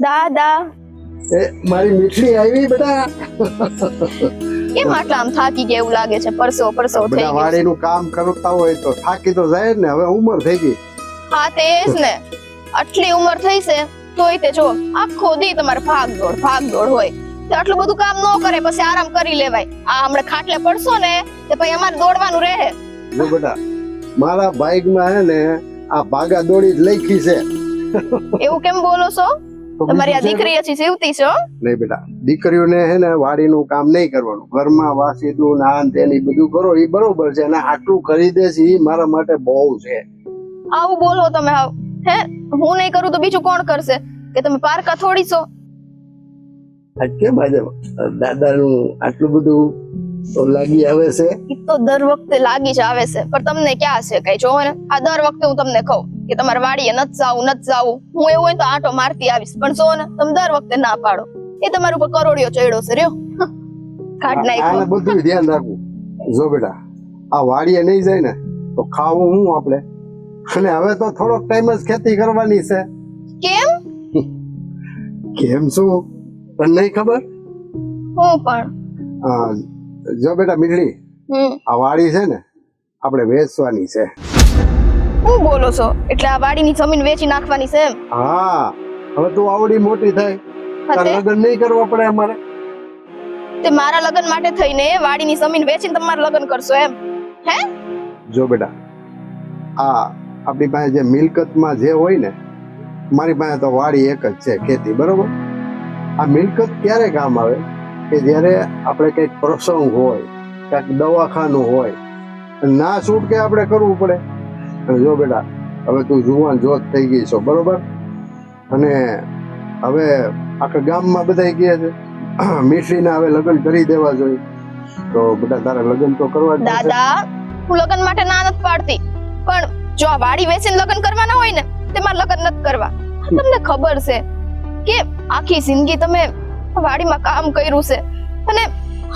દાદા મારી મીઠડી આવી બેટા. કેમ આટલા આમ થાકી ગયા એવું લાગે છે? પરસો થઈ બેટા ગયો. વાડીનું કામ કરતા હોય તો થાકી તો જાય ને. હવે ઉંમર થઈ ગઈ. હા તે જ ને, આટલી ઉંમર થઈ છે તોય તે જો આખો દી તમારે ભાગ દોડ હોય. તો આટલું બધું કામ ન કરે પછી આરામ કરી લેવાય. આ હમણાં ખાટલે પડશો ને તે પછી અમારે દોડવાનું રહે. જો બેટા મારા બાઈકમાં હે ને આ ભાગા દોડી જ લખી છે. એવું કેમ બોલો છો? તો તમારી આ બીજું છે દીકરી હજી જીવતી છે હો? નહીં બેટા, દીકરીઓને હે ને વાડીનું કામ નહીં કરવાનું. ઘરમાં વાસીદું નાન તેની બધું કરો એ બરોબર છે, અને આટલું કરી દેશ ઈ મારા માટે બહુ છે. આવું બોલો તમે હાવ. હે હું નહીં કરું તો બીજું કોણ કરશે? કે તમે પારકા થોડી છો? આ કેમ આજે દાદાનું આટલું બધું તો લાગી આવે છે? ઈ તો દર વખતે લાગી જ આવે છે, પણ તમને ક્યાં છે કઈ? જોવો ને આ દર વખતે હું તમને કહું કે તમારે વાડીએ નથી જાવું. હું એવું હોય તો આંટો મારતી આવીશ, પણ જો ને તમે દર વખતે ના પાડો. એ તમારા ઉપર કરોડિયો ચડ્યો છે રહ્યો. કાઢ આને નાખ્યો. બધું ધ્યાન રાખવું. જો બેટા આ વાડીએ નહીં જાય ને તો ખાવું હું આપણે. અને હવે તો થોડોક ટાઈમ જ ખેતી કરવાની છે. કેમ? કેમ શું તને નહીં ખબર? હું પણ જો બેટા મીઠડી, આ વાડી છે ને આપણે વેચવાની છે. હું બોલો છો? એટલે આ વાડીની જમીન વેચી નાખવાની છે એમ? હા, હવે તું આવડી મોટી થઈ તાર હતે? લગ્ન નહીં કરવા પડે અમારે. તે મારા લગ્ન માટે થઈને વાડીની જમીન વેચીને તમારા લગ્ન કરશો એમ? હે? જો બેટા આ આપણી પાસે જે મિલકતમાં જે હોય ને, મારી પાસે તો વાડી એક જ છે, ખેતી. બરોબર? આ મિલકત ક્યારે કામ આવે કે જ્યારે આપણે કંઈક પ્રસંગ હોય, કંઈક દવાખાનું હોય, ના છૂટકે આપણે કરવું પડે. અને જો બેટા હવે તું જુવાન જોત થઈ ગઈ છો, બરોબર? અને હવે આખા ગામમાં બધા કહે છે મીઠડીના હવે લગ્ન કરી દેવા જોઈએ. તો બેટા તારે લગ્ન તો કરવા જ પડશે. દાદા હું લગ્ન માટે ના નથી પાડતી, પણ જો આ વાડી વેચીને લગ્ન કરવાના હોય ને તે મારે લગ્ન નથી કરવા. તમને ખબર છે કે આખી જિંદગી તમે વાડીમાં કામ કર્યું છે, અને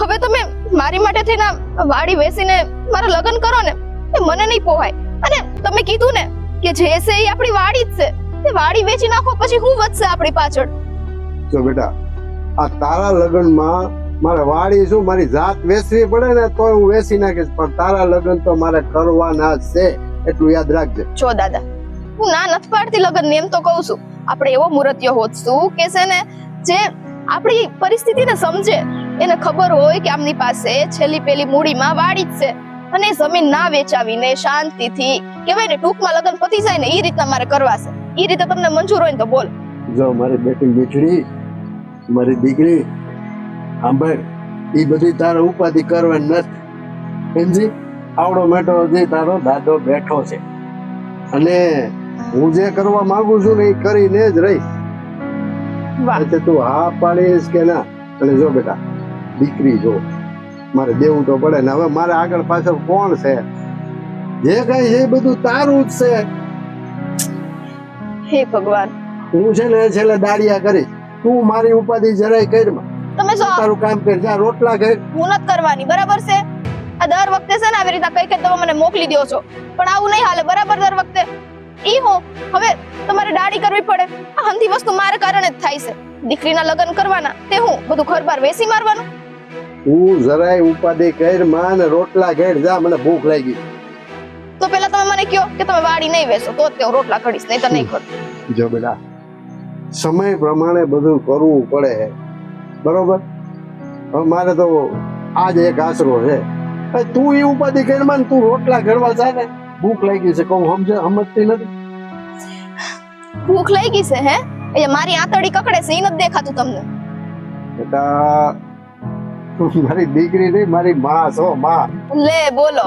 હવે તમે મારી માટે થઈને વાડી વેચીને મારા લગ્ન કરો ને એ મને નહીં પોહાય. અને તમે કીધું ને કે જે છે એ આપણી વાડી જ છે, તે વાડી વેચી નાખો પછી હું વધશે આપણી પાછળ? જો બેટા આ તારા લગ્નમાં મારે વાડી શું મારી જાત વેચવી પડે ને તો હું વેચી નાખીશ, પણ તારા લગ્ન તો મારે કરવાના જ છે, એટલું યાદ રાખજે. જો દાદા હું ના નથી પાડતી લગ્ન ને, એમ તો કહું છું આપણે એવો મુહૂર્ત્યો હોતશું કે છે ને જે આપણી પરિસ્થિતિને સમજે, એને ખબર હોય કે આમની પાસે છેલ્લી પેલી મૂડીમાં વાડી જ છે, અને જમીન ના વેચાવીને શાંતિથી કહેવાય ને ટૂંકમાં લગ્ન પતી જાય ને એ રીતના મારે કરવા છે. એ રીતે તમને મંજૂર હોય ને તો બોલ. જો મારી બેટી મીઠડી, મારી દીકરી સાંભળ, એ બધી તારે ઉપાધિ કરવાની નથી. સમજી? આવડો મેટો જે તારો દાદો બેઠો છે, અને હું જે કરવા માંગુ છું ને એ કરીને જ રહી. વાહ એટલે તું હા પાડીશ કે ના? અને જો બેટા દીકરી જો મારે દેવું તો પડે ને. હવે મારે આગળ પાછળ કોણ છે? જે કઈ છે એ બધું તારું જ છે. હે ભગવાન, હું છે ને છેલ્લે દાડિયા કરીશ, તું મારી ઉપાધિ જરાય કરમાં. તમે જો તારું કામ કર, જા રોટલા કર. હું નથી કરવાની, બરાબર છે? આ દર વખતે છે ને આવી રીતે કઈ કઈ તમે મને મોકલી દો છો, પણ આવું નહીં હાલે, બરાબર? દર વખતે ઈ હું હવે તમારે દાડી કરવી પડે. આ હંધી વસ્તુ મારા કારણે જ થાય છે. દીકરીના લગ્ન કરવાના તે હું બધું ઘર બાર વેસી મારવાનું? તું જરાય ઉપાધિ કર માં ને રોટલા ઘેર જા, મને ભૂખ લાગી. તો પેલા તમે મને કહો કે તમે વાડી નહીં વેચો તો જ હું રોટલા કરીશ, નહીં તો નહીં કરું. જો બેટા સમય પ્રમાણે બધું કરવું પડે, બરોબર? હવે મારે તો આજ એક આશરો છે. તું એ ઉપાધિ કર માં, તું રોટલા ઘડવા જા ને. ભૂખ લાગી છે કહું, સમજતી નથી? ભૂખ લાગી છે હે? એ મારી આંતરડી કકડે છે, ઈ નથી દેખાતું તમને? બેટા તું મારી દીકરી નહીં, મારી માં છો, માં. લે બોલો,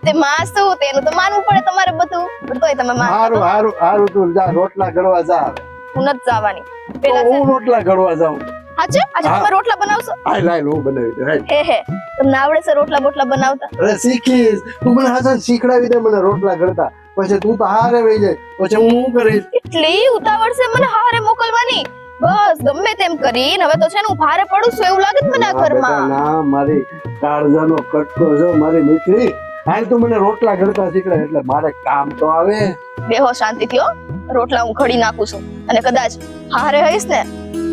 તે માં શું તેનું તો માનવું પડે તમારે બધું, પણ તોય તમે માનો હારું હારું હારું, તું જા રોટલા ઘડવા જા. હું નથી જવાની. તો પેલા હું રોટલા ઘડવા જાઉં. આજે તમે રોટલા બનાવશો? હાલ હાલ હું બનાવી દઉં, હાલ. હે તમને આવડે છે રોટલા બોટલા બનાવતા? અરે શીખીશ, તું મને હાથે શીખડાવી દે મને રોટલા ઘડતા. પછી તું તો હારે વહી જાય, પછી હું શું કરીશ? એટલી ઉતાવળ છે મને હારે મોકલવાની? બસ ગમે તેમ કરીને હવે તો છે ને હું ભારે પડું છું એવું લાગે છે મને આ ઘરમાં. ના, મારી કાળજાનો કટકો છો મારી દીકરી. હાલ તું મને રોટલા ઘડતા શીખડાય એટલે મારે કામ તો આવે. બેહો શાંતિથી હો. રોટલા હું ઘડી નાખું છું અને કદાચ હારે હઈશ ને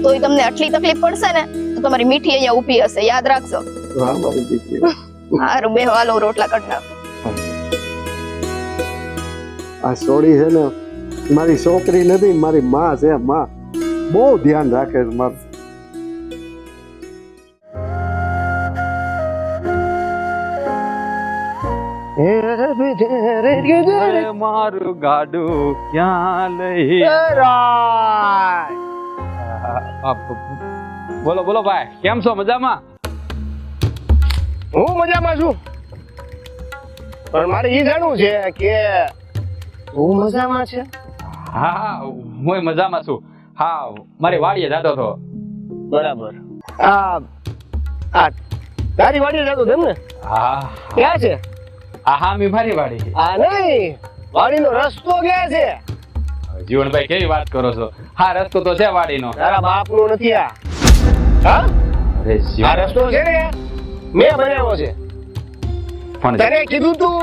તોય તમને આટલી તકલીફ પડશે ને તો તમારી મીઠી અહીંયા ઊભી હશે, યાદ રાખજો. હા મારી દીકરી. હારું બેહો, હાલો હું રોટલા કરી નાખું. આ સોડી છે ને મારી છોકરી નથી, મારી માં છે. માં બહુ ધ્યાન રાખે છે મારું. મારું ગાડું ક્યાં લઈ બોલો બોલો ભાઈ, કેમ છો? મજામાં? હું મજામાં છું, પણ મારે એ જાણવું છે કે તું મજામાં છે? હા હું મજામાં છું. હા મારી વાડીએ જતો હતો. બરાબર. આ તારી વાડીએ જતો તેમ ને? હા ક્યાં છે? હા મી મારી વાડી. આ નહીં, વાડીનો રસ્તો ક્યાં છે? જીવનભાઈ કેવી વાત કરો છો? હા રસ્તો તો છે વાડીનો. તારા બાપનો નથી આ. હા અરે આ જીવન, રસ્તો છે ને મેં બનાવ્યો છે. પણ તને કીધું તું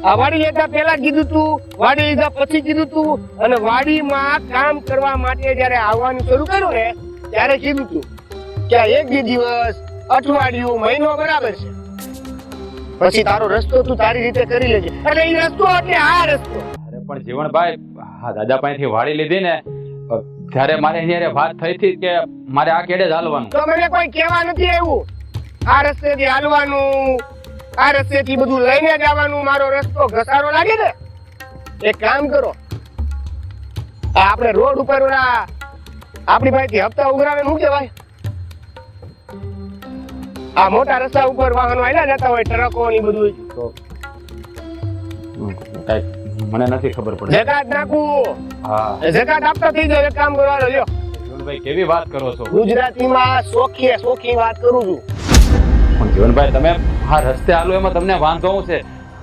આ વાડી લેતા પહેલા કીધું તું, વાડી લીધા પછી કીધું તું, અને વાડીમાં કામ કરવા માટે જયારે આવવાનું શરૂ કર્યું ને ત્યારે કીધું તું કે આ એક દિવસ, અઠવાડિયું, મહિનો બરાબર છે, પછી તારો રસ્તો તું તારી રીતે કરી લેજે. એટલે એ રસ્તો એટલે આ રસ્તો. અરે પણ જીવનભાઈ, હા દાદા પાસેથી વાડી લીધી ને ત્યારે મારે અહીંયા વાત થઈ હતી કે મારે આ કેડે જ હાલવાનું. તો મને કોઈ કહેવા નથી આવ્યું આ રસ્તેથી હાલવાનું, આ રસ્તેથી બધું લઈને જ આવવાનું. મારો રસ્તો ઘસારો લાગે ને, એક કામ કરો, આ આપણે રોડ ઉપર ઓલા આપણી પાસેથી હપ્તા ઉઘરાવે શું કહેવાય, આ મોટા રસ્તા ઉપર વાહનો આયલા જતા હોય, ટ્રકો ની બધું, તો કાંઈ મને નથી ખબર પડે. જકાત નાખવું. હા જકાત આપતા થઈ જાય. એક કામ કરવાનો લ્યો, જીવનભાઈ કેવી વાત કરો છો? ગુજરાતીમાં સોખી સોખી વાત કરું છું. પણ જીવનભાઈ તમે આ રસ્તે હાલો એમાં તમને વાંધો શું છે?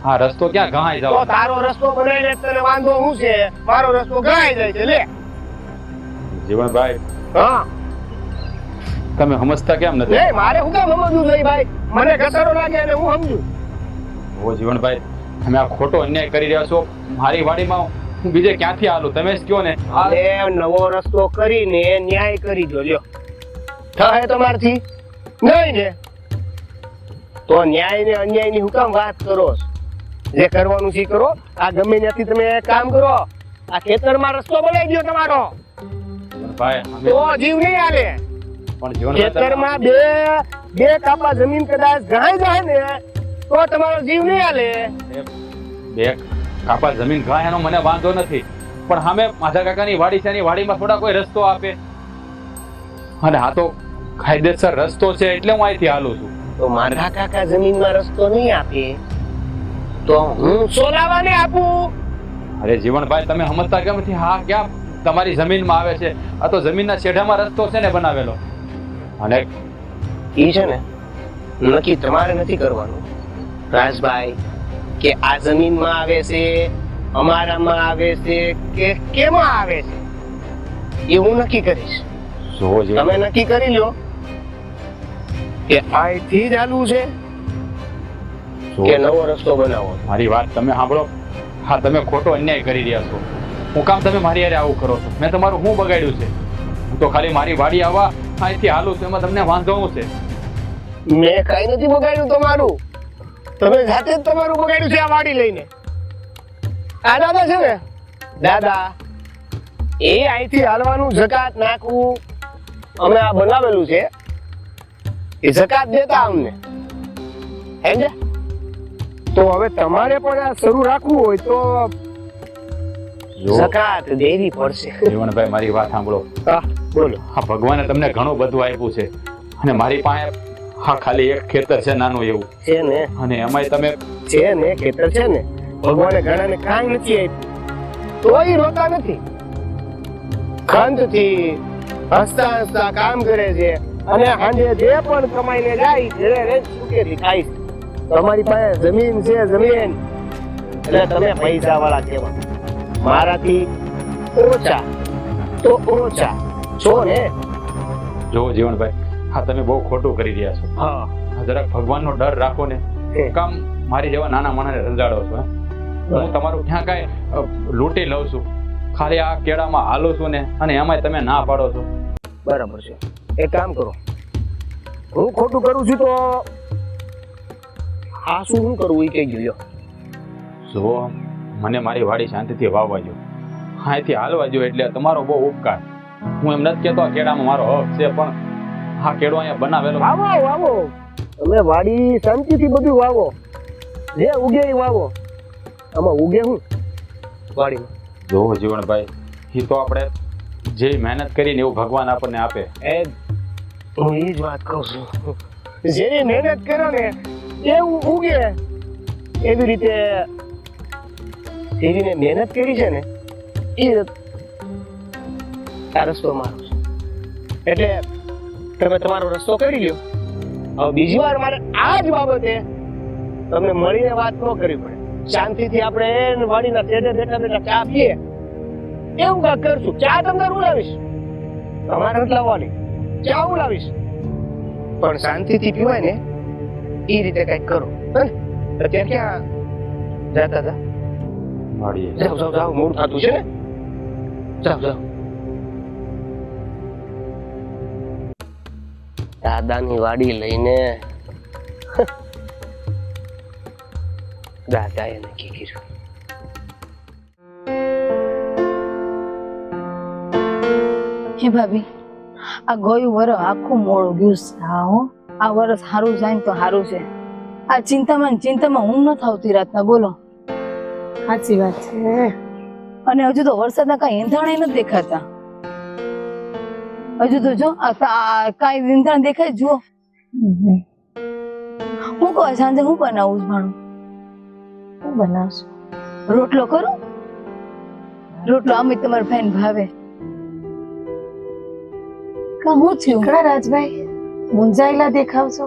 આ રસ્તો ક્યાં ગહાઈ તો જાવ? તારો રસ્તો બનાવી લે, તને વાંધો શું છે? મારો રસ્તો ગણાય જાય છે. લે જીવનભાઈ હા, તમે સમજતા કેમ નથી? નહીં મારે શું કામ સમજવું નહીં ભાઈ? મને ઘસારો લાગે અને હું સમજુ. ઓ જીવનભાઈ, તમે આ ખોટો અન્યાય કરી રહ્યા છો. મારી વાડીમાં હું બીજે ક્યાંથી હાલું? તમે જ કયો ને. અરે નવો રસ્તો કરીને ન્યાય કરી દો. લ્યો થાય તમારથી નહીં ને તો ન્યાય ને અન્યાય ની હું કામ વાત કરો છો? જે કરવાનું છે કરો. આ ગમે ત્યાંથી તમે કામ કરો, આ ખેતરમાં રસ્તો બનાવી દો તમારો, જીવનભાઈ અમે તો જીવ નહીં હાલે. પણ જીવનભાઈ તમે- ખેતરમાં બે કાપા જમીન કદાચ ગહાઈ જાય ને તો તમારો જીવ નહીં હાલે. બે કાપા જમીન ઘા એનો મને વાંધો નથી, પણ સામે માધા કાકાની વાડી છે, એની વાડીમાં થોડા કોઈ રસ્તો આપે. અને આ તો કાયદેસર રસ્તો છે એટલે હું અહીંથી હાલું છું. તો મારા કાકા જમીનમાં રસ્તો નહીં આપે તો હું સોલાવાને આપું? અરે જીવનભાઈ તમે સમજતા કેમ નથી? હા ક્યાં તમારી જમીનમાં આવે છે? આ તો જમીનના છેડામાં રસ્તો છે ને બનાવેલો. અને ઈ છે ને નક્કી તમારે નથી કરવાનું રાજભાઈ કે આ જમીનમાં આવે છે, અમારામાં આવે છે કે કેમાં આવે છે, એ હું નક્કી કરીશ. જો જીવન તમે નક્કી કરી લો કે અહીંથી જ હાલવું છે કે નવો રસ્તો બનાવો. મારી વાત તમે સાંભળો. હા તમે ખોટો અન્યાય કરી રહ્યા છો. હું કામ તમે મારી હારે આવું કરો છો? મેં તમારું શું બગાડ્યું છે? હું તો ખાલી મારી વાડી આવવા અહીંથી હાલું છું, એમાં તમને વાંધો શું છે? મેં કઈ નથી બગાડ્યું તમારું, તમે જાતે જ તમારું બગાડ્યું છે આ વાડી લઈને. આ દાદા છે ને દાદા, એ અહીંથી હાલવાનું, જકાત નાખવું અમે આ બનાવેલું છે, એ જકાત દેતા અમને સમજ્યા? તો હવે તમારે પણ આ શરૂ રાખવું હોય તો જો જકાત દેવી પડશે. જીવનભાઈ મારી વાત સાંભળો. હા બોલો. હા ભગવાને તમને ઘણું બધું આપ્યું છે, અને મારી પાસે હા ખાલી એક ખેતર છે નાનું એવું, છે ને, અને એમાંય તમે છે ને, ખેતર છે ને, ભગવાને ઘણાને કાંઈ નથી આપ્યું તોય રોતા નથી, ખંતથી હસતા હસતા કામ કરે છે, અને સાંજે જે પણ કમાઈને જાય ઘરે રહે સુખેથી ખાય છે. તમારી પાસે જમીન છે, જમીન એટલે તમે પૈસા વાળા કહેવા, મારાથી ઓછા તો ઓછા છો ને. જો જીવનભાઈ, હા તમે બહુ ખોટું કરી રહ્યા છો. હા હા જરાક ભગવાનનો ડર રાખો ને. કામ મારી જેવા નાના માણસને રંજાડો છો? હું તમારું ક્યાં કાંઈ લૂંટી લઉં છું? ખાલી આ કેળામાં હાલું છું ને, અને એમાંય તમે ના પાડો છો. બરાબર છે. એક કામ કરો, હું ખોટું કરું છું તો આ શું કરવું એ કઈ ગયો. જુઓ, મને મારી વાડી શાંતિથી વાવવા જો, અહીંથી હાલવા જો, એટલે તમારો બહુ ઉપકાર. હું એમ નથી કહેતો આ કેળામાં મારો હક છે, પણ આ કેળો અહીંયા બનાવેલો. વાવો વાવો, તમે વાડી શાંતિથી બધું વાવો, જે ઉગે એ વાવો. આમાં ઉગે હું વાડીમાં? જોવો જીવણભાઈ, એ તો આપણે જે મહેનત કરીને એવું ભગવાન આપણને આપે. હું એ જ વાત કહું છું, જેની મહેનત કરો ને એવું ઉગે. એવી રીતે જેની મહેનત કરી છે ને એ આ રસ્તો મારો છે, એટલે તમે તમારો રસ્તો કરી લ્યો. હવે બીજી વાર મારે આ જ બાબતે તમને મળીને વાત ન કરવી પડે. શાંતિથી આપણે વાડીના ટેડે બેઠા બેઠા ચા પીએ એવું કાંઈક કરશું. ચા તમને હું લાવીશ, તમારે નથી લાવવાની, ચા હું લાવીશ, પણ શાંતિથી પીવાય ને એ રીતે કંઈક કરો. અત્યારે ક્યાં જતા હતા? મળીએ. જાઓ જાઓ જાઓ, મૂળ થતું છે ને. જાઓ જાઓ. દાદાની વાડી લઈને દાદાએ નક્કી કર્યું. હે ભાભી, આ ગયું વરસ આખું મોડું ગયું છે. હા હો, આ વરસ સારું જાય ને તો સારું છે. આ ચિંતામાં ઊંઘ ન આવતી રાતના. બોલો. સાચી વાત છે. અને હજુ તો વરસાદના કાંઈ એંધાણા નથી દેખાતા. હજુ તો જો કાંઈ એંધાણ દેખાય. જુઓ, હું કહું સાંજે હું બનાવું ભાણું? શું બનાવશું? રોટલો કરું? રોટલો અમે તમારા ભાઈને ભાવે. કા હું થયું? કડા રાજભાઈ મૂંઝાયેલા દેખાવ છો.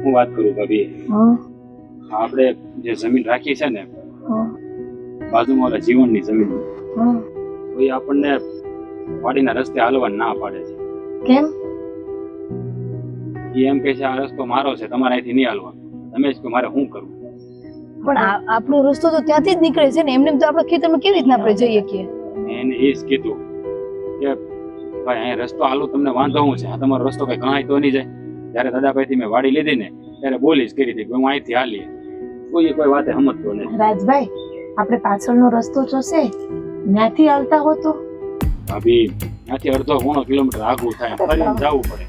હું વાત કરું ભાભી, હા આપણે જે જમીન રાખી છે ને હા બાજુમાં ઓલા જીવનની જમીન, હા. તો એ આપણને વાડીના રસ્તે હાલવા ના પાડે છે. કેમ? એ એમ કે છે આ રસ્તો મારો છે, તમારે અહીંથી નહીં હાલવાનો. તમે જ કે મારે શું કરવું? પણ આપણો રસ્તો તો ત્યાંથી જ નીકળે છે ને. એમને તો આપણા ખેતરમાં કેવી રીતના આપણે જઈએ કે? એને એ જ કીધું કે ભાઈ અહીંયા રસ્તો હાલું તમને વાંધો શું છે? આ તમારો રસ્તો કઈ કહાય તો નહીં જાય. જ્યારે દાદાભાઈથી મેં વાડી લીધી ને ત્યારે બોલીશ કરી હતી કે હું અહીંથી હાલીએ. કોઈ વાતે સમજતો નહીં. રાજભાઈ, આપણે પાછળનો રસ્તો જોશે, ત્યાંથી હાલતા હો તો. ભાભી, ત્યાંથી અડધો પોણો કિલોમીટર આગું થાય, ફરીને જવું પડે.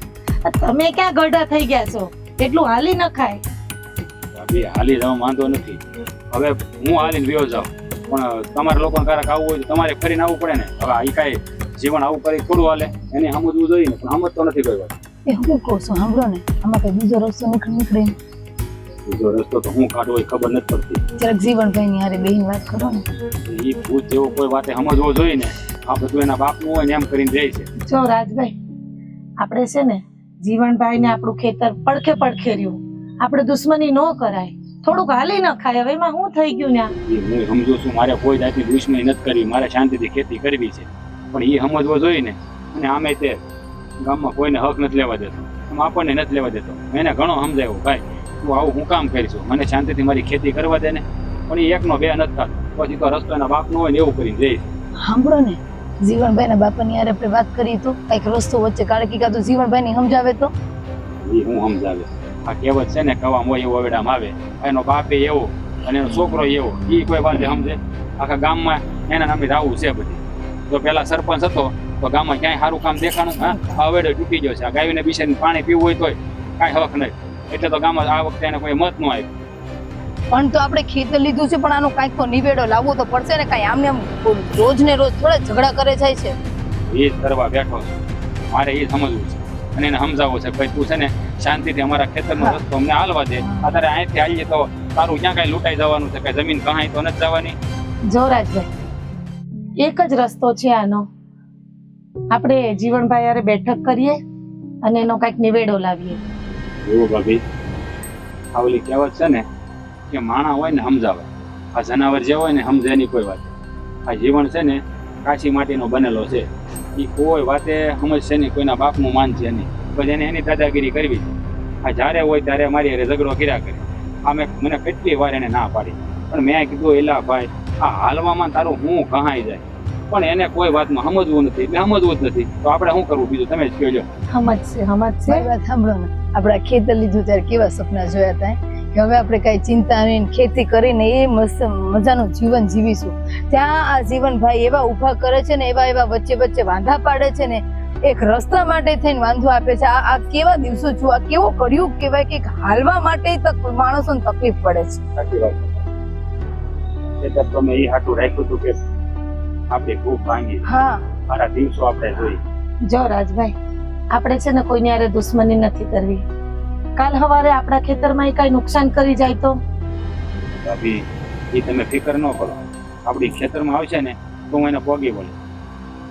તમે ક્યાં ગઢા થઈ ગયા છો? એટલું હાલી ન ખાય. ભાભી, હાલી જવા વાંધો નથી. હવે હું હાલીને વ્યો જાઉં, પણ તમારે લોકોને ક્યારેક આવવું હોય તો તમારે ફરીને આવવું પડે ને. હવે આ કાંઈ જીવન આવું કરી થોડું હાલે, એને સમજવું જોઈએ ને, પણ સમજતો નથી કોઈ વાત. એ હું કહું છું, સાંભળો ને, આમાં કઈ બીજો રસ્તો નીકળે. બીજો રસ્તો તો હું કાઢવો એ ખબર નથી પડતી. જરાક જીવનભાઈ ની હારે બેહીને વાત કરો ને. એ ભૂત જેવો કોઈ વાતે સમજવો જોઈએ ને. આ બધું એના બાપનું હોય ને એમ કરીને જાય છે. જો રાજભાઈ, આપણે છે ને જીવનભાઈ ને આપણું ખેતર પડખે રહ્યું. આપણે દુશ્મની ન કરાય, થોડુંક હાલી ન ખાય. હવે એમાં શું થઈ ગયું ને? હું સમજુ છું, મારે કોઈ જાતની દુશ્મની નથી કરવી, મારે શાંતિથી ખેતી કરવી છે. પણ એ સમજવો જોઈએ ને. અને આમે તે ગામમાં કોઈને હક નથી લેવા દેતો, આમ આપણને નથી લેવા દેતો. એને ઘણો સમજાવ્યો, ભાઈ તું આવું હું કામ કરીશું, મને શાંતિથી મારી ખેતી કરવા દે ને. પણ એ એકનો બે નથી થતો. પછી તો રસ્તો એના બાપનો હોય ને એવું કરીને જઈશ. સાંભળો ને, જીવનભાઈ ના બાપાની હારે આપણે વાત કરી તો કઈક રસ્તો વચ્ચે કાઢે કે તો જીવનભાઈ ને સમજાવે તો. એ હું સમજાવે? આ કહેવત છે ને, કવા મોય એવો વેડામાં આવે. એનો બાપ એવો અને એનો છોકરો એવો, એ કોઈ વાતે સમજે? આખા ગામમાં એના નામે આવું છે બધી. તો પેલા સરપંચ હતો તો ગામમાં ક્યાંય સારું કામ દેખાણું? હા, હવેડે તૂટી ગયો છે. આ ગાયને બિચારીને પાણી પીવું હોય તોય કાંઈ હક નહીં. એટલે તો ગામમાં આ વખતે એને કોઈ મત ન આવ્યું. પણ તો આપણે ખેતર લીધું છે, પણ આનો કાંઈક તો નિવેડો લાવવો તો પડશે ને. કાંઈ આમને આમ રોજ ને રોજ થોડા ઝઘડા કરે જાય છે. એ જ કરવા બેઠો છું. મારે એ સમજવું છે અને એને સમજાવવું છે, ભાઈ તું છે ને શાંતિથી અમારા ખેતરનો રસ્તો અમને હાલવા દે. અત્યારે અહીંથી હાલીએ તો તારું ક્યાં કાંઈ લૂંટાઈ જવાનું છે? કઈ જમીન કહાય તો નથી જવાની. જો રાજભાઈ, એક જ રસ્તો છે આનો. આપણે જીવનભાઈ હારે બેઠક કરીએ અને એનો કઈક નિવેડો લાવીએ. એવું ભાભી, આ ઓલી કહેવત છે ને કે માણા હોય ને સમજાવે, આ જનાવર જે હોય ને સમજે એની કોઈ વાત. આ જીવન છે ને કાચી માટીનો બનેલો છે. એ કોઈ વાતે સમજશે નહીં, કોઈના બાપનું માન છે નહીં. પછી એને એની દાદાગીરી કરવી છે. આ જ્યારે હોય ત્યારે મારી હારે ઝઘડો કર્યા કરે. મને કેટલી વાર એને ના પાડી, પણ મેં કીધું એલા ભાઈ આ હાલવામાં તારું હું કહાઈ જાય, પણ એને કોઈ વાતમાં સમજવું નથી, એટલે સમજવું જ નથી. તો આપણે શું કરવું બીજું તમે જ કહેજો. સમજશે મારી વાત સાંભળો ને, આપણે આ ખેતર લીધું ત્યારે કેવા સપના જોયા હતા કે હવે આપણે કઈ ચિંતા નહીં, ખેતી કરીને એ મસ્ત મજાનું જીવન જીવીશું. ત્યાં આ જીવનભાઈ એવા ઊભા કરે છે ને, એવા વચ્ચે વચ્ચે વાંધા પાડે છે ને, એક રસ્તા માટે થઈને વાંધો આપે છે. આ કેવા દિવસો છું, આ કેવો કર્યું કહેવાય કે હાલવા માટે માણસોને તકલીફ પડે છે. સાચી વાત. એટલે તો મેં એ હાટું રાખ્યું હતું કે આપણે ખૂબ ભાંગી હા, મારા દિવસો આપણે જોઈ. જો રાજભાઈ, આપણે છે ને કોઈની હારે દુશ્મની નથી કરવી. કાલ સવારે આપણા ખેતરમાં કઈ નુકસાન કરી જાય તો ભાભી એ તમે ફિકર ન કરો. આપણી ખેતરમાં આવશે ને તો હું એને પોગી બોલું,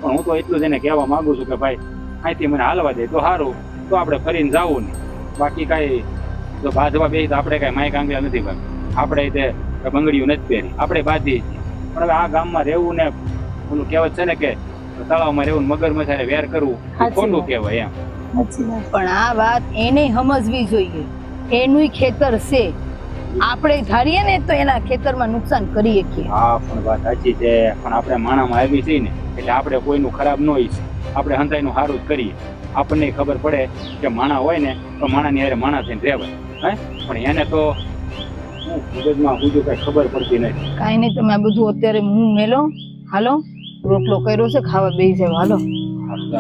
પણ હું તો એટલું જ એને કહેવા માંગુ છું કે ભાઈ અહીંથી મને હાલવા દે તો સારું, તો આપણે ફરીને જવું નહીં. બાકી કાંઈ જો બાંધવા બેસી તો આપણે કાંઈ માઇક આંગળા નથી ભાઈ, આપણે તે બંગડીઓ નથી પહેરી, આપણે બાંધીએ છીએ. પણ હવે આ ગામમાં રહેવું ને ઓલું કહેવત છે ને કે તળાવમાં રહેવું મગરમચ્છારે વેર કરવું ખોટું કહેવાય એમ. પણ આ વાત એને સમજવી જોઈએ. એનું ખેતર છે, આપણે ધારીએ ને તો એના ખેતરમાં નુકસાન કરી શકીએ. હા પણ વાત સાચી છે, પણ આપણે માણામાં આવી છીએ ને એટલે આપણે કોઈનું ખરાબ ન ઈચ્છીએ, આપણે હંતાઈનું સારું જ કરીએ. આપણને ખબર પડે કે માણા હોય ને તો માણાની હારે માણા થઈને રહેવાય. હે પણ એને તો મગજમાં બીજું કઈ ખબર પડતી નથી. કાંઈ નહીં, તમે આ બધું અત્યારે હું મેલો. હાલો, રોટલો કર્યો છે, ખાવા બેસી જાવ. હાલો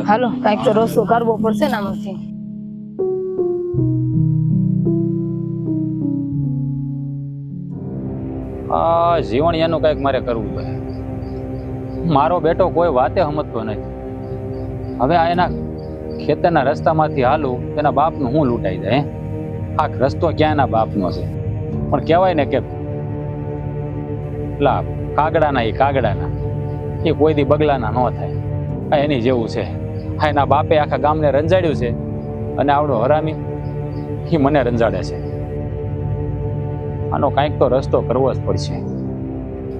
હાલો, કાંઈક તો રસ્તો કરવો પડશે ને આમાંથી. આ જીવન એનું કંઈક મારે કરવું પડે. મારો બેટો કોઈ વાતે સમજતો નથી. હવે આ એના ખેતરના રસ્તામાંથી હાલું તેના બાપનું હું લૂંટાઈ જાય. આ રસ્તો ક્યાં એના બાપનો છે? પણ કહેવાય ને કે પેલા કાગડાના એ કોઈ દી બગલાના ન થાય. આ એની જેવું છે. હા, એના બાપે આખા ગામને રંજાડ્યું છે અને આવડો હરામી એ મને રંજાડે છે. આનો કાંઈક તો રસ્તો કરવો જ પડશે,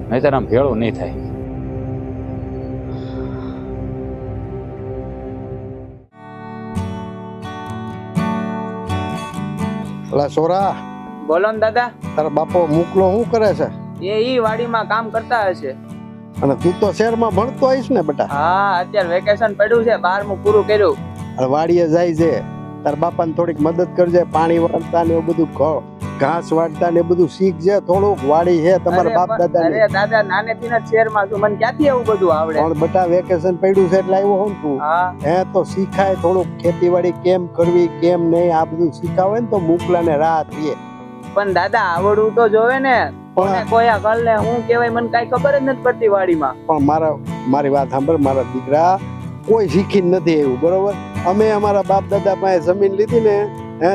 નહીંતર આમ ભેળું નહીં થાય. અલા સોરા, બોલો ને દાદા. તારા બાપો મોકલો શું કરે છે? એ ઈ વાડીમાં કામ કરતા હશે. અને તું તો શહેરમાં ભણતો આવીશ ને બેટા? હા, અત્યારે વેકેશન પડ્યું છે, 12મું પૂરું કર્યું. અને વાડીએ જાય છે. તારા બાપાને થોડીક મદદ કરજે, પાણી વાળતા ને એવું બધું, ઘાસ વાળતા ને એ બધું શીખજે થોડુંક. વાડી છે તમારા બાપ દાદા. અરે દાદા, નાનેથી જ શહેરમાં છું, મને ક્યાંથી એવું બધું આવડે? પણ બેટા વેકેશન પડ્યું છે એટલે આવ્યો હોઉં તું. હા, હે તો શીખાય થોડુંક, ખેતીવાડી કેમ કરવી કેમ નહીં આ બધું શીખાવે ને તો મોકલાને રાહ થઈએ. પણ દાદા આવડવું તો જોવે ને. કોને કોયા કલ ને હું કહેવાય મને કાઈ ખબર જ નથી પડતી વાડીમાં. પણ મારી વાત સાંભળ, મારા દીકરા કોઈ શીખીને નથી આવ્યું, બરોબર? અમે અમારા બાપ દાદા પાસે જમીન લીધી ને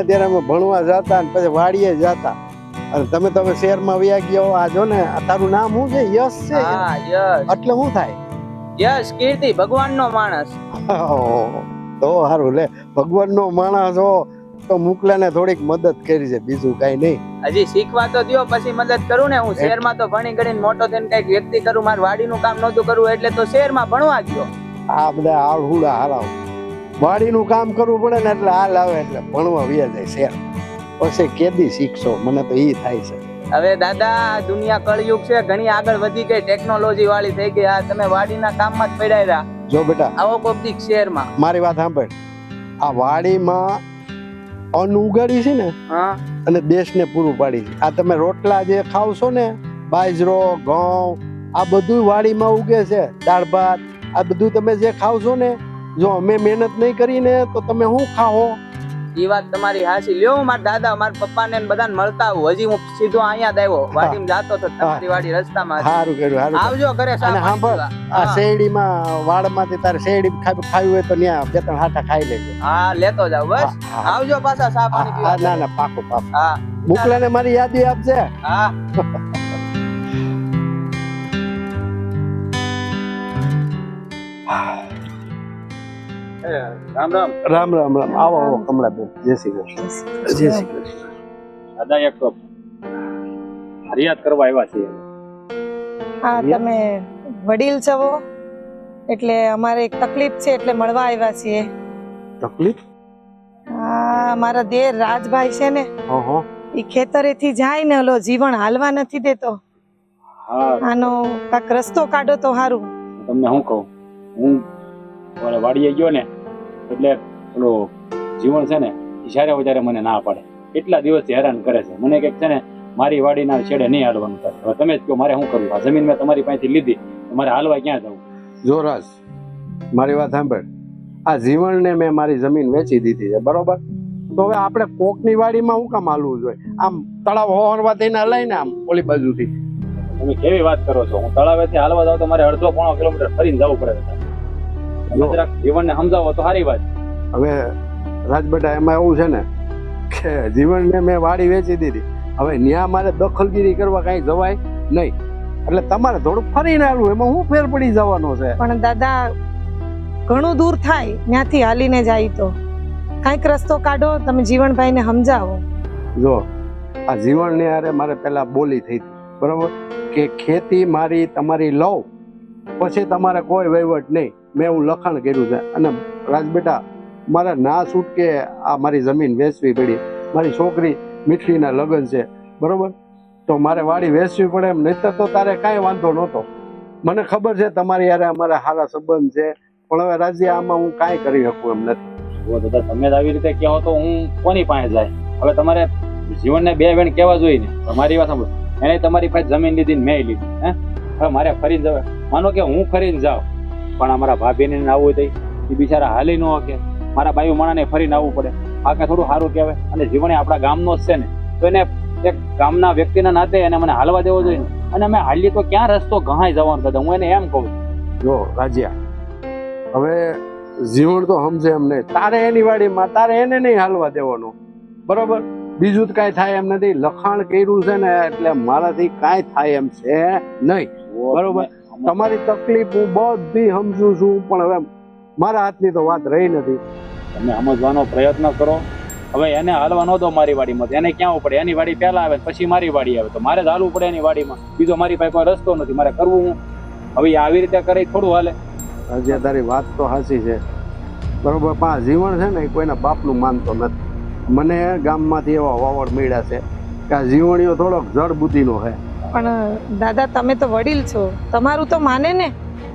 ત્યારે અમે ભણવા જતા ને પછી વાડીએ જતા. અને તમે તમે શહેરમાં વયા ગયા. આ જો ને, તારું નામ શું છે? યશ છે? હા, યશ. એટલે શું થાય? યશ કીર્તિ, ભગવાનનો માણસ. તો સારું લે, ભગવાનનો માણસ હો તો મોકલાને થોડીક મદદ કરી છે, બીજું કઈ નહીં. હજી શીખવા તો દ્યો, પછી મદદ કરું ને. હું શહેરમાં તો ભણી ગણીને મોટો થઈને કઈક વ્યક્તિ કરું, મારે વાડીનું કામ નહોતું કરવું એટલે તો શહેરમાં ભણવા ગયો. આ બધા આળહુડા હારાવ, વાડીનું કામ કરવું પડે ને એટલે હાલ આવે એટલે ભણવા વ્યા જાય શહેર. પછી કેદી શીખશો? મને તો ઈ થાય છે. હવે દાદા, આ દુનિયા કળયુગ છે, ઘણી આગળ વધી ગઈ, ટેકનોલોજી વાળી થઈ ગઈ. આ તમે વાડીના કામમાં જ પડાઈ રહ્યા. જો બેટા, આવો કોક દીક શહેરમાં. મારી વાત સાંભળ. આ વાડીમાં અન્ન ઉગાડી છે ને, હા, અને દેશને પૂરું પાડી છે. આ તમે રોટલા જે ખાવ છો ને, બાજરો, ઘઉં, આ બધું વાડીમાં ઉગે છે. દાળ ભાત, આ બધું તમે જે ખાવ છો ને, જો અમે મહેનત નહીં કરીને તો તમે શું ખાઓ? એ વાત તમારી હાચી. લ્યો, મારા દાદા, મારા પપ્પાને બધાને મળતા આવું. હજી હું સીધો અહીંયા જ આવ્યો, વાડીમાં જાતો તો તમારી વાડી રસ્તામાં. સારું કર્યું. આવજો ઘરે. અને સાંભળ, આ શેરડીમાં વાડમાંથી તારે શેરડી ખાવી હોય તો ત્યાં 2-3 હાટા ખાઈ લેજો. હા, લેતો જાવ. બસ આવજો પાછા ચા પાણી પીવા. ના ના, પાકો પાકો. હા, મોકલાને મારી યાદી આપજે. હા. રામ રામ. રામ રામ રામ. આવો આવો કમળાબેન. જય શ્રી કૃષ્ણ. જય શ્રી કૃષ્ણ. દાદા, એક ફરિયાદ કરવા આવ્યા છીએ. હા, તમે વડીલ છો એટલે અમારે એક તકલીફ છે એટલે મળવા આવ્યા છીએ. તકલીફ? હા, મારા દેર રાજભાઈ છે ને ઓહો એ ખેતરેથી જાય ને ઓલો જીવન હાલવા નથી દેતો. હા આનો કાંક રસ્તો કાઢો તો સારું. તમને શું કહું, હું મારા વાડીએ ગયો ને એટલે પેલો જીવન છે ને એ જ્યારે વધારે મને ના પાડે, એટલા દિવસથી હેરાન કરે છે મને. કે છે ને મારી વાડીના છેડે નહીં હાલવાનું થાય. હવે તમે જ કહો મારે શું કરવું? આ જમીન મેં તમારી પાસેથી લીધી, મારે હાલવા ક્યાં જવું? જો રાજ, મારી વાત સાંભળ. આ જીવનને મેં મારી જમીન વેચી દીધી છે, બરોબર? તો હવે આપણે કોકની વાડીમાં શું કામ હાલવું જોઈએ? આમ તળાવ હોવા થઈને હલાય ને આમ ઓલી બાજુથી. તમે કેવી વાત કરો છો? હું તળાવેથી હાલવા જાઉં તો મારે 1.5 કિલોમીટર ફરીને જવું પડે છે. તમે જરાક જીવનને સમજાવો તો સારી વાત. હવે રાજબેટા એમાં એવું છે ને કે જીવનને મેં વાડી વેચી દીધી, હવે ન્યા મારે દખલગીરી કરવા કાંઈ જવાય નહીં. એટલે તમારે થોડુંક ફરીને હાલવું, એમાં શું ફેર પડી જવાનો છે? પણ દાદા ઘણું દૂર થાય ત્યાંથી હાલીને જાય તો કાંઈક રસ્તો કાઢો. તમે જીવનભાઈને સમજાવો. જો આ જીવનને હારે મારે પહેલા બોલી થઈ હતી, બરોબર? કે ખેતી મારી તમારી લઉં પછી તમારે કોઈ વહીવટ નહીં. મેં એવું લખાણ કર્યું છે. અને રાજબેટા મારે ના છૂટકે આ મારી જમીન વેચવી પડી. મારી છોકરી મીઠડીના લગ્ન છે, બરોબર? તો મારે વાડી વેચવી પડે એમ, નહીતર તો તારે કાંઈ વાંધો નહોતો. મને ખબર છે તમારી યારે અમારે સારા સંબંધ છે, પણ હવે રાજ્ય આમાં હું કાંઈ કરી શકું એમ નથી. જો દાદા તમે જ આવી રીતે કહો તો હું કોની પાસે જાય? હવે તમારે જીવનને બે વેણ કહેવા જોઈએ ને. તમારી વાત સાંભળો, એને તમારી પાસે જમીન લીધી ને મેં લીધી, હે? હવે મારે ફરીને જવાય? માનો કે હું ફરીને જાઉં, પણ અમારા ભાભીને આવવું થઈ એ બિચારા હાલી ન શકે. મારા બાયુ માણાને ફરીને આવવું પડે. આ કાંઈ થોડું સારું કહેવાય? અને જીવન આપણા ગામનો જ છે ને, તો એને એક ગામના વ્યક્તિના નાતે એને મને હાલવા દેવો જોઈએ. અને અમે હાલીએ તો ક્યાં રસ્તો ઘણાય જવાનું દાદા, હું એને એમ કહું છું. જો રાજ્યા, હવે જીવન તો સમજે એમ નહીં. તારે એની વાડીમાં તારે એને નહીં હાલવા દેવાનો, બરોબર? બીજું તો કાંઈ થાય એમ નથી. લખાણ કર્યું છે ને એટલે મારાથી કાંઈ થાય એમ છે નહીં, બરોબર? તમારી તકલીફ હું બધી સમજુ છું, પણ હવે મારા હાથની તો વાત રહી નથી. તમે સમજવાનો પ્રયત્ન કરો. હવે એને હાલવા ન દો મારી વાડીમાં, એને ક્યાં પડે? એની વાડી પહેલા આવે પછી મારી વાડી આવે, તો મારે જ હાલવું પડે એની વાડીમાં. બીજો મારી પાસે કોઈ રસ્તો નથી, મારે કરવું હું. હવે આવી રીતે કરી થોડું હાલે. હજી તારી વાત તો સાચી છે, બરોબર? પણ આ જીવન છે ને એ કોઈના બાપનું માનતો નથી. મને ગામમાંથી એવા વાવડ મળ્યા છે કે આ જીવણીઓ થોડોક જડ બુદ્ધિનો છે. પણ દાદા તમે તો વડીલ છો, તમારું તો માને ને.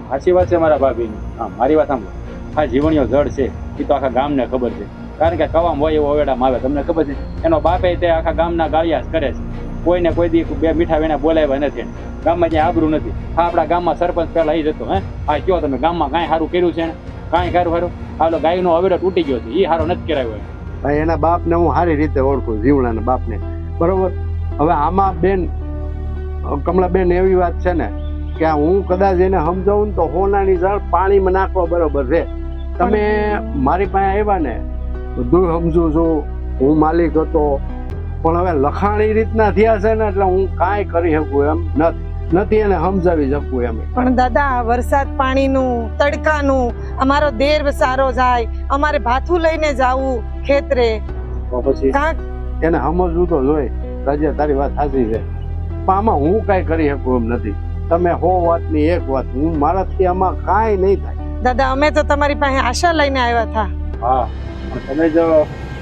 સાચી વાત છે મારા ભાભીની. હા મારી વાત સાંભળો, આ જીવણીઓ જડ છે એ તો આખા ગામને ખબર છે. કારણ કે કવામાં હોય એવો ઓવેડામાં આવે, તમને ખબર છે. એનો બાપે તે આખા ગામના ગાળિયા કરે છે. કોઈને કોઈ દી બે મીઠા વેણા બોલાવ્યા નથી. ગામમાં જ્યાં આબરૂ નથી. હા આપણા ગામમાં સરપંચ પહેલા એ જતો, હે આ કયો તમે ગામમાં કાંઈ સારું કર્યું છે ને? કાંઈ સારું. આલો ગાયનો અવેડો તૂટી ગયો છે, એ સારો નથી કરાવ્યો. ભાઈ એના બાપને હું સારી રીતે ઓળખું, જીવણાના બાપને, બરોબર? હવે આમાં બેન કમળાબેન એવી વાત છે ને કે હું કદાચ એને સમજાવું ને તો હોનાની જળ પાણીમાં નાખવા બરોબર છે. તમે મારી પાસે આવ્યા ને, બધું સમજુ છું, હું માલિક હતો, પણ હવે લખાણ એ રીતના થયા છે ને એટલે હું કાંઈ કરી શકું એમ નથી, એને સમજાવી શકું એમ. પણ દાદા વરસાદ પાણીનું, તડકાનું, અમારો દેર સારો જાય, અમારે ભાથું લઈને જાવું ખેતરે, તો પછી કાંક એને સમજવું તો જોઈએ. રાજ્ય તારી વાત સાચી છે, પણ આમાં હું કાંઈ કરી શકું એમ નથી. તમે 100 વાતની એક વાત, હું મારાથી આમાં કાંઈ નહીં થાય. દાદા અમે તો તમારી પાસે આશા લઈને આવ્યા હતા. હા તમે જો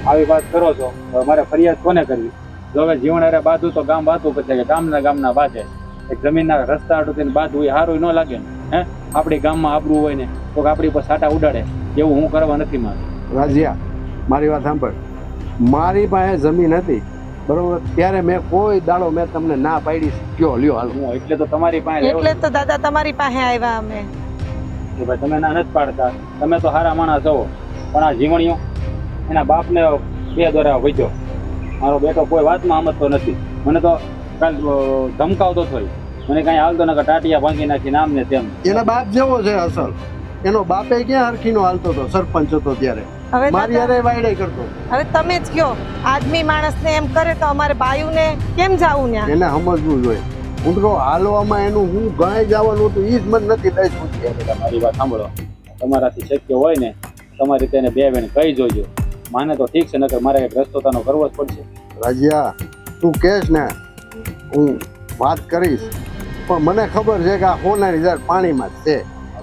આવી વાત કરો છો તો મારે ફરિયાદ કોને કરવી? જો હવે જીવન અરે બાંધવું તો ગામ બાંધવું પછી કે ગામના બાંધે. એક જમીનના રસ્તા આડું બાંધવું એ સારું ન લાગે ને? હે આપણી ગામમાં આબરું હોય ને તો આપણી પર સાટા ઉડાડે, એવું હું કરવા નથી માંગતો. રાજ્યા મારી વાત સાંભળ, મારી પાસે જમીન હતી, બરોબર? ત્યારે મેં કોઈ દાડો મેં તમને ના પાડી કયો લ્યો હાલ. હું એટલે તો તમારી પાસે એટલે તો દાદા તમારી પાસે આવ્યા અમે. કે ભાઈ તમે ના નથી પાડતા, તમે તો સારા માણસ છો, પણ આ જીવણીઓ એના બાપને 2 દોરા વૈજો. મારો બેટો કોઈ વાતમાં સમજતો નથી. મને તો કાલ ધમકાવતો થયો, મને કાંઈ હાલતો નકર ટાટિયા ભાંગી નાખી નામ ને તેમ. એના બાપ જેવો છે અસલ. એનો બાપે ક્યાં હરખીનો હાલતો હતો, સરપંચ હતો ત્યારે. હવે મારી યારે વાયડે કરતો. હવે તમે જ કયો, આદમી માણસને એમ કરે તો અમારે બાયુને કેમ જાવું ત્યાં? એને સમજવું જોઈએ. હું તો હાલવામાં એનું હું ગાય જવાનું હતું એ જ મને નથી દઈ શકતી. મારી વાત સાંભળો, તમારાથી શક્ય હોય ને તમારી તેને 2 વેણ કહી જોજો. માને તો ઠીક છે, નકર મારે એક રસ્તો તાનો કરવો જ પડશે. રાજ્યા તું કહેશ ને હું વાત કરીશ, પણ મને ખબર છે કે આ હોનારી જળ પાણીમાં જ છે.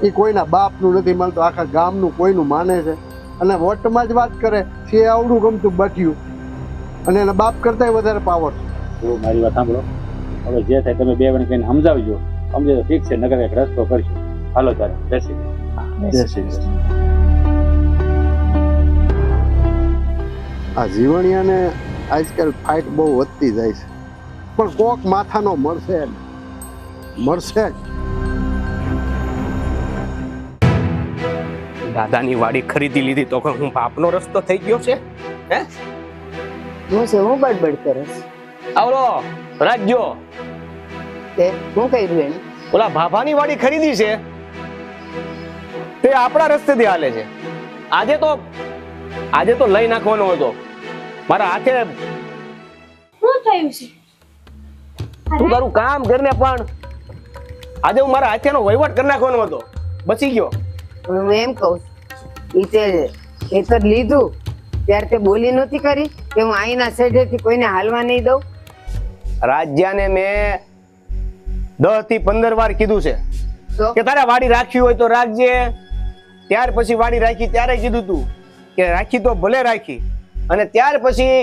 એ કોઈના બાપનું નથી માનતો, આખા ગામનું કોઈનું માને છે. અને વોટમાં જ વાત કરે છે આવડું ગમતું બટ્યું અને એના બાપ કરતાંય વધારે પાવર. જો મારી વાત સાંભળો, હવે જે થાય તમે બે વણ કહીને સમજાવજો. સમજે તો ઠીક છે, નગર એક રસ્તો કરશું. હાલો ત્યારે, જય શ્રી કૃષ્ણ. આ જીવણિયાને આજકાલ ફાઇટ બહુ વધતી જાય છે, પણ કોક માથાનો મળશે જ. દાદાની વાડી ખરીદી લીધી તો હું પાપનો રસ્તો થઈ ગયો છે? હે હું છે હું બડબડ કરસ આવડો રાજ્યો તે હું કર્યું એને ઓલા ભાભાની વાડી ખરીદી છે તે આપણા રસ્તેથી હાલે છે. આજે તો લઈ નાખવાનો હતો મારા હાથે. શું થયું છે? તું તારું કામ કરીને પણ આજે હું મારા હાથેનો વહીવટ કરી નાખવાનો હતો, બચી ગયો. હું એમ કહું ઈ તે ખેતર લીધું ત્યારે તે બોલી નહોતી કરી કે હું અહીંના સેઢેથી કોઈને હાલવા નહીં દઉં? રાજ્યાને મેં 10 થી 15 વાર કીધું છે તો કે તારે વાડી રાખવી હોય તો રાખજે. ત્યાર પછી વાડી રાખી ત્યારે કીધું તું કે રાખી તો ભલે રાખી, અને ત્યાર પછી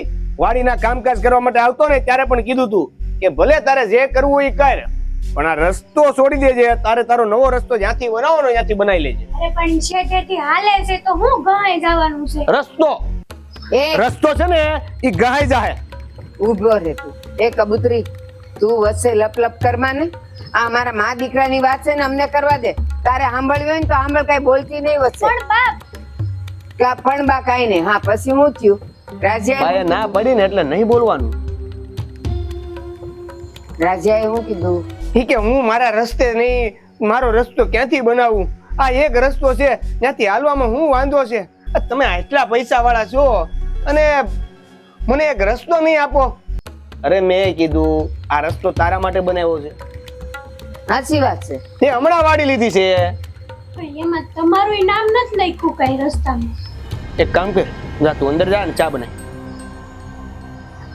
વાડીના કામકાજ કરવા માટે આવતો ને ત્યારે પણ કીધું તું કે ભલે તારે જે કરવું હોય એ કર, પણ આ રસ્તો છોડી દેજે. તારે તારો નવો રસ્તો જ્યાંથી બનાવવાનો ત્યાંથી બનાવી લેજે. અરે પણ શેઠેથી હાલે છે તો હું ગાય જવાનું છે? રસ્તો છે ને ઈ ગહાઈ જાહે. ઉભો રે તું. એ કબૂતરી, તું વચ્ચે લપ કરમાં ને. આ મારા મા દીકરાની વાત છે ને, અમને કરવા દે. તારે સાંભળવી હોય ને તો સાંભળ, કઈ બોલતી નહીં વચ્ચે. પણ બાપ પણ બા કઈ નહીં. હા પછી હું થયું? બાએ ના પડી ને એટલે નહીં બોલવાનું. રાજાએ હું કીધું? ઈ કે હું મારા રસ્તે નહીં, મારો રસ્તો ક્યાંથી બનાવું? આ એક રસ્તો છે ત્યાંથી હાલવામાં હું વાંધો છે? તમે આટલા પૈસા વાળા છો અને મને એક રસ્તો નહીં આપો? અરે મેં કીધું આ રસ્તો તારા માટે બનાવ્યો છે. સાચી વાત છે. તે હમણાં વાડી લીધી છે. પણ એમાં તમારું નામ નથી લખ્યું કઈ રસ્તામાં. એક કામ કર, જા તું અંદર જા ને ચા બનાય.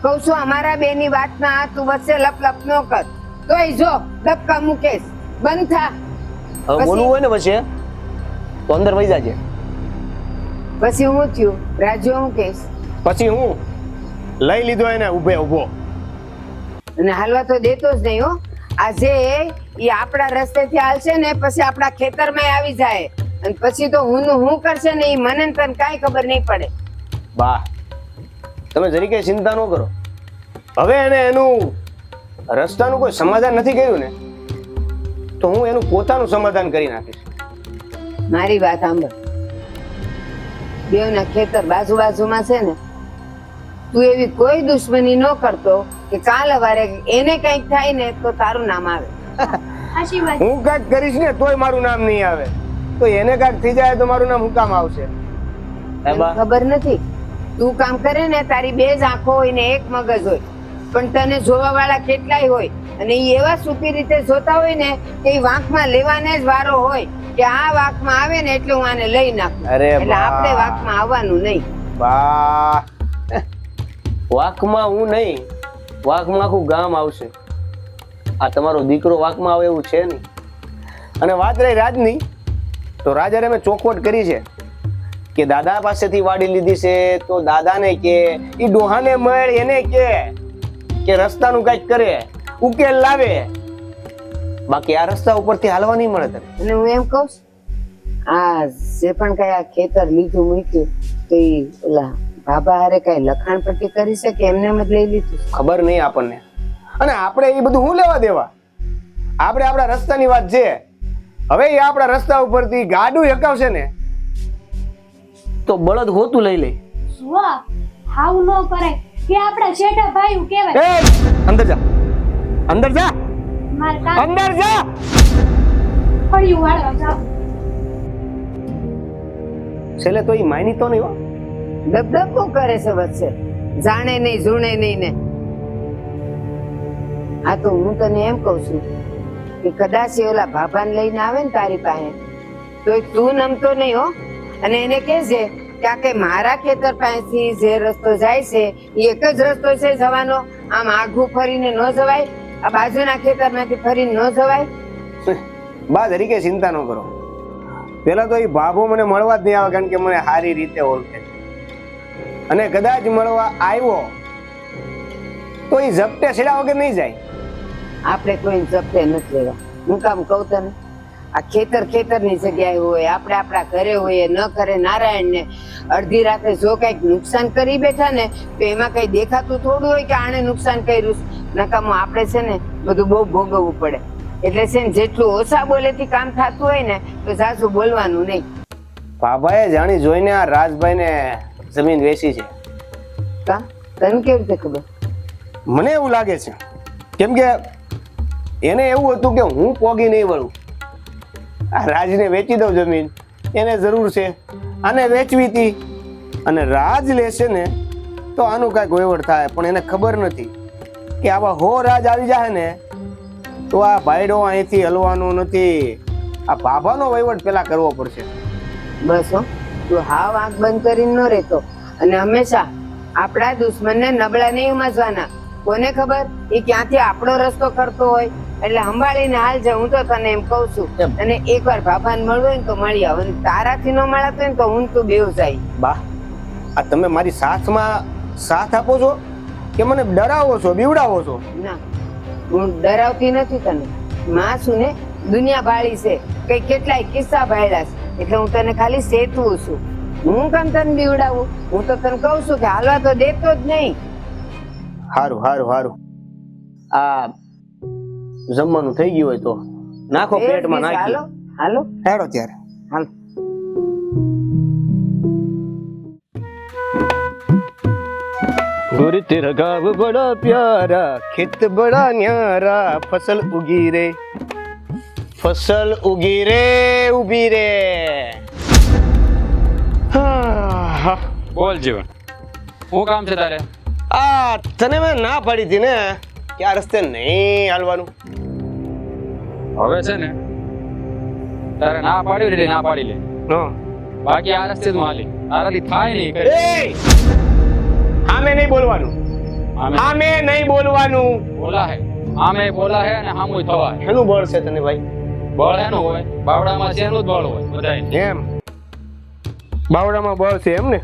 કઉ છું અમારા બેની વાત ના તું વચ્ચે લપ ન કર. તોય જો ધક્કા મુકેશ. બંધ થા. હવે બોલવું હોય ને પછી તો અંદર વહી જાજે. પછી હું થયું? રાજુ હું કહીશ? પછી હું લઈ લીધો એને ઉભે ઉભો. અને હાલવા તો દેતો જ નહીં હો. આજે એ આપણા રસ્તેથી હાલશે ને પછી આપણા ખેતરમાં આવી જાય, અને પછી તો હું કરશે ને એ મને ને તને કાંઈ ખબર નહીં પડે. બા તમે જરી કઈ ચિંતા ન કરો. હવે એને એનું રસ્તાનું કોઈ સમાધાન નથી કર્યું ને તો હું એનું પોતાનું સમાધાન કરી નાખીશ. મારી વાત સાંભળ. બેવના ખેતર બાજુમાં છે ને. તું એવી કોઈ દુશ્મની ન કરતો કે કાલ સવારે એને કંઈક થાય ને તો તારું નામ આવે. આશીર્વાદ. હું કાંઈક કરીશ ને તોય મારું નામ નહીં આવે, તો એને કાંઈક થઈ જાય તો મારું નામ હું કામ આવશે? ખબર નથી. તું કામ કરે ને તારી બે જ આંખો હોય ને એક મગજ હોય, પણ તને જોવા વાળા કેટલાય હોય, અને એ એવા સુપી રીતે જોતા હોય ને કે એ વાંકમાં લેવાને જ વારો હોય કે આ વાંકમાં આવે ને એટલે હું આને લઈ નાખું. એટલે આપણે વાંકમાં આવવાનું નહીં. બા વાંકમાં હું નહીં, વાંકમાં આખું ગામ આવશે. આ તમારો દીકરો વાંકમાં આવે એવું છે નહીં. અને વાત રહી રાજની, તો રાજાને મેં ચોખવટ કરી છે કે દાદા પાસેથી વાડી લીધી છે તો દાદાને કે, ઈ ડોહાને મળ એને કે રસ્તાનું કઈક કરે, ઉકેલ લાવે. બાકી આ રસ્તા ઉપરથી હાલવા નહીં મળે તને. અને હું એમ કહું આ જે પણ કઈ આ ખેતર લીધું મૂક્યું તો ઈ ઓલા બાબા હારે કઈ લખાણ પટ્ટી કરી છે કે એમને જ લઈ લીધું? ખબર નહીં આપણને. અને આપણે એ બધું શું લેવા દેવા? આપણે આપણા રસ્તાની વાત છે. હવે એ આપણા રસ્તા ઉપરથી ગાડું હકાવશે ને તો બળદ હોતું લઈ લે. વાહ, હાવ નો કરાય. કે આપડા શેઠા ભાઈ કહેવાય. એ અંદર જા, અંદર જા, માર કામ અંદર જા. ફળિયું વાળવા જાવ. છેલ્લે તો એ માની તો નહીં હો. દબદબો કરે છે વચ્ચે, જાણે નહીં જૂણે નહીં ને. આ તો હું તને એમ કઉ છું કે કદાચ એ ઓલા ભાભાને લઈને આવે ને તારી પાસે તો તું નમતો નહીં હો. અને એને કહેજે કે આ કે મારા ખેતર પાસેથી જે રસ્તો જાય છે એ એક જ રસ્તો છે જવાનો. આમ આઘું ફરીને ન જવાય, આ બાજુના ખેતરમાંથી ફરીને ન જવાય. બા તરીકે ચિંતા ન કરો. પેલા તો એ ભાભો મને મળવા જ નહીં આવે, કારણ કે મને સારી રીતે ઓળખે છે. અને કદાચ મળવા આવ્યો તો એ ઝપટે છેડા વગર નહીં જાય. આપણે કોઈ જપતે નથી લેવા. હું કામ કહું તને, આ ખેતરની જગ્યાએ હોય, આપણે આપણા ઘરે હોઈએ, ન કરે નારાયણને અડધી રાતે જો કઈક નુકસાન કરી બેઠા ને તો એમાં કઈ દેખાતું થોડું હોય કે આણે નુકસાન કર્યું. નકામું આપણે છે ને બધું બહુ ભોગવવું પડે. એટલે છે ને જેટલું ઓછા બોલેથી કામ થતું હોય ને તો સાસુ બોલવાનું નહીં. બાબાએ જાણી જોઈને આ રાજભાઈને જમીન વેચી છે. કા તને કેવી રીતે ખબર? મને એવું લાગે છે, કેમ કે એને એવું હતું કે હું પોગી નહીં વળું, આ રાજને વેચી દઉં જમીન, એને જરૂર છે, આને વેચવી હતી અને રાજ લેશે ને તો આનું કાંઈક વહીવટ થાય. પણ એને ખબર નથી કે આવા હો રાજ આવી જાય ને તો આ ભાઈડો અહીંથી હલવાનો નથી. આ બાબાનો વહીવટ પેલા કરવો પડશે. બસ હો, તું હાવ આંખ બંધ કરીને ન રહેતો. અને હંમેશા આપણા દુશ્મનને નબળા નહીં સમજવાના. કોને ખબર એ ક્યાંથી આપણો રસ્તો કરતો હોય, એટલે સંભાળીને હાલ છે. હું તો તને એમ કઉ છું. અને એકવાર બાબાને મળવું હોય ને તો મળી આવ. અને તારાથી ન મળાતો હોય ને તો હું તું બેવ જાય. બા, આ તમે મારી સાથમાં સાથ આપો છો કે મને ડરાવો છો, બીવડાવો છો? ના, હું ડરાવતી નથી તને. માં છું ને, દુનિયા ભાળી છે, કઈ કેટલાય કિસ્સા ભાળ્યા છે. એટલે હું તને ખાલી સેતવું છું. હું કેમ તને બીવડાવું? હું તો તને કઉ છું કે હાલવા તો દેતો જ નહીં. હારું હારું હારું, આ જમવાનું થઈ ગયું હોય તો નાખો પેટમાં. નાખી હાલો હાલો હેડો ત્યારે. હાલ. गुरु तेरा गाँव बड़ा प्यारा, खेत बड़ा न्यारा, फसल उगी रे, फसल उगी रे, उगी रे. બોલ જીવન, શું કામ છે તારે? આ તને મેં ના પાડી હતી ને કે આ રસ્તે નહીં હાલવાનું. હવે છે ને તારે ના પાડી એટલે ના પાડી લે, બાકી આ રસ્તે તું હાલી, તારાથી થાય નહીં. આમે નહીં બોલવાનું, આમે નહીં બોલવાનું. બોલા હે, આમે બોલા હે અને હામુય થવા હે. એનું બળ છે તને ભાઈ? બળ એનું હોય, બાવડામાં છે એનું જ બળ હોય બધાય. એમ બાવડામાં બળ છે એમ ને?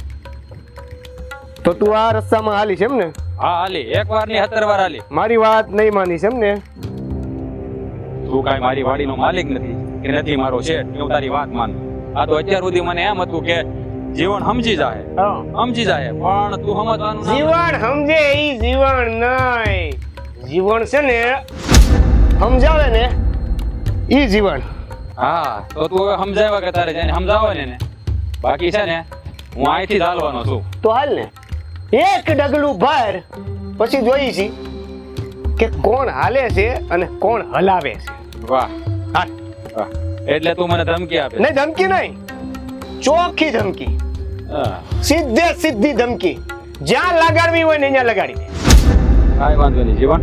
તો તું આ રસ્તામાં હાલીશ એમ ને? હા હાલી, એક વાર ની 17 વાર હાલી. મારી વાત નહીં માનીશ એમ ને? તું કાંઈ મારી વાડીનો માલિક નથી કે નથી મારો શેઠ કે હું તારી વાત માનું. આ તો અત્યાર સુધી મને એમ હતું કે જીવન સમજી જાય, સમજી જાય, પણ તું સમજવાનું ના. જીવન સમજે ઈ જીવન નહીં. જીવન છે ને સમજાવે ને ઈ જીવન. હા તો તું હવે સમજાવ્યા કે તારે જેને સમજાવે ને બાકી છે ને હું અહીંથી જ હાલવાનો છું. તો હાલ ને, એક ડગલું ભર, પછી જોઈ છી કે કોણ હાલે છે અને કોણ હલાવે છે. વાહ હાલ. વાહ, એટલે તું મને ધમકી આપે? નહીં ધમકી નહીં, ચોખ્ખી ધમકી, સીધે સીધી ધમકી. જ્યાં લગાડવી હોય ને ત્યાં લગાડી દે. કાંઈ વાંધો નહીં જીવન.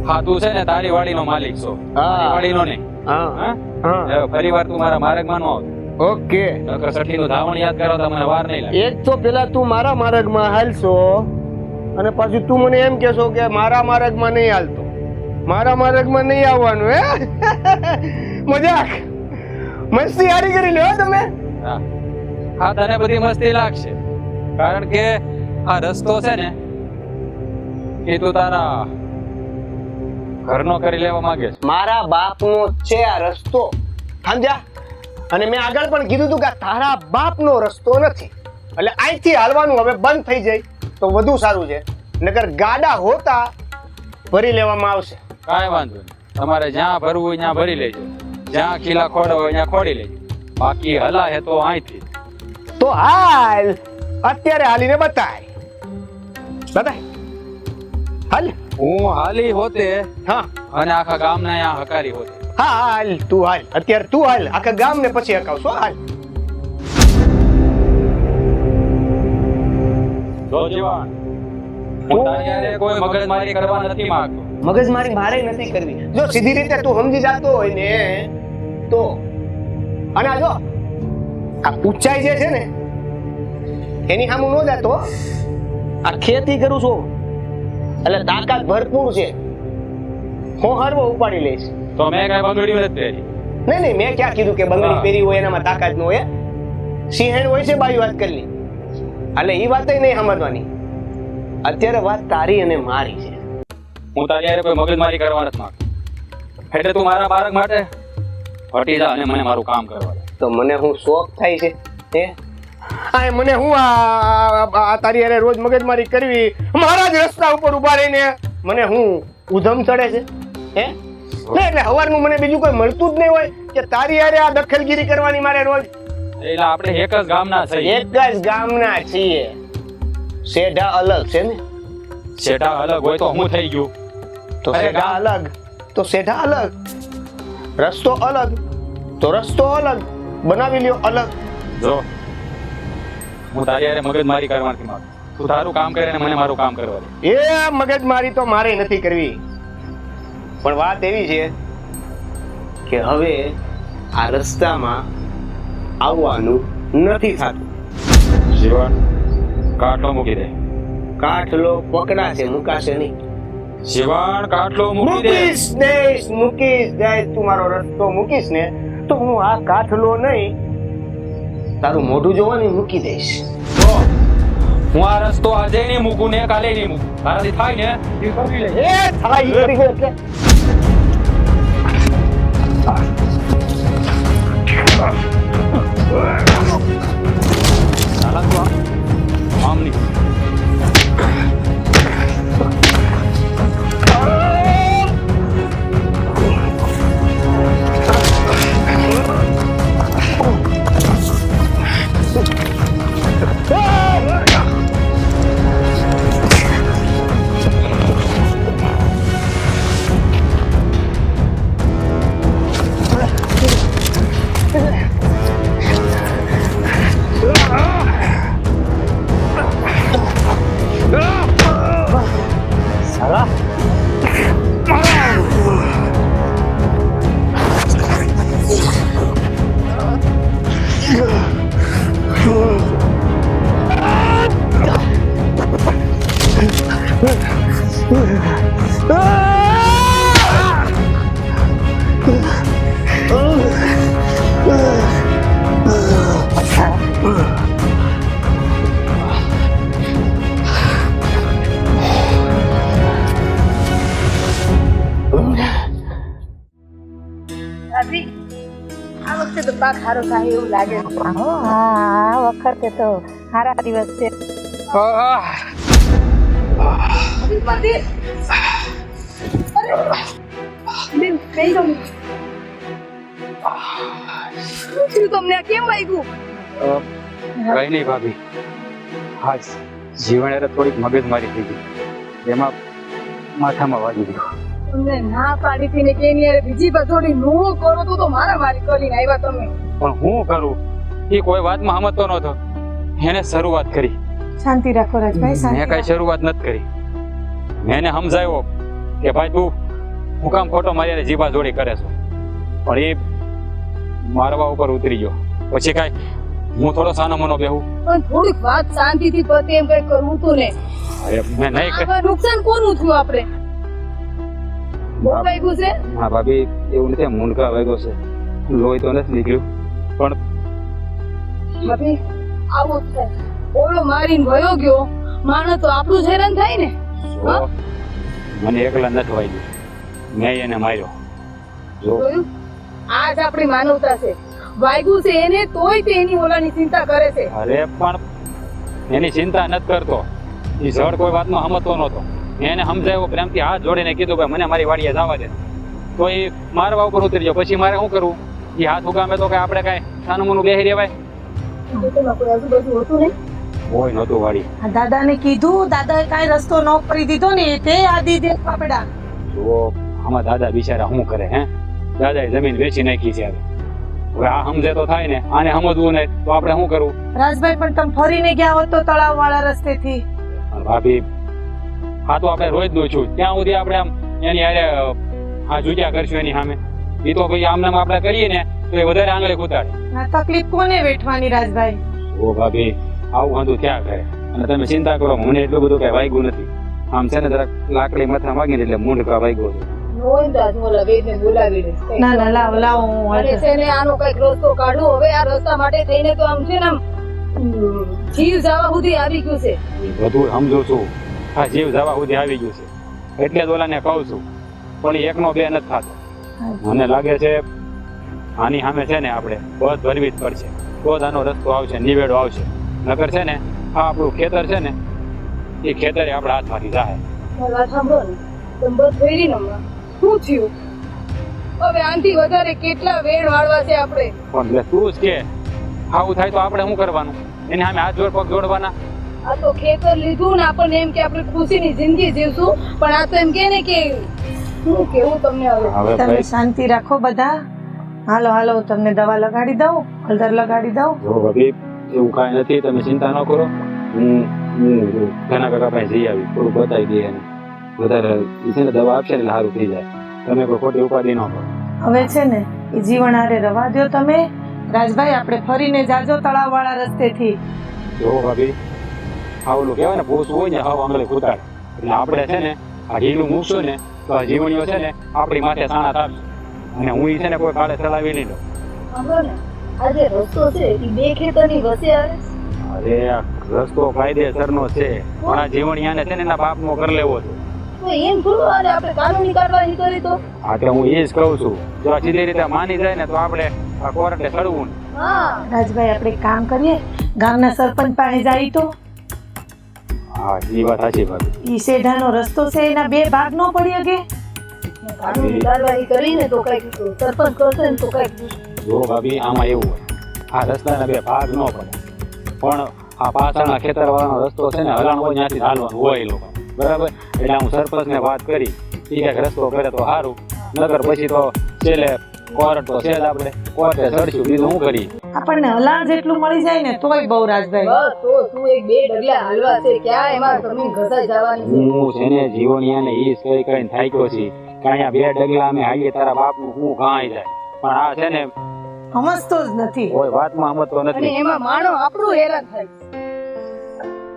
હા તું છે ને તારી વાડીનો માલિક છો, મારી વાડીનો નહીં. હા ફરી વાર તું મારા માર્ગમાં ન આવતો. ઓકે. સઠીનું ધાવણ યાદ કરો તો મને વાર નહીં લાગે. એક તો પેલા તું મારા માર્ગમાં હાલશો અને પછી તું મને એમ કહેશો કે મારા માર્ગમાં નહીં હાલતો, મારા માર્ગમાં નહીં આવવાનું. હે મજાક મસ્તી હારી કરી લ્યો તમે. હા તને બધી મસ્તી લાગશે, કારણ કે આ રસ્તો છે ને એ તું તારા ઘરનો કરી લેવા માંગે છે. મારા બાપનો છે આ રસ્તો, સમજ્યા? અને મેં આગળ પણ કીધું હતું કે તારા બાપનો રસ્તો નથી, એટલે અહીંથી હાલવાનું હવે બંધ થઈ જાય તો વધુ સારું છે. નકર ગાડા હોતા ભરી લેવામાં આવશે. કાંઈ વાંધો નહીં, તમારે જ્યાં ભરવું હોય ત્યાં ભરી લેજો, જ્યાં ખીલા ખોડવા હોય ત્યાં ખોડી લેજો, બાકી હલા હે તો અહીંથી. તો હાલ, અત્યારે હાલીને બતાય. બતાય હાલ. હું હાલી હોતે હા અને આખા ગામના અહીંયા હકારી હોતે. હા હાલ, તું હાલ, અત્યારે તું હાલ, આખા ગામને પછી હકાવશો. હાલ. જો જીવન, હું તારી હારે કોઈ મગજમારી કરવા નથી માંગતો. મગજમારી મારે નથી કરવી. જો સીધી રીતે તું સમજી જાતો હોય ને તો. અને આ જો આ ઊંચાઈ જે છે ને એની સામે ન જાતો. આ ખેતી કરું છું એટલે તાકાત ભરપૂર છે, હું હરવો ઉપાડી લઈશ. તો મેં કઈ બંગડીઓ નથી પહેરી, નહીં મેં ક્યાં કીધું કે બંગડી હા. પહેરી હોય એનામાં તાકાત ન હોય. સિંહણ હોય છે બાઈ વાત કરી. એટલે એ વાત નહીં સમજવાની. અત્યારે વાત તારી અને મારી છે. હું તારી હારે કોઈ મગજમારી કરવા નથી માંગતો. એટલે તું મારા બાળક માટે હટી જા અને મને મારું કામ કરવા દે. તો મને હું શોખ થાય છે હે આ મને હું આ તારી હારે રોજ મગજમારી કરવી, મારા જ રસ્તા ઉપર ઉભા રહીને મને હું ઉધમ ચડે છે હે નહીં. એટલે સવારનું મને બીજું કોઈ મળતું જ નહીં હોય કે તારી હારે આ દખલગીરી કરવાની મારે રોજ. એટલે આપણે એક જ ગામના છીએ. એક જ ગામના છીએ, શેઢા અલગ છે ને. શેઠા અલગ હોય તો હું થઈ ગયું. તો શેઢા અલગ તો શેઢા અલગ, રસ્તો અલગ તો રસ્તો અલગ, બનાવી લ્યો અલગ. જો હું તારી હારે મગજમારી કરવા નથી માંગતો. તું તારું કામ કરે ને મને મારું કામ કરવા દે. એ મગજમારી તો મારે નથી કરવી, પણ વાત એવી છે કે હવે આ રસ્તામાં આવવાનું નથી થતું. જીવન કાટલો મૂકી દે. કાઠલો પકડાશે, મુકાશે નહીં. જીવન કાટલો મૂકી દે. મૂકીશ દઈશ. તું મારો રસ્તો મૂકીશ ને તો હું આ કાઠલો નહીં, તારું મોઢું જોવાની મૂકી દઈશ. જો, હું આ રસ્તો આજે નહીં મૂકું ને કાલે નહીં મૂકું. તારાથી થાય ને એ કરી લે. એ થાય ઈ કરી ગયો એટલે ચાલા તું આમ નહીં. આ વખતે તો પાક સારો થાય એવું લાગે છે. આ વખતે તો સારા દિવસ છે. તમને આ કેમ વાગ્યું? કઈ નહીં ભાભી, હા જીવન એટલે થોડીક મગજમારી થઈ ગઈ, એમાં માથામાં વાગી ગયું. તમને ના પાડી હતી ને કે એની હારે બીજી બધોડી નો કરો તો મારામારી કરીને આવ્યા તમે. પણ હું કરું એ કોઈ વાતમાં સમજતો નહોતો. એને શરૂઆત કરી. શાંતિ રાખો રાજભાઈ, મેં કઈ શરૂઆત નથી કરી. મેં એને સમજાવ્યો કે ભાઈ તું હું કામ ખોટો મારી જીભા જોડી કરે છે, પણ એ મારવા ઉપર ઉતરી ગયો. પછી કઈ હું થોડો સાનો મનો બેહું. પણ થોડીક વાત શાંતિથી પતે એમ કઈ કરવું તું ને. અરે મેં નહીં આમાં નુકસાન કોનું થયું આપણે? બહુ વાગ્યું છે? હા ભાભી, એવું નથી, મુંડકા વાગ્યો છે, લોહી તો નથી નીકળ્યું, પણ ભાભી આવું જ થાય. ઓલો મારીને વયો ગયો માણસ તો આપણું જ હેરાન થાય ને. જો, મને એકલા નથી વાગ્યું, મેં એને માર્યો. જો જોયું? આ જ આપણી માનવતા છે. વાગ્યું છે એને તોય તે એની ઓલાની ચિંતા કરે છે. અરે પણ એની ચિંતા નથી કરતો. એ જડ કોઈ વાતમાં સમજતો નહોતો. મેં એને સમજાવ્યો, પ્રેમથી હાથ જોડીને કીધું કે મને મારી વાડીએ જવા દે, તો એ મારવા ઉપર ઉતરી ગયો. પછી મારે શું કરવું? એ હાથ ઉગામે તો કે આપણે કાંઈ સાનું મનું બેસી રહેવાય? તેમાં કોઈ આજુબાજુ હતું નહીં. કોઈ નહોતું વાડી. આ દાદાને કીધું, દાદાએ કાંઈ રસ્તો ન કરી દીધો ને તે આદી દે પાપડા. જો આમાં દાદા બિચારા શું કરે? હે, દાદાએ જમીન વેચી નાખી છે. હવે આ સમજે તો થાય ને, આને સમજવું ને તો આપણે શું કરવું? રાજભાઈ પણ તમે ફરીને ગયા હોત તો તળાવ વાળા રસ્તેથી. ભાભી, આ તો આપણે રોજ નું છું, ત્યાં સુધી આપણે આમ એની હારે આ જુજ્યા કરશું એની સામે. એ તો ભાઈ આમનામ આપણે કરીએ ને તો એ વધારે આંગળે કૂતાડે. આ તકલીફ કોને વેઠવાની રાજભાઈ? ઓ ભાભી, આવું વાંધું ક્યાં કરે? અને તમે ચિંતા કરો, મને એટલું બધું કઈ વાગ્યું નથી. આમ છે ને જરાક લાકડી માથા વાગી એટલે મૂંઢકા વાગ્યો છે. હોય ને તો આજ હું ઓલા વેદને બોલાવી લઈશ. ના ના લાવો લાવો હું અને છે ને આનો કઈક રસ્તો કાઢું. હવે આ રસ્તા માટે થઈને તો આમ છે ને આમ જીવ જવા સુધી આવી ગયું છે. બધું સમજુ છું, આ જીવ જવા સુધી આવી ગયું છે એટલે જ ઓલાને કહું છું, પણ એ એકનો બે નથી થતો. મને લાગે છે આની સામે છે ને આપણે બસ ભરવી જ પડશે, તો જ આનો રસ્તો આવશે, નિવેડો આવશે. નકર છે ને આ આપણું ખેતર છે ને એ ખેતરે આપણા હાથમાંથી જાય. મારી વાત સાંભળો ને, તમે બસ ફેરી ને હમણાં શું થયું? હવે આનાથી વધારે કેટલા વેણ વાળવા છે આપણે. પણ એટલે તું જ કે આવું થાય તો આપણે શું કરવાનું? એને સામે હાથ જોડ પગ જોડવાના? આ તો ખેતર લીધું ને આપણને એમ કે આપણે ખુશીની જિંદગી જીવશું, પણ આ તો એમ કે ને કે શું કેવું તમને હવે. હવે તમે ભાઈ શાંતિ રાખો બધા. હાલો હાલો હું તમને દવા લગાડી દઉં, હળદર લગાડી દઉં. જો ભાભી એવું કાંઈ નથી, તમે ચિંતા ન કરો. હું ઘણા કાકા પાસે જઈ આવી, થોડું બતાવી દઈએ એને વધારે ઈ છે ને દવા આપશે ને એટલે સારું થઈ જાય. તમે કોઈ ખોટી ઉપાધિ ન કરો. હવે છે ને એ જીવન હારે રવા દો તમે. રાજભાઈ આપણે ફરીને જાજો તળાવવાળા રસ્તેથી. જો ભાભી આ ઓલું કહેવાય ને ભૂસ હોય ને હવા આંગળે કૂતાડે, એટલે આપણે છે ને આ ઢીલું મૂકશું ને તો આ જીવણીઓ છે ને આપણી માથે સાણા થાપશે, અને હું ઈ છે ને કોઈ કાળે ચલાવી નહીં લઉં. સાંભળો ને, આ જે રસ્તો છે એ બે ખેતરની વચ્ચે આવે છે. અરે આ રસ્તો કાયદેસરનો છે, પણ આ જીવણીયાને છે ને એના બાપનો કરી લેવો છે. તો એમ થોડું આને આપણે કાનૂની કાર્યવાહી કરી તો. હા તો હું એ જ કહું છું, જો આ સીધી રીતે માની જાય ને તો આપણે આ કોર્ટે ચડવું ને. હા રાજભાઈ આપણે એક કામ કરીએ, ગામના સરપંચ પાસે જાય તો. હા એ વાત સાચી ભાભી. ઈ શેઢાનો રસ્તો છે એના બે ભાગ નો પડી શકે. કાનૂની કાર્યવાહી કરીને તો કઈક સરપંચ કરશે ને તો કઈક. જો ભાભી આમાં એવું હોય, આ રસ્તાના બે ભાગ ન પડે, પણ આ પાછળના ખેતરવાળાનો રસ્તો છે ને હલાણ હોય ત્યાંથી હાલવાનું હોય એ લોકો, બરાબર? એટલે હું સરપંચને વાત કરી, એ કંઈક રસ્તો કરે તો સારું, નગર પછી તો છેલ્લે કોર્ટ તો છે જ, આપણે કોર્ટે ચડશું, બીજું શું કરીએ? આપણને હલાણ જેટલું મળી જાય ને તોય બહુ રાજભાઈ. બસ તો તું એક બે ડગલા હાલવા છે, ક્યાં એમાં જમીન ઘસાઈ જવાની છે. હું છે ને જીવણીયાને ઈ કઈ કઈ થાક્યો છે કે અહીંયા બે ડગલા અમે હાલીએ તારા બાપનું હું કાંઈ જાય, પણ આ છે ને સમજતો જ નથી. કોઈ વાતમાં સમજતો અને નથી. એમાં માણો આપણું હેરાન થાય.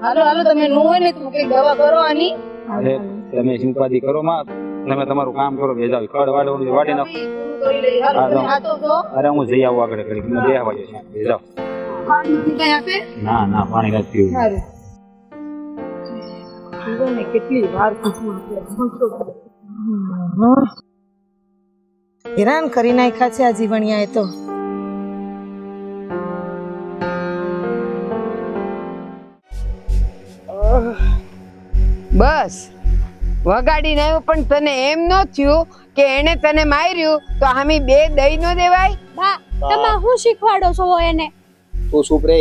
હાલો હાલો તમે નો હોય ને તું કઈ દવા કરો આની. અરે તમે સિંપાદી કરો માં, તમે તમારું કામ કરો, ભેજાવી કડ વાડવાનું વાડી નાખો. કરી લઈ. હાલો હા, તમે આ તો જો અરે હું જઈ આવું આગળ કરી, તમે બે વાગે છે ભેજાવ. પાણી કઈ આપે. ના ના પાણી નથી પીવું. સારું. જીવનને કેટલી વાર કીધું આપણે. હેરાન કરી નાખ્યા છે આ જીવણિયાએ તો. બસ વગાડીને આવ્યો, પણ તને એમ ન થયું કે એને તને માર્યું તો હામી બે દઈ ન દેવાય? બા તમે શું શીખવાડો છો એને? તું ચૂપ રે.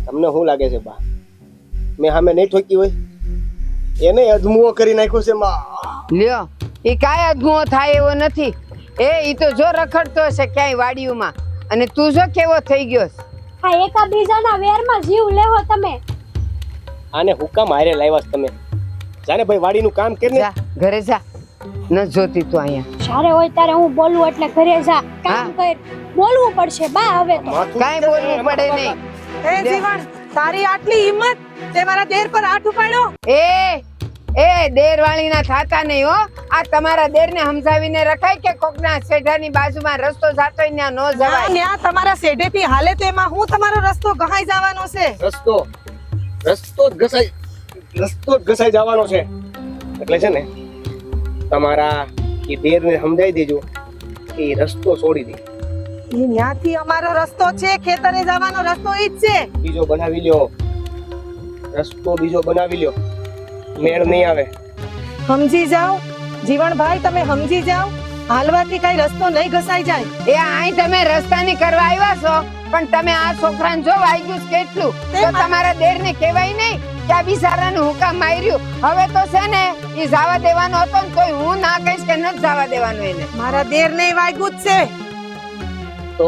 તમને શું લાગે છે બા, મેં સામે નહીં ઠોકી હોય? એને અધમુઓ કરી નાખ્યો છે માં. લ્યો, એ કાંઈ અધમુઓ થાય એવો નથી. ઈ તો જો રખડતો હશે ક્યાંય વાડીઓમાં, અને તું જો કેવો થઈ ગયો છે. આ એકાબીજાના વેરમાં જીવ લેવો તમે. આને હુક્કા મારે લાવ્યા છે તમે? જાને ભાઈ વાડીનું કામ કરીને જા ઘરે જા, ન જોતી તું અહીંયા. જ્યારે હોય ત્યારે હું બોલું એટલે ઘરે જા, કામ કર. બોલવું પડશે બા હવે તો. કાંઈ બોલવું પડે નહીં. એ જીવણ, તારી આટલી હિંમત તે મારા દેર પર હાથ ઉપાડ્યો? એ દેરવાળીના થાતા નહીં હો. આ તમારા દેરને સમજાવીને રખાય કે કોકના શેઢાની બાજુમાં રસ્તો જાતો હોય ત્યાં ન જવાય. ન્યા તમારા શેઢેથી હાલે તેમાં હું તમારો રસ્તો ગહાઈ જવાનો છે. રસ્તો જ ઘસાઈ જવાનો છે. એટલે છે ને તમારા એ દેરને સમજાઈ દેજો કે એ રસ્તો છોડી દે. ઈ ન્યાથી અમારો રસ્તો છે, ખેતરે જવાનો રસ્તો ઈ જ છે. બીજો બનાવી લ્યો, રસ્તો બીજો બનાવી લ્યો, મેળ નહીં આવે. સમજી જાઓ જીવણભાઈ, તમે સમજી જાઓ. હાલવાથી કઈ રસ્તો નહીં ઘસાઈ જાય. અહીં તમે રસ્તાની કરવા આવ્યા છો, પણ તમે આ છોકરાને જો વાગ્યું કેટલું, તો તમારા દેરને કહેવાય નહીં કે આ બિચારાનું હુકામ માર્યું. હવે તો છે ને ઈ જવા દેવાનો હતો ને તોય હું ના કહીશ કે નથી જવા દેવાનું એને. મારા દેર ને વાગ્યું જ છે. તો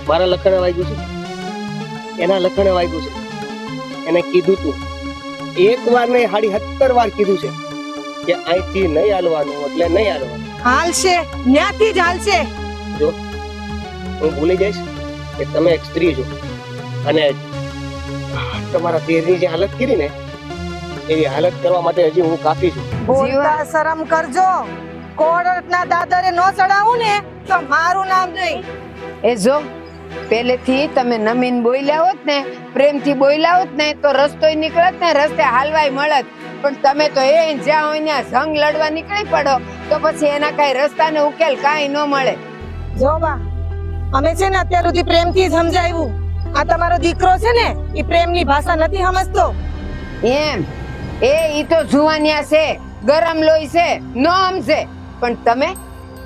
મારા લખણે વાગ્યું છે, એના લખણે વાગ્યું છે. એને કીધું તું એક વાર નહીં 17 વાર કીધું છે કે અહીંથી નહીં હાલવાનું, એટલે નહીં હાલવાનું. હાલશે, ન્યાથી જ હાલશે. જો હું ભૂલી જઈશ કે તમે એક સ્ત્રી છો, અને તમારા દેરની જે હાલત કરી ને એવી હાલત કરવા માટે હજી હું કાફી છું. બોલતા શરમ કરજો. કોર્ટના દાદરે નો ચડાવું ને તો મારું નામ નહીં. એ જો પહેલેથી તમે નમીન બોલ્યા હોત ને, પ્રેમથી બોલ્યા હોત ને તો રસ્તોય નીકળત ને, રસ્તે હાલવાય મળત. પણ તમે તો એ જ્યાં હોય ત્યાં જંગ લડવા નીકળી પડો તો પછી એના કઈ રસ્તાને ઉકેલ કાંઈ ન મળે. જો બા, અમે છે ને અત્યાર સુધી પ્રેમથી સમજાવ્યું. આ તમારો દીકરો છે ને એ પ્રેમની ભાષા નથી સમજતો. એમ ઈ તો જુવાનિયા છે, ગરમ લોહી છે, નો સમજે. પણ તમે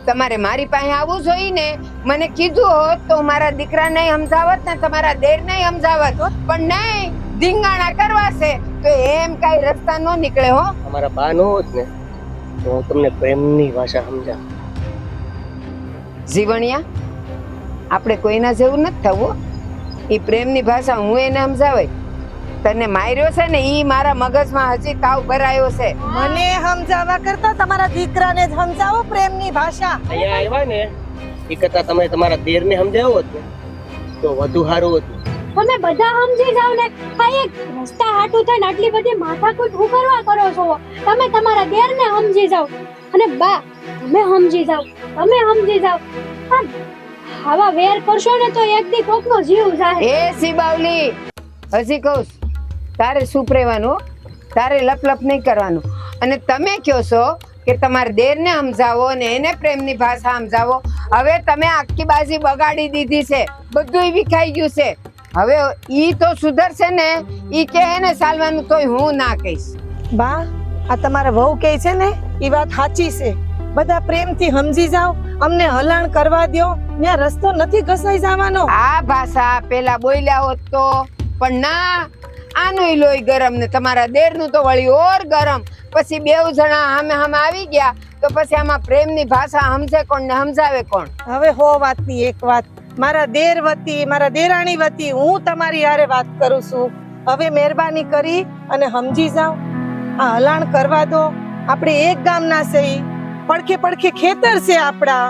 તમારે મારી પાસે આવવું જોઈએ ને. મને કીધું હોત તો મારા દીકરાને સમજાવત ને તમારા દેરને સમજાવત. પણ નહીં, ધીંગાણા કરવા છે તો એમ કઈ રસ્તા નો નીકળે. હો, અમારા બા નો હોત ને તો હું તમને પ્રેમની ભાષા સમજાવ. જીવણિયા, આપણે કોઈના જેવું નથી થવું. ઈ પ્રેમની ભાષા હું એને સમજાવે. તને માર્યો છે ને ઈ મારા મગજમાં હજી તાવ ભરાયો છે. મને સમજાવવા કરતા તમારા દીકરાને જ સમજાવો પ્રેમની ભાષા. અહીંયા આવ્યા ને એ કરતા તમે તમારા દેરને સમજાવો હોત ને તો વધુ સારું હતું. તમે બધા સમજી જાવ ને. આ એક રસ્તા હાટું થઈને આટલી બધી માથાકૂટ હું કરવા કરો છો? તમે તમારા દેરને સમજી જાવ. અને બા, તમે સમજી જાવ, તમે સમજી જાવ. આવા વેર કરશો ને તો એક દી કોકનો જીવ જાય. એ શિબાવલી, હજી કહું છું, તારે શું રહેવાનું, તારે લપ નહીં કરવાનું. અને તમે કહો છો કે તમારા દેરને સમજાવો ને એને પ્રેમની ભાષા સમજાવો. હવે તમે આખી બાજી બગાડી દીધી છે, બધું વિખાઈ ગયું છે. હવે ઈ તો સુધરશે ને, ઈ કહે ને ચાલવાનું તોય હું ના કહીશ. બા, આ તમારા વહુ કહે છે ને એ વાત સાચી છે. બધા પ્રેમથી સમજી જાવ, અમને હલણ કરવા દો. ત્યાં રસ્તો નથી ઘસાઈ જવાનો. આ ભાષા પેલા બોલ્યા હોત તો, પણ ના, આનું લોહી ગરમ ને તમારા દેરનું તો વળી ઓર ગરમ. પછી બેઉ જણા હામે હામે આવી ગયા તો પછી આમાં પ્રેમની ભાષા સમજે કોણ ને સમજાવે કોણ? હવે હો વાતની એક વાત, મારા દેર વતી, મારા દેરાણી વતી હું તમારી હારે વાત કરું છું. હવે મહેરબાની કરી અને સમજી જાવ. આ હલાણ કરવા દો. આપણે એક ગામના છે, પડખે પડખે ખેતર છે આપડા,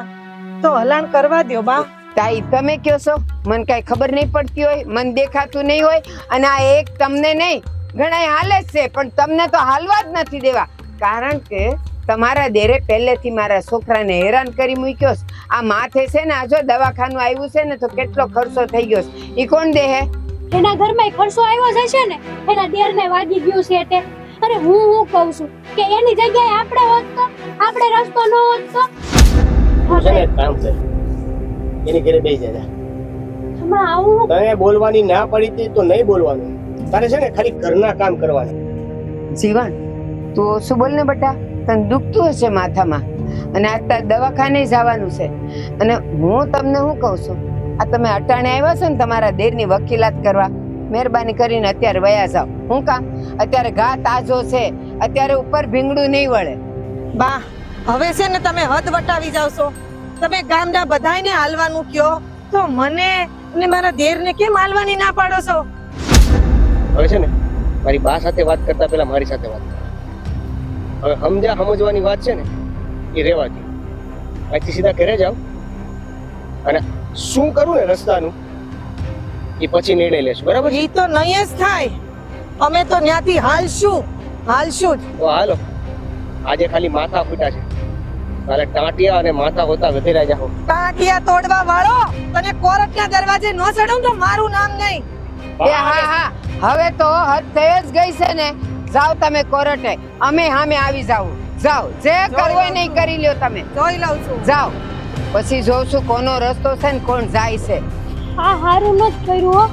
તો હલાણ કરવા દો. બા, તાઈ તમે કયો છો, મને કઈ ખબર નહીં પડતી હોય, મને દેખાતું નહીં હોય. અને આ એક તમને નહીં, ઘણા હાલે જ છે, પણ તમને તો હાલવા જ નથી દેવા. કારણ કે તમારા દેરે પહેલેથી મારા છોકરાને હેરાન કરી મૂક્યો છે. આ માથે છે ને, આ જો દવાખાનું આવ્યું છે ને તો કેટલો ખર્ચો થઈ ગયો છે. ઈ કોણ દે હે? એના ઘરમાં ખર્ચો આવ્યો જ હશે ને, એના દેરને વાગી ગયું છે એટલે. અરે હું કહું છું કે એની જગ્યાએ આપણે હોત તો, આપણે રસ્તો ન હોત તો. તું છે ને એક કામ કર, એની ઘરે બેસી જા. આમાં આવું તને બોલવાની ના પડી હતી તો નહીં બોલવાનું. તારે છે ને ખાલી ઘરના કામ કરવાના. જીવન, તું શું બોલ ને બેટા, તને દુખતું હશે માથામાં અને અત્યારે દવાખાને જવાનું છે. અને હું તમને શું કહું છું, આ તમે અટાણે આવ્યા છો ને તમારા દેરની વકીલાત કરવા, મહેરબાની કરીને અત્યારે વયા જાવ. શું કામ? અત્યારે ઘા તાજો છે, અત્યારે ઉપર ભીંગડું નહીં વળે. બા, હવે છે ને તમે હદ વટાવી જાવ છો. તમે ગામના બધાયને હાલવાનું કયો તો મને અને મારા દેરને કેમ હાલવાની ના પાડો છો? હવે છે ને મારી બા સાથે વાત કરતા પહેલા મારી સાથે વાત કર. હવે સમજવાની વાત છે ને એ રેવા દે. અહીંથી સીધા ઘરે જાવ અને શું કરું ને રસ્તાનું એ પછી નિર્ણય લેશું. બરાબર? ઈ તો નહીં જ થાય. અમે તો ત્યાંથી હાલશું જ. તો હાલો, આજે ખાલી માથા ફૂટા છે, કાલે ટાંટિયા અને માથા હોતા વધેરા જાઓ. ટાંટિયા તોડવા વાળો, તને કોર્ટના દરવાજે ન ચડું તો મારું નામ નહીં. એ હા હા, હવે તો હદ થઈ જ ગઈ છે ને. જાઓ તમે કોર્ટે, અમે સામે આવી જાવ. જાઓ, જે કરવું હોય ને ઈ કરી લ્યો તમે. જોઈ લઉં છું. જાઓ, પછી જોઉં છું કોનો રસ્તો છે ને કોણ જાય છે. આ હારું નથી કર્યું હો.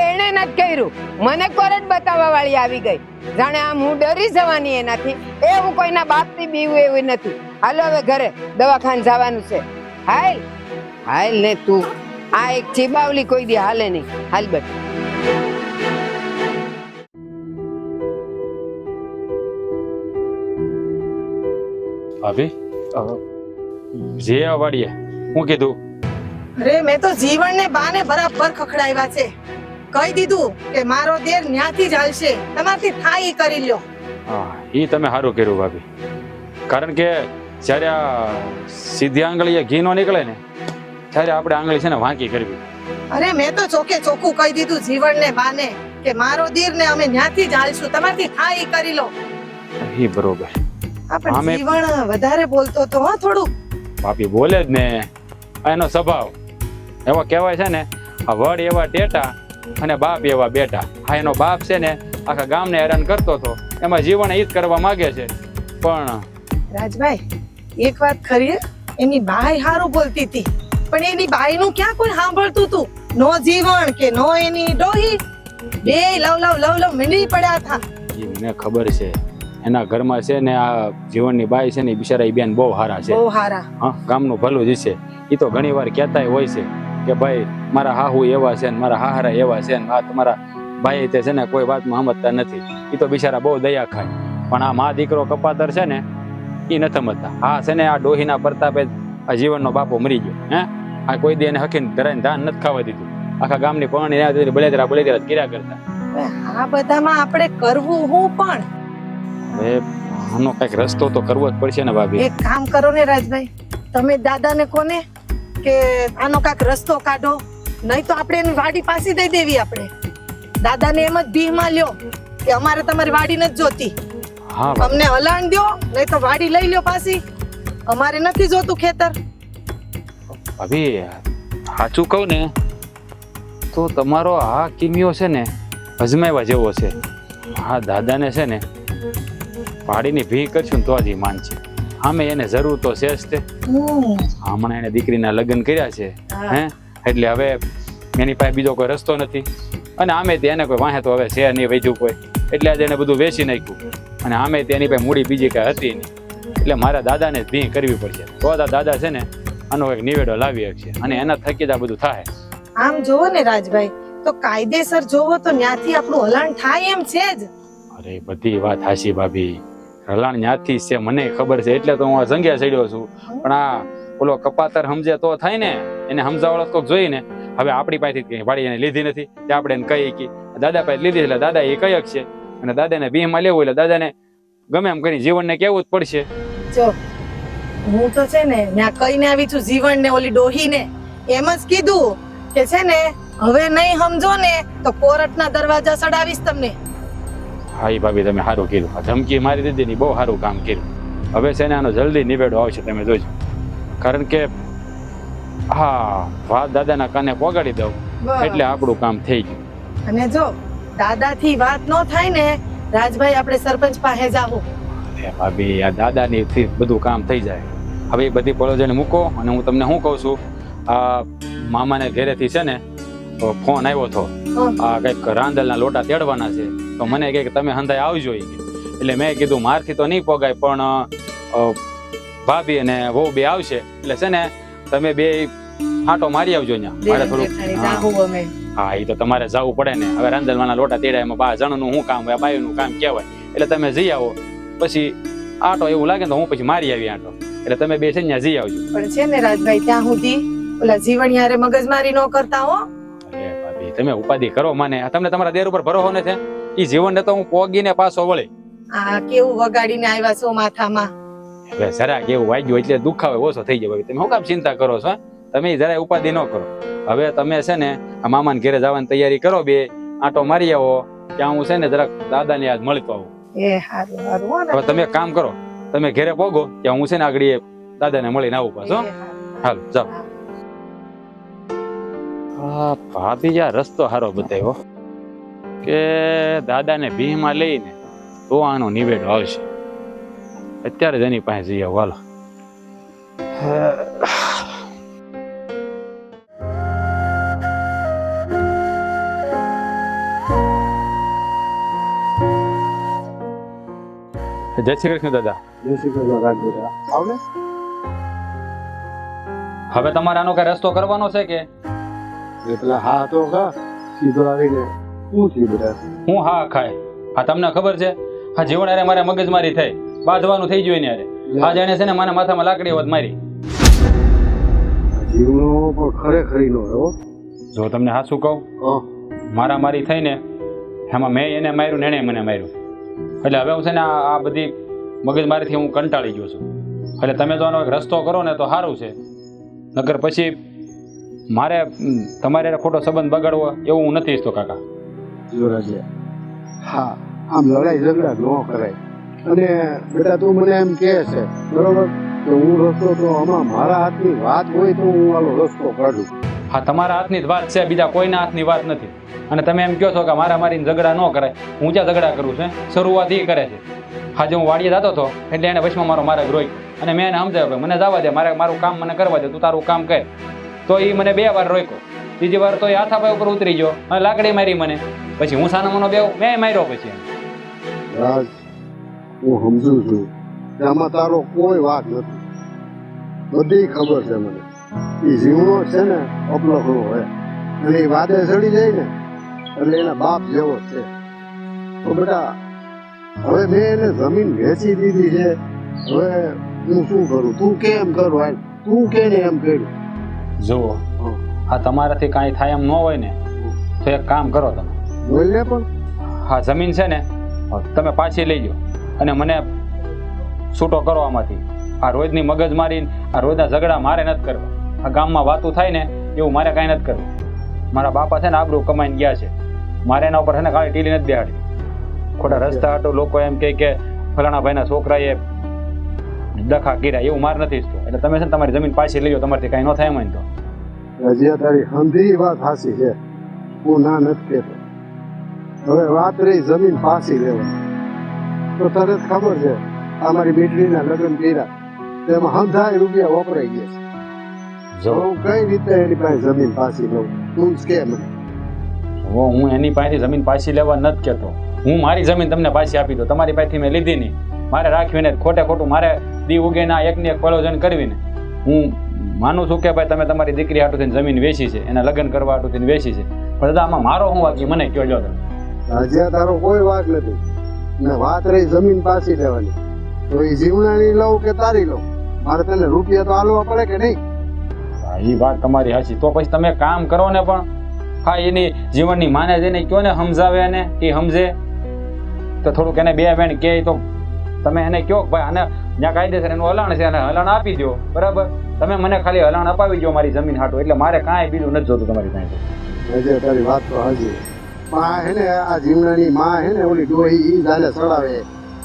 એને નથી કર્યું, મને કોર્ટ બતાવવા વાળી આવી ગઈ. જાણે આમ હું ડરી જવાની એનાથી. એ હું કોઈના બાપથી બીવું એવી નથી. હાલો હવે ઘરે, દવાખાને જવાનું છે. હાલ હાલ ને તું. આ એક ચીબાવલી કોઈ દી હાલે નહીં. હાલ બેટ. ભાભી, જે વાડીએ હું કીધું? અરે મેં તો જીવનને બાને બરાબર ખખડાવ્યા છે. કહી દીધું કે મારો દેર ન્યાથી જ હાલશે, તમારથી થાય ઈ કરી લ્યો. હા, એ તમે સારું કર્યું ભાભી. કારણ કે જ્યારે આ સીધી આંગળી ઘી નો નીકળે ને ત્યારે આપણે આંગળી છે ને વાંકી કરવી. અરે મેં તો ચોકે ચોખ્ખું કહી દીધું જીવનને બાને કે મારો દેર ને અમે ન્યાથી જ હાલશું, તમારથી થાય ઈ કરી લો. એ બરોબર. આપણે આમે- જીવન વધારે બોલતો તો હા થોડું. ભાભી બોલે જ ને, એનો સ્વભાવ એવો કહેવાય છે ને, આ વડ એવા ટેટા અને બાપ એવા બેટા. આ એનો બાપ છે ને આખા ગામને હેરાન કરતો હતો, એમાં જીવન ઈ જ કરવા માંગે છે. પણ રાજભાઈ એક વાત ખરી હે, એની બાઈ હારું બોલતી હતી પણ એની બાઈ નું ક્યાં કોઈ સાંભળતું તું? નો જીવન કે નો એની ડોહી બે લવ મીંડી પડ્યા હતા. ઈ મને ખબર છે, એના ઘરમાં છે ને આ જીવનની બાઈ છે ને ઈ બિચારા ઈ બેન બહુ હારા છે. બહુ હારા. હા, ગામનું ભલું જ છે. ઈ તો ઘણી વાર કહેતાય હોય છે કે ભાઈ મારા હાહુ એવા છે ને મારા હાહરા એવા છે ને આ તમારા ભાઈ તે છે ને કોઈ વાતમાં સમજતા નથી. ઈ તો બિચારા બહુ દયા ખાય. પણ આ મા દીકરો કપાતર છે ને ઈ નથી સમજતા. હા છે ને આ ડોહીના પ્રતાપે આ જીવનનો બાપો મરી ગયો. હે, આ કોઈ દે એને હકીને ધરાઈને ધાન નથી ખાવા દીધું. આખા ગામની પરણી બળેદરા કર્યા કરતા. આ બધામાં આપણે કરવું હું પણ હવે આનો કઈક રસ્તો તો કરવો જ પડશે ને ભાભી. એક કામ કરો ને રાજભાઈ, તમે દાદાને કોને કે આનો કાંઈક રસ્તો કાઢો, નહીં તો આપણે એની વાડી પાછી દઈ દેવી. આપણે દાદાને એમ જ ભીમાં લ્યો કે અમારે તમારી વાડી નથી જોતી, હા ભાભી. અમને હલાણ દ્યો, નહીં તો વાડી લઈ લ્યો પાછી, અમારે નથી જોતું ખેતર. ભાભી સાચું કહું ને તો તમારો આ કિમિયો છે ને અજમાવ્યા જેવો છે. હા, દાદાને છે ને પાડીની ભી કરશું ને તો જ ઈ માનશે. આમે એને જરૂર તો છે જ તે. હમણાં એને દીકરીના લગ્ન કર્યા છે. હે, એટલે હવે એની પાસે બીજો કોઈ રસ્તો નથી. અને આમે તે એને કોઈ વાહે તો હવે છે નહીં વધ્યું કોઈ, એટલે આજે એને બધું વેચી નાખ્યું. અને આમે તેની પાસે મૂડી બીજી કઈ હતી નહીં. એટલે મારા દાદાને જ ભી કરવી પડશે, તો આ દાદા છે ને આનો એક નિવેડો લાવી શકશે અને એના થકી જ આ બધું થાય. આમ જોવો ને રાજભાઈ, તો કાયદેસર જોવો તો ન્યાથી આપણું હલાણ થાય એમ છે જ. અરે બધી વાત હાશી ભાભી, રલાણ ન્યાથી છે મને ખબર છે, એટલે તો હું આ જંગ્યા ચડ્યો છું. પણ આ ઓલો કપાતર સમજે તો થાય ને, એને સમજાવડો તો જોઈ ને. હવે આપણી પાસેથી વાડી એને લીધી નથી તે આપણે એને કહી કે દાદા પાસે લીધી, એટલે દાદા એ કઈ છે અને દાદાને બીમાં લેવું એટલે દાદાને ગમે એમ કરી જીવનને કેવું જ પડશે. જો હું તો છે ને ત્યાં કહીને આવી છું જીવન ને ઓલી ડોહી ને એમ જ કીધું કે છે ને હવે નહીં સમજો ને તો કોર્ટના દરવાજા સડાવીશ તમને. હા ઈ ભાભી તમે સારું કર્યું, આ ધમકી મારી દીધી ને બહુ સારું કામ કર્યું. હવે છે ને આનો જલ્દી નિવેડો આવશે, તમે જોજો. કારણ કે હા, વાત દાદાના કાને પોગાડી દઉં એટલે આપણું કામ થઈ ગયું. અને જો દાદાથી વાત ન થાય ને રાજભાઈ, આપણે સરપંચ પાસે જાવું. અરે ભાભી, આ દાદાની થી બધું કામ થઈ જાય. હવે એ બધી પલોજને મૂકો અને હું તમને શું કહું છું, આ મામાને ઘરેથી છે ને ફોન આવ્યો હતો, આ કઈક રાંદલના લોટા તેડવાના છે, તો મને કહે કે તમે હંધાઈ આવજો. એટલે મેં કીધું મારથી તો નહીં પોગાય, પણ ભાભી અને વહુ બે આવશે એટલે છે ને તમે બે આંટો મારી આવજો અહીંયા. મારે થોડું હા, એ તો તમારે જવું પડે ને. હવે રાંદલવાના લોટા તેડ્યા એમાં 12 જણનું શું કામ હોય, બાયુનું કામ કહેવાય. એટલે તમે જઈ આવો, પછી આંટો એવું લાગે તો હું પછી મારી આવી આંટો. એટલે તમે બે છે ને જઈ આવજો. પણ છે ને રાજભાઈ, ત્યાં સુધી ઓલા જીવણિયારે મગજમારી ન કરતા હો. અરે ભાભી, તમે ઉપાધિ કરો મને, તમને તમારા દેર ઉપર ભરોસો ને છે. ઈ જીવનને તો હું પોગીને પાછો વળી. આ કેવું વગાડીને આવ્યા છો માથામાં. હવે જરા કેવું વાગ્યું એટલે દુખાવે ઓછો થઈ જાય. તમે શું કામ ચિંતા કરો છો? તમે જરાય ઉપાધિ ન કરો. હવે તમે છે ને આ મામાને ઘરે જવાની તૈયારી કરો, બે આંટો મારી આવો, ત્યાં હું છે ને જરાક દાદાને યાદ મળતો આવું. એ હારું હારું. હવે તમે એક કામ કરો, તમે ઘરે પોગો ત્યાં હું છે ને આગળ દાદાને મળીને આવું પાછો. હાલો જાઓ. હા ભાભી, આ રસ્તો સારો બતાવ્યો કે દાદાને ભીમાં લઈને તો આનો નિવેડો આવશે. અત્યારે જ એની પાસે જઈએ. હાલો. જય શ્રી કૃષ્ણ દાદા. જય શ્રી કૃષ્ણ રાજવીરા. આવ ને. હવે તમારે આનો કઈ રસ્તો કરવાનો છે કે? એટલે હા તો કા સીધો આવીને શું થયું બેટા? હું હા ખાય. હા તમને ખબર છે, હા જીવન અરે મારે મગજમારી થઈ, બાંધવાનું થઈ ગયું એને અરે. આ જાણે છે ને મને માથામાં લાકડી હોત મારી. જીવનો પણ ખરેખરી નો હો. જો તમને હાચું કહું, મારા મારી થઈને એમાં મેં એને માર્યું ને એને મને માર્યું. એટલે હવે હું છે ને આ બધી મગજમારીથી હું કંટાળી ગયો છું. એટલે તમે જો આનો એક રસ્તો કરો ને તો સારું છે, નકર પછી મારે તમારે ખોટો સંબંધ બગાડવો એવું હું નથી ઈચ્છતો કાકા. હા, આમ લડાઈ ઝઘડા ન કરાય. અને બેટા તું મને એમ કહે છે બરોબર કે હું રસ્તો તો આમાં મારા હાથની વાત હોય તો હું આલો રસ્તો કાઢું. હા, તમારા હાથની જ વાત છે, બીજા કોઈના હાથની વાત નથી. અને તમે એમ કહો છો કે મારા મારીને ઝઘડા ન કરાય. હું જ્યાં ઝઘડા કરું છું શરૂઆત એ કરે છે. આજે હું વાડીએ જતો હતો એટલે એને વચમાં મારો મારે રોઈ અને મેં એને સમજાવ્યો મને જવા દે, મારું કામ મને કરવા દે, તું તારું કામ કર. તો એ મને 2 વાર રોક્યો. ત્રીજી વાર તો એ હાથાપાઈ ઉપર ઉતરી ગયો અને લાકડી મારી મને. પછી હું સાનો મનો બેવ મેં માર્યો. પછી રાજ હું સમજુ છું કે આમાં તારો કોઈ વાક નથી, બધી ખબર છે મને. એ જીવનો છે ને અપલખડો હોય અને એ વાદે ચડી જાય ને એટલે એના બાપ જેવો જ છે. તો બેટા હવે મેં એને જમીન વેચી દીધી છે, હવે હું શું કરું? તું કેમ કરું? હાલ તું કે ને એમ કર્યું. જુઓ, આ તમારાથી કાંઈ થાય એમ ન હોય ને તો એક કામ કરો તમે. બોલ ને પણ. હા, જમીન છે ને તમે પાછી લઈ જાઓ અને મને છૂટો કરો આમાંથી. આ રોજની મગજ મારી, આ રોજના ઝઘડા મારે નથી કરવા. આ ગામમાં વાતું થાય ને એવું મારે કાંઈ નથી કરવું. મારા બાપા છે ને આબરૂ કમાઈને ગયા છે, મારે એના ઉપર છે ને કાંઈ ટીલી નથી બેહાડી. ખોટા રસ્તા હાટો લોકો એમ કહે કે ફલાણા ભાઈના છોકરાએ દખા કર્યા, એવું મારે નથી ઈચ્છતું. એટલે તમે છે ને તમારી જમીન પાછી લઈ જાઓ, તમારથી કાંઈ ન થાય એમ તો. હજી તારી હંધી વાત હાસી છે, હું ના નથી કહેતો. હવે વાત રહી જમીન પાછી લેવાની, તો તરત ખબર છે અમારી બેટરીના લગ્ન કર્યા તેમાં હંધાય રૂપિયા વપરાઈ ગયા છે. જો હું કઈ રીતે એની પાસે જમીન પાછી લઉં? તું જ કે મને. હું એની પાસેથી જમીન પાછી લેવા નથી કહેતો. હું મારી જમીન તમને પાછી આપી દઉં. તમારી પાસેથી મેં લીધી નહીં, મારે રાખવીને ખોટે ખોટું મારે દી ઉગેના એકની એક પ્રયોજન કરવીને. હું માનું છું કે ભાઈ તમે તમારી દીકરી હાટુ થઈને જમીન વેચી છે, એના લગ્ન કરવા હાટુ થઈને વેચી છે, પણ દાદા આમાં મારો શું વાંકી મને કયો જો તમે. હજી તારો કોઈ વાક નથી ને વાત રહી જમીન પાછી લેવાની, તો એ જીવનાની લઉં કે તારી લઉં? મારે તને રૂપિયા તો આલવા પડે કે નહીં? એ વાત તમારી હાચી. તો પછી તમે કામ કરો ને પણ હા એની જીવનની માને જઈને કયો ને સમજાવે એને કે સમજે તો થોડુંક એને 2 વેણ કહે તો તમે એને કહો ભાઈ આને જ્યાં કાયદેસર એનું હલાણ છે અને હલાણ આપી દો. બરાબર, તમે મને ખાલી હલાણ અપાવી દો મારી જમીન હાટું, એટલે મારે કાંઈ બીજું નથી જોતું તમારી પાસે. હજી તારી વાત તો હાજી. પણ આ હે ને આ જીવનાની માં હે ને ઓલી ડોહી ઈ જાલે ચડાવે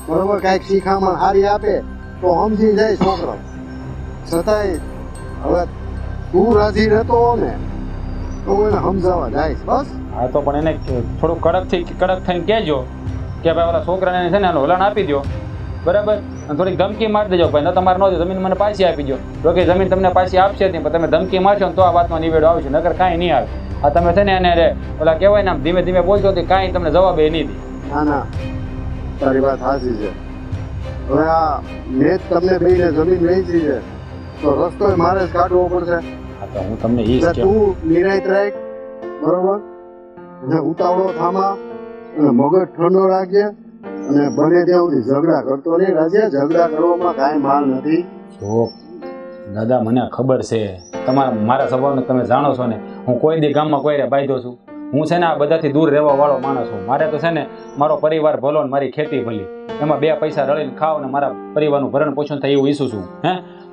બરોબર, કાંઈક શીખામણ હારી આપે તો સમજી જાય છોકરો. છતાંય હવે તું રાજી રહેતો હો ને તો હું એને સમજાવવા જાય બસ. હા તો પણ એને થોડું કડક થઈને કહેજો કે ભાઈ ઓલા છોકરાને છે ને એનું હલાણ આપી દો. બરાબર, અને થોડીક ધમકી મારી દેજો ભાઈ ન તમારે ન દો જમીન મને પાછી આપી દો. જો કે જમીન તમને પાછી આપશે જ નહીં, પણ તમે ધમકી મારશો ને તો આ વાતમાં નિવેડો આવશે, નકર કાંઈ નહીં આવે. આ તમે છે ને એને ઓલા કહેવાય ને આમ ધીમે ધીમે બોલશો તો કાંઈ તમને જવાબ એ નહીં દે. ના ના તારી વાત સાચી છે. હવે આ મેં જ તમને બેને જમીન વેચી છે તો રસ્તો મારે જ કાઢવો પડશે. હા તો હું તમને ઈ જ એટલે કહું. તું નિરાયત રાખ બરોબર, અને ઉતાવળો થામા અને મગજ ઠંડો રાખજે અને બને ત્યાં સુધી ઝઘડા કરતો નહીં. રાજ્ય ઝઘડા કરવામાં કાંઈ માલ નથી. જો દાદા મને ખબર છે મારા સ્વભાવને તમે જાણો છો ને, હું કોઈ દી ગામમાં કોઈ રે બાંધ્યો છું. હું છે ને આ બધાથી દૂર રહેવા વાળો માણસ છું. મારે તો છે ને મારો પરિવાર ભલો ને મારી ખેતી ભલી, એમાં 2 પૈસા રળીને ખાવ ને મારા પરિવારનું ભરણ પોષણ થાય એવું ઈચ્છું છું.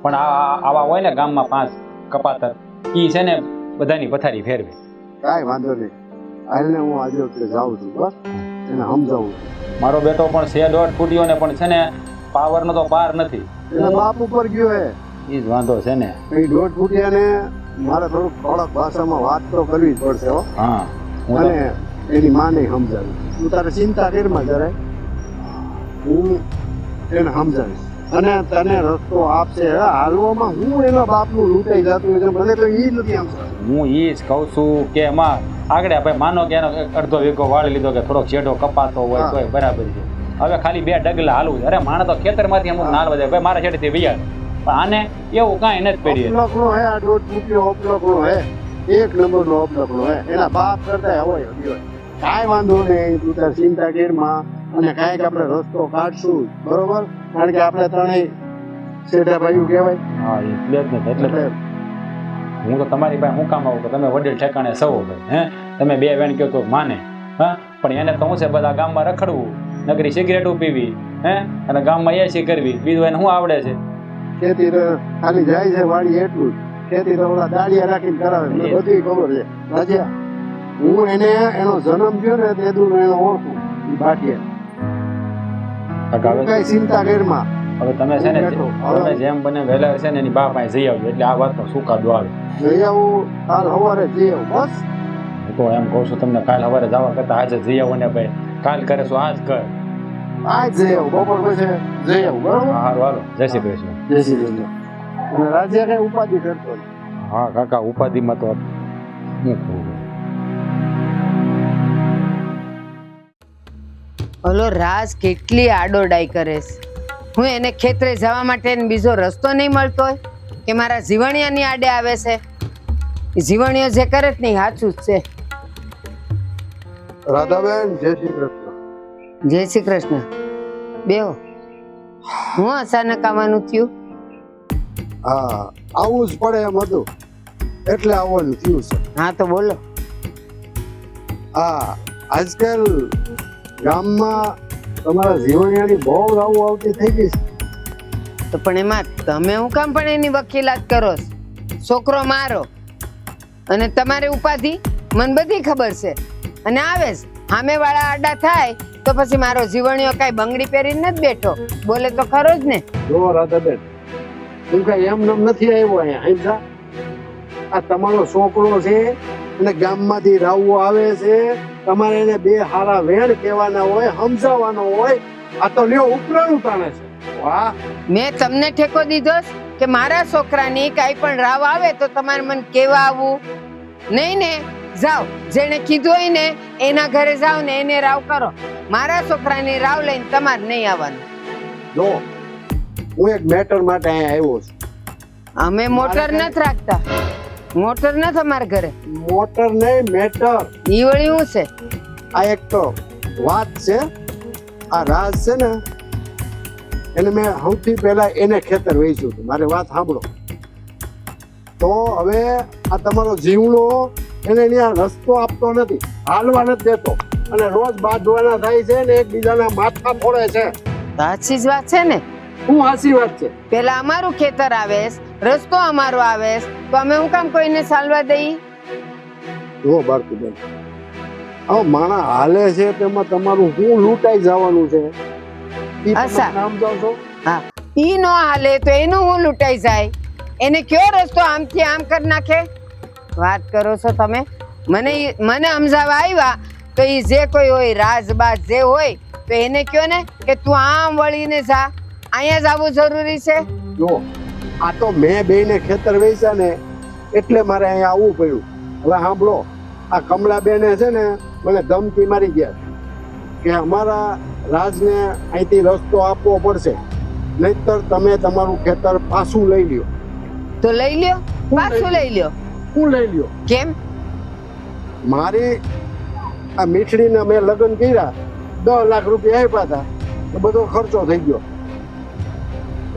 પણ આવા હોય ને ગામમાં 5 કપાતર, એ છે ને બધાની પથારી ફેરવે. કાંઈ વાંધો નહીં, હાલને હું આજે વખતે જાઉં છું બસ, એને સમજાવું છું. મારો બેટો પણ છે 1.5 ફૂટ્યો ને, પણ છે ને પાવરનો તો પાર નથી. એના બાપ ઉપર ગયો હે એ જ વાંધો છે ને. એ 1.5 ફૂટિયાને મારે થોડુંક કડક ભાષામાં વાત તો કરવી જ પડશે હો. હા, હું તો અને એની માને સમજાવી. તું તારે ચિંતા કરમાં જરાય, હું એને સમજાવીશ અને તને રસ્તો આપશે. હાલવામાં હું એના બાપનું લૂંટાઈ જતું હોય છે, મને તો એ નથી સમજાતું. હું એ જ કહું છું કે એમાં આગળ ભાઈ માનો કે એનો 1/2 વીઘો વાળી લીધો કે થોડોક શેઢો કપાતો હોય તોય બરાબર છે. હવે ખાલી 2 ડગલા હાલવું. અરે માણસ તો ખેતરમાંથી અમુક નાલ વધે ભાઈ મારા શેઠથી વિયાર, પણ આને એવું કાંઈ નથી પડી. અપલખનો હે આ 1.5 ફૂટિયો અપલખનો હે, 1 નંબરનો અપલખનો હે. એના બાપ કરતા હોય કાંઈ વાંધો નહીં. તું તાર ચિંતા કરમાં અને કાંઈક આપણે રસ્તો કાઢશું બરોબર, કારણ કે આપણે ત્રણેય શેઠા ભાઈઓ કહેવાય. હા એટલે જ ને. એટલે હું તો તમારી પાસે હું કામ આવું કે તમે વડીલ ઠેકાણે સૌ ભાઈ તમે 2 વેણ કહો તો માને. પણ એને તો હું છે બધા ગામમાં રખડવું, નગરી સિગરેટો પીવી અને ગામમાં એસી કરવી, બીજું એને શું આવડે છે? ખેતી તો ખાલી જાય છે વાડી એટલું જ. ખેતી તો ઓલા દાડિયા રાખીને કરાવે, મને બધી ખબર છે રાજા. હું એને એનો જન્મ થયો ને તે દૂર એને ઓળખું. ભાટિયા કાકા તું હવે કઈ ચિંતા કરમાં. હવે તમે છે ને બેઠો. તમે જેમ બને વહેલા છે ને એની બા પાસે જઈ આવજો એટલે આ વાતનો સુકાદો આવે. જઈ આવું કાલ સવારે જઈ આવું બસ. હું તો એમ કહું છું તમને કાલ સવારે જવા કરતા આજે જઈ આવો ને ભાઈ. કાલ કરે છો આજ કર. આજ જઈ આવું બપોર પછી જઈ આવું બરોબર. હારું હાલો જય શ્રી કૃષ્ણ. જય શ્રી કૃષ્ણ. અને રાજ્ય કઈ ઉપાધિ કરતો નહીં. હા કાકા ઉપાધિમાં તો હું કહું. ઓલો રાજ કેટલી આડોડાઈ કરે છે. હું એને ખેતરે જવા માટે બીજો રસ્તો નહીં મળતો હોય કે મારા જીવણિયાની આડે આવે છે. જીવણીઓ જે કરે જ નહીં સાચું જ છે. રાધાબેન જય શ્રી કૃષ્ણ. જય શ્રી કૃષ્ણ. બેહો. હું અચાનક આવવાનું થયું? હા આવું જ પડે એમ હતું એટલે આવવાનું થયું છે. હા તો બોલો. હા આજકાલ ગામમાં તમારા જીવણિયાની બહુ રાવું આવતી થઈ ગઈ છે. તો પણ એમાં તમે હું કામ પણ એની વકીલાત કરો છો? છોકરો મારો અને તમારી ઉપાધિ મને બધી ખબર છે. અને આવે છે સામે વાળા આડા થાય તો પછી મારો જીવણીઓ કઈ બંગડી પહેરીને નથી બેઠો. બોલે તો ખરો જ ને. જો રાધાબેન તું કઈ એમ નમ નથી આવ્યો અહીંયા સમજા. આ તમારો છોકરો છે અને ગામમાંથી રાવું આવે છે. તમારે એને બે હારા વેણ કહેવાના હોય સમજાવવાનો હોય. આ તો લ્યો ઉપરાણું તાણે છે. વાહ મેં તમને ઠેકો દીધો છે કે મારા છોકરાની કઈ પણ રાવ આવે તો તમારે મને કેવા આવવું નહીં ને. જાઓ જેને કીધું હોય ને એના ઘરે જાઓ ને એને રાવ કરો. મારા છોકરાની રાવ લઈને તમારે નહીં આવવાનું. જો હું એક મેટર માટે અહીંયા આવ્યો છું. અમે મોટર નથી રાખતા. મોટર નથી અમારા ઘરે. મોટર નહીં મેટર. ઈ વળી શું છે? આ એક તો વાત છે. આ રાજ છે ને એને મેં સૌથી પહેલા એને ખેતર વેચ્યું હતું. મારી વાત સાંભળો. તો હવે આ તમારો જીવડો એને ત્યાં રસ્તો આપતો નથી, હાલવા નથી દેતો અને રોજ બાંધવાના થાય છે ને એકબીજાના માથા ફોડે છે. સાચી જ વાત છે ને. શું સાચી વાત છે? પેલા અમારું ખેતર આવે રસ્તો અમારો આવે તો અમે હું કામ કોઈને ચાલવા દઈ? જો ભારતીબેન હવે માણા હાલે છે તેમાં તમારું શું લૂંટાઈ જવાનું છે? ઈ તમે અચ્છા. નામ જાવ છો. હા ઈ નો હાલે તો એનું હું લૂંટાઈ જાય. એને કયો રસ્તો આમથી આમ કરી નાખે? વાત કરો છો તમે. મને સમજાવવા આવ્યા તો ઈ જે કોઈ હોય રાજબાજ જે હોય તો એને કયો ને કે તું આમ વળીને જા. અહીંયા જ આવવું જરૂરી છે? જો આ તો મેં બેને ખેતર વેચ્યા ને એટલે મારે અહીંયા આવવું પડ્યું. હવે સાંભળો આ કમલાબેને છે ને મને ધમકી મારી ગયા કે અમારા રાજને અહીંથી રસ્તો આપવો પડશે નહીતર તમે તમારું ખેતર પાછું લઈ લ્યો. તો લઈ લ્યો, પાછું લઈ લ્યો. હું લઈ લ્યો? કેમ? મારી આ મીઠડીને મેં લગ્ન કર્યા 10 લાખ રૂપિયા આપ્યા હતા તો બધો ખર્ચો થઈ ગયો.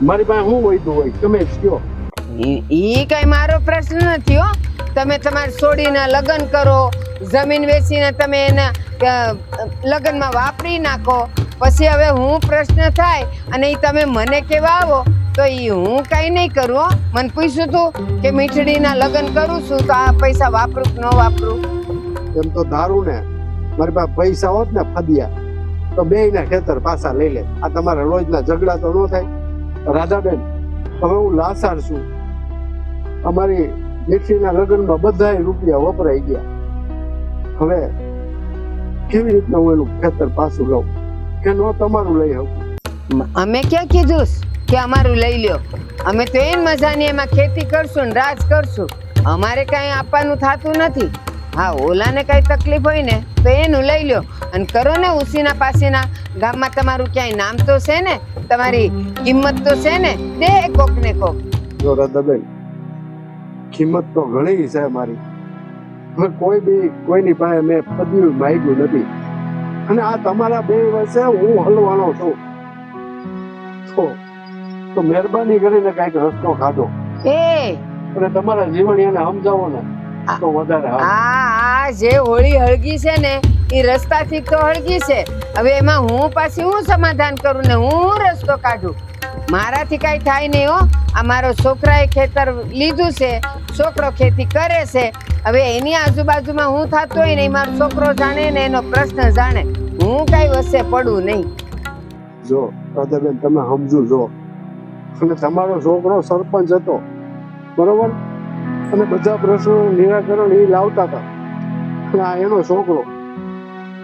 મારી પાસે શું વધ્યું હોય તમે જ કહો. ઈ કઈ મારો પ્રશ્ન નથી હો. તમે તમારી છોડીના લગ્ન કરો, જમીન વેચીને તમે એના લગ્નમાં વાપરી નાખો, પછી હવે હું પ્રશ્ન થાય અને ઈ તમે મને કેવા આવો તો ઈ હું કઈ નહીં કરું હો. મને પૂછ્યું તું કે મીઠડીના લગ્ન કરું છું તો આ પૈસા વાપરું કે ન વાપરું? એમ તો ધારું ને મારી પાસે પૈસા હોત ને ફદિયા તો બેયના ખેતર પાછા લઈ લે. આ તમારા રોજના ઝઘડા તો ન થાય. રાધાબેન હવે હું લાસાર છું. અમારી મીઠડીના લગ્નમાં બધાય રૂપિયા વપરાઈ ગયા. હવે કેવી રીતના હું એનું ખેતર પાછું લઉં કે ન તમારું લઈ આવું? અમે ક્યાં કીધું કે અમારું લઈ લ્યો? અમે તો એન મજાની એમાં ખેતી કરશું ને રાજ કરશું. અમારે કઈ આપવાનું થતું નથી. હા ઓલાને કઈ તકલીફ હોય ને તો એનું લઈ લ્યો અને કરો ને ઉસીના પાસીના. ગામમાં તમારું ક્યાંય નામ તો છે ને, તમારી કિંમત તો છે ને. દે કોક ને કોક. જો રાધાબેન કિંમત તો ઘણી છે મારી. હવે કોઈની પાસે મેં પદવી માંગ્યું નથી અને આ તમારા બે વર્ષે હું હલવાનો છું તો મહેરબાની કરીને કઈક રસ્તો કાઢો એ અને તમારા જીવણીયાને સમજાવો ને તો વધારે સારું. આ જે હોળી હળગી છે ને એ રસ્તાથી તો હળગી છે. હવે એમાં હું પાછી હું સમાધાન કરું ને હું રસ્તો કાઢું? મારાથી કઈ થાય નહીં હો. આ મારો છોકરાએ ખેતર લીધું છે, છોકરો ખેતી કરે છે. હવે એની આજુબાજુમાં હું થતું હોય ને એ મારો છોકરો જાણે ને એનો પ્રશ્ન જાણે. હું કઈ વચ્ચે પડું નહીં. જો રાધાબેન તમે સમજુ જો, અને તમારો છોકરો સરપંચ હતો બરોબર, અને બધા પ્રશ્નોનું નિરાકરણ એ લાવતા હતા, અને આ એનો છોકરો.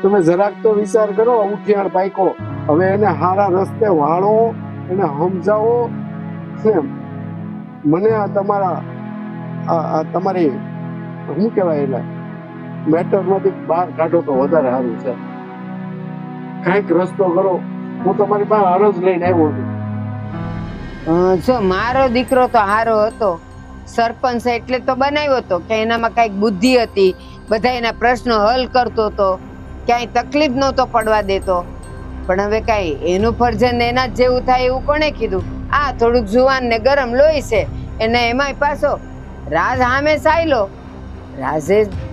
તમે જરાક તો વિચાર કરો, ઉઠિયાણ પાયકો, હવે એને સારા રસ્તે વાળો, એને સમજાવો. મને આ તમારી શું કહેવાય એટલે મેટરમાંથી બહાર કાઢો તો વધારે સારું છે. કંઈક રસ્તો કરો. હું તમારી પાસે અરજ લઈને આવ્યો છું. જો મારો દીકરો તો હારો હતો, સરપંચ એટલે તો બનાવ્યો હતો કે એનામાં કઈક બુદ્ધિ હતી, બધા એના પ્રશ્નો હલ કરતો હતો, ક્યાંય તકલીફ નહોતો પડવા દેતો. પણ હવે કઈ એનું ફરજન એના જ જેવું થાય એવું કોણે કીધું? આ થોડુંક જુવાન ને ગરમ લોહી છે એને, એમાંય પાછો રાજ સામે સાયલો.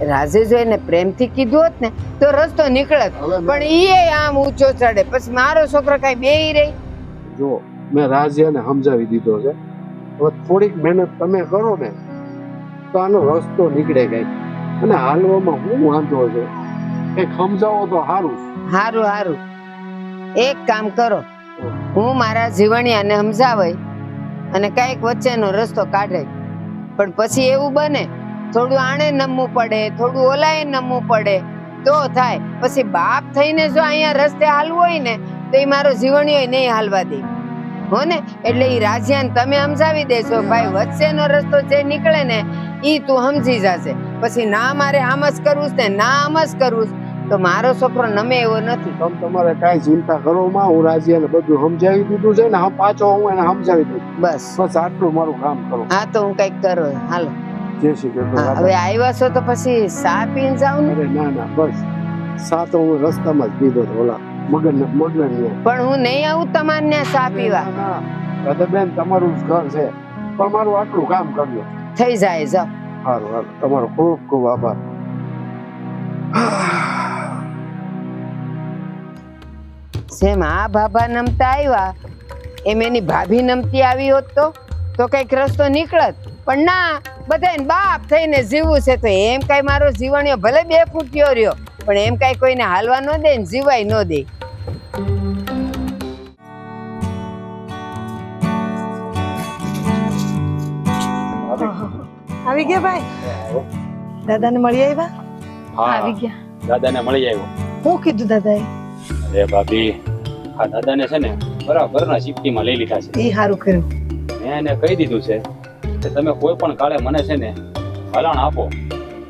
રાજે જો એને પ્રેમથી કીધું હોત ને તો રસ્તો નીકળત, પણ ઈ આમ ઊંચો ચડે, પછી મારો છોકરો કઈ બેહી રહી. જો મેં રાજ્યને સમજાવી દીધો છે, હવે થોડીક મહેનત તમે કરો ને તો આનો રસ્તો નીકળે કઈક. અને હાલવામાં હું વાંધો છે, કઈક સમજાવો તો સારું. હારું એક કામ કરો, હું મારા જીવણિયાને સમજાવાય અને કઈક વચ્ચેનો રસ્તો કાઢે. પણ પછી એવું બને થોડું આણે નમવું પડે, થોડું ઓલાએ નમવું પડે તો થાય. પછી બાપ થઈને જો અહીંયા રસ્તે હાલવું હોય ને તો એ મારો જીવણિયો નહીં હાલવા દે હો ને. એટલે એ રાજ્યાને તમે સમજાવી દેશો, ભાઈ વચ્ચેનો રસ્તો જે નીકળે ને ઈ તું સમજી જશે. પછી ના મારે આમ જ કરવું ને ના આમ જ કરવું તો મારો છોકરો નમે એવો નથી. તમે તમારે કાંઈ ચિંતા કરો માં, હું રાજ્યને બધું સમજાવી દીધું છે ને, પાછો હું એને સમજાવી દઉં. બસ આટલું મારું કામ કરો. હા તો હું કઈક કરો. હાલો જય શ્રી કૃષ્ણ. હવે આવ્યા છો તો પછી સા પીને જાવ ને. અરે ના બસ સા તો હું રસ્તામાં જ પીધો હતો, ઓલા મગન પણ હું નહીં આવું તમારે ત્યાં સા પીવા. રાધાબેન તમારું જ ઘર છે, પણ મારું આટલું કામ કરજો. થઈ જાય જાવ. સારું તમારો ખૂબ ખૂબ આભાર. સેમ આ ભાભા નમતા આવ્યા એમ એની ભાભી નમતી આવી હોત તો કઈક રસ્તો નીકળત. પણ ના, બધાને બાપ થઈને જીવવું છે તો એમ કઈ મારો જીવણિયો ભલે 2 ફૂટ્યો રહ્યો પણ એમ કઈ કોઈને હાલવા ન દે ને જીવાય ન દે. આવી ગયા ભાઈ? દાદાને મળી આવ્યા? આવી ગયા. દાદાને મળી આવ્યો. હું કીધું દાદાએ? અરે ભાભી, આ દાદાને છે ને બરાબરના સિફ્ટીમાં લઈ લીધા છે. એ સારું કર્યું. મેં એને કહી દીધું છે કે તમે કોઈ પણ કાળે મને છે ને હલાણ આપો,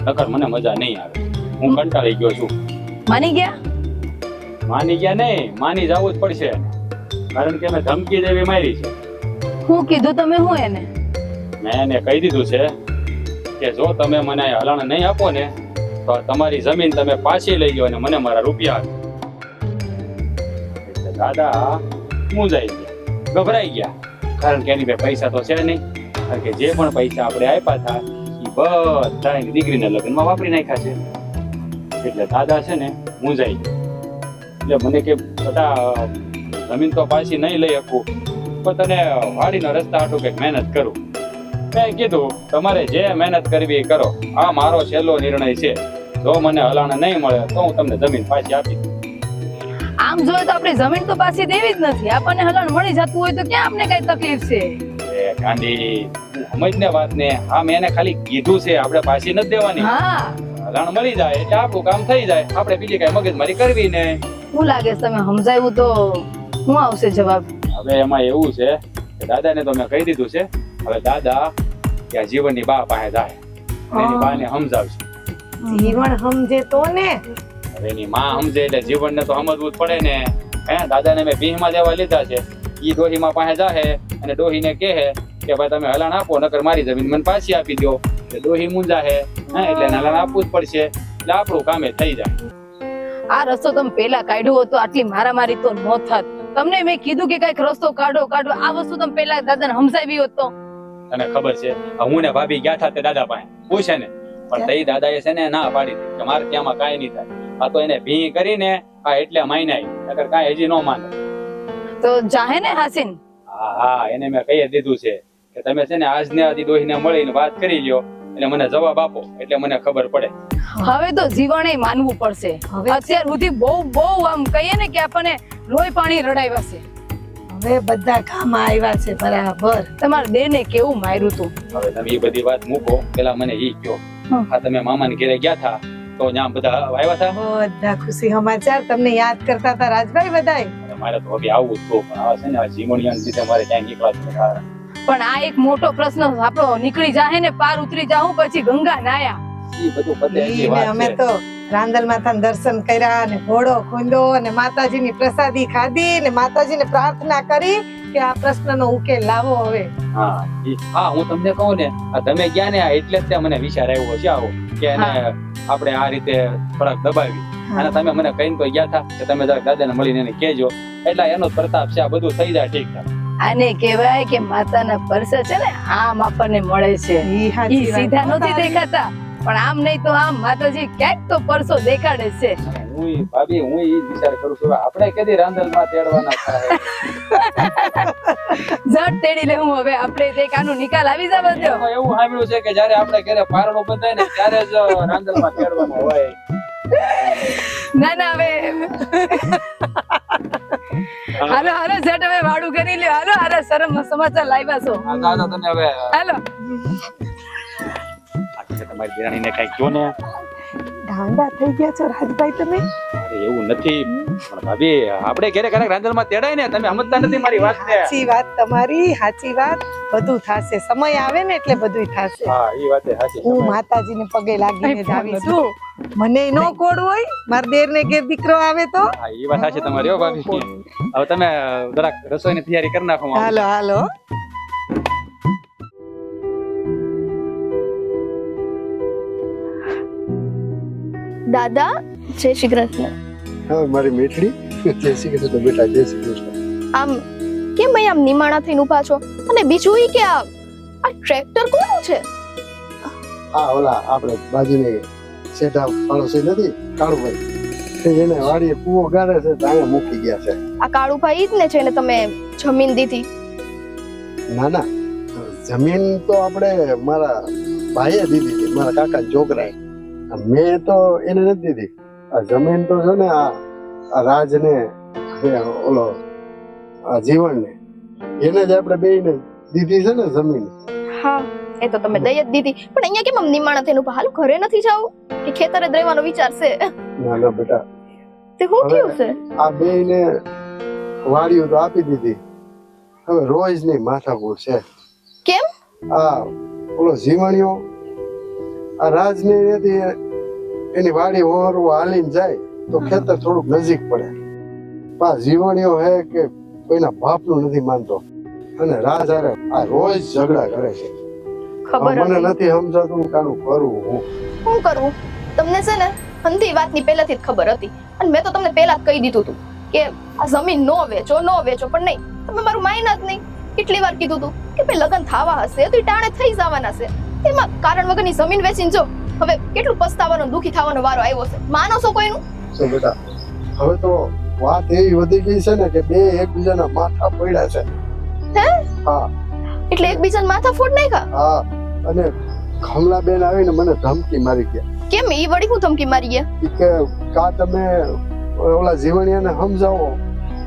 નકર મને મજા નહીં આવે. હું કંટાળી ગયો છું. માની ગયા? માની ગયા નહીં, માની જવું જ પડશે, કારણ કે મેં ધમકી જેવી મારી છે. હું કીધું તમે? હું એને મેં એને કહી દીધું છે કે જો તમે મને હલાણ નહીં આપો ને તો તમારી જમીન તમે પાછી લઈ ગયો અને મને મારા રૂપિયા આપો. એટલે દાદા મૂંઝાઈ ગયા, ગભરાઈ ગયા, કારણ કે એની બે પૈસા તો છે નહીં. કારણ કે જે પણ પૈસા આપણે આપ્યા હતા એ બધા એની દીકરીના લગ્નમાં વાપરી નાખ્યા છે. એટલે દાદા છે ને મૂંઝાઈ ગયા. એટલે મને કે બધા જમીન તો પાછી નહીં લઈ શકું, પણ તને વાડીનો રસ્તા હાટું કંઈક મહેનત કરું. મેં કીધું તમારે જે મહેનત કરવી એ કરો, આ મારો છેલ્લો નિર્ણય છે. જો મને હલાણ નહીં મળે તો હું તમને જમીન પાછી આપી દઉં. આમ જોઈએ તો આપણે જમીન તો પાછી દેવી જ નથી. આપણને હલણ મળી જતું હોય તો ક્યાં આપણે કઈ તકલીફ છે? એ ગાંધી, સમજ ને વાત ને. હા, મેં એને ખાલી કીધું છે, આપણે પાછી નથી દેવાની. હા, હલાણ મળી જાય એટલે આપણું કામ થઈ જાય, આપણે બીજી કઈ મગજમારી કરવી ને. શું લાગે છે તમે સમજાવ્યું તો શું આવશે જવાબ? હવે એમાં એવું છે કે દાદાને તો મેં કહી દીધું છે. હવે દાદા કે જીવનની બા પાસે જાય, એની બાને સમજાવશે. જીવન સમજે તો ને. હવે એની માં સમજે એટલે જીવનને તો સમજવું જ પડે ને. હે, દાદાને મેં ભીહમાં દેવા લીધા છે. ઈ ડોહીમાં પાસે જાહે અને ડોહીને કહે કે ભાઈ તમે હલાણ આપો, નકર મારી જમીન મને પાછી આપી દો. એટલે ડોહી મૂંઝાહે, એટલે એને હલાણ આપવું જ પડશે. એટલે આપણું કામે થઈ જાય. આ રસ્તો તમે પેલા કાઢ્યો હતો આટલી મારામારી તો ન થાત. તમને મેં કીધું કે કઈક રસ્તો કાઢો. આ વસ્તુ તમે પેલા દાદાને સમજાવી હોત તો. તને ખબર છે, હું ને ભાભી ગયા હતા તે દાદા પાસે પૂછે ને, પણ તઈ દાદાએ છે ને ના પાડી દીધી કે મારે ત્યાંમાં કાંઈ નહીં થાય. આ તો એને ભી કરીને આ એટલે માયનાઈ, નકર કાંઈ હજી ન માને. તો જાહે ને હાસીન? હા, એને મેં કહી દીધું છે કે તમે છે ને આજને આદી ડોહીને મળીને વાત કરી લ્યો, એટલે મને જવાબ આપો, એટલે મને ખબર પડે. હવે તો જીવણે માનવું પડશે. અત્યાર સુધી બહુ આમ કહીએ ને કે આપણને લોહી પાણી રડાવ્યા છે. હવે બધા કામ આવ્યા છે બરાબર. તમારા દેરને કેવું માર્યું તું? હવે તમે એ બધી વાત મૂકો, પેલા મને ઈ કહો, આ તમે મામાને ઘરે ગયા હતા તો ત્યાં બધા આવ્યા હતા? બધા ખુશી સમાચાર તમને યાદ કરતા હતા રાજભાઈ બધાય. અને મારે તો હવે આવું જ હતું, પણ આ છે ને આ જીવણિયાને લીધે મારે ક્યાંય નીકળાતું નથી. પણ આ એક મોટો પ્રશ્ન આપણો નીકળી જાય ને, પાર ઉતરી જાઉં પછી ગંગા નાયા. ઈ બધું પતે એની ઈ ને વાત અમે છે. તો રાંદલ માતાના દર્શન કર્યા અને ઘોડો ખૂંદો અને માતાજીની પ્રસાદી ખાધી અને માતાજીને પ્રાર્થના કરી કે આ પ્રશ્નનો ઉકેલ લાવો હવે. હા, હું તમને કહું ને, આ તમે ગયા ને એટલે જ તે મને વિચાર આવ્યો છે આવો કે એને આપણે આ રીતે થોડાક દબાવી. અને તમે મને કહીને તો ગયા હતા કે તમે જરાક દાદાને મળીને એને કહેજો, એટલે એનો જ પ્રતાપ છે, આ બધું થઈ જાય ઠીક ઠાક. આને કહેવાય કે માતાના પરસ છે ને આમ આપણને મળે છે. ઈ સાચી ઈ વાત. સીધા નથી દેખાતા, પણ આમ નહીં તો આમ માતાજી ક્યાંક તો પરસો દેખાડે છે. ભાભી હું ઈ વિચાર કરું છું, આપણે કદી રાંદલમાં તેડવાના થાય. ઝટ તેડી લેવું હવે આપણે, તે કાનો નિકાલ આવી જવા દો. એમાં એવું સાંભળ્યું છે કે જ્યારે આપણે ઘરે પારણું બંધાય ને ત્યારે જ રાંદલમાં તેડવાનું હોય. ના ના હવે હાલો હાલો ઝટ હવે વાડું કરી લ્યો. હાલો હાલો શરમ સમાચાર લાવ્યા છો. આ દાદા તમે હવે હાલો તમારી દેરાણીને કઈ કયો ને. ઢાંડા થઈ ગયા છો રાજભાઈ તમે. અરે એવું નથી, પણ ભાભી આપણે ઘરે ક્યારેક રાંદલમાં તેડાય ને, તમે સમજતા નથી મારી વાત ને. સાચી વાત તમારી, સાચી વાત. બધું થાશે, સમય આવે ને એટલે બધું થાશે. હા ઈ વાત સાચી. હું માતાજીને પગે લાગીને જ આવીશ. તું મને નો કોડ હોય, મારા દેર ને ઘેર દીકરો આવે તો. હા ઈ વાત સાચી તમારી હો ભાભી. હવે તમે જરાક રસોઈની તૈયારી કરી નાખો. હાલો હાલો. દાદા જય શ્રી કૃષ્ણ. હા મારી મેઠડી, જય શ્રી કૃષ્ણ બેટા, જય શ્રી કૃષ્ણ. આમ કેમ અહીં આમ નિમાણા થઈને ઊભા છો? અને બીજું ઈ કે આ ટ્રેક્ટર કોનું છે? આ ઓલા આપણે બાજુની શેઠા પાડોશી નથી કાળુભાઈ, એને વાડીએ કૂવો ગાળે છે તો અહીંયા મૂકી ગયા છે. આ કાળુભાઈ ઈ જ ને છે ને તમે જમીન દીધી? ના ના, જમીન તો આપણે મારા ભાઈએ દીધી હતી, મારા કાકા છોકરાએ. મેં તો એને નથી દીધી. આ જમીન તો છે ને આ રાજને ઓલો આ જીવનને એને જ આપણે બેયને દીધી છે ને જમીન. હા એ તો તમે દઈ જ દીધી, પણ અહીંયા કેમ આમ નિમાણા થઈને ઊભા? હાલ ઘરે નથી જાવું કે ખેતરે જ રહેવાનો વિચાર છે? ના ના બેટા, તે હું કેવું છે? આ બેયને વાડીઓ તો આપી દીધી, હવે રોજની માથાકૂટ છે. કેમ? આ ઓલો જીવણીઓ આ રાજને નથી, એની વાડી ઓરવું હાલીને જાય તો ખેતર થોડુંક નજીક પડે. પા જીવણીઓ હે કે કોઈના બાપનું નથી માનતો, અને રાજ હારે આ રોજ ઝઘડા કરે છે. ખબર મને હતી. નથી સમજાતું કાનું કરવું હું. શું કરવું? તમને છે ને હંધી વાતની પહેલાથી જ ખબર હતી, અને મેં તો તમને પહેલા જ કહી દીધું હતું કે આ જમીન નો વેચો, પણ નહીં, તમે મારું માયના જ નહીં. કેટલી વાર કીધું હતું કે ભાઈ લગ્ન થવા હશે તો ઈ ટાણે થઈ જવાના છે, એમાં કારણ વગરની જમીન વેચીને જો હવે કેટલું પસ્તાવાનો દુખી થવાનો વારો આવ્યો છે. માનો છો કોઈનું? તો બેટા હવે તો વાત એવી વધી ગઈ છે ને કે બે એકબીજાના માથા પડ્યા છે. હે? હા એટલે એકબીજાને માથા ફોડ નાખ્યા? હા, અને કમલાબેન આવીને મને ધમકી મારી ગયા. કેમ? ઈ વળી હું ધમકી મારી ગયા? ઈ કે કા તમે ઓલા જીવણીયાને સમજાવો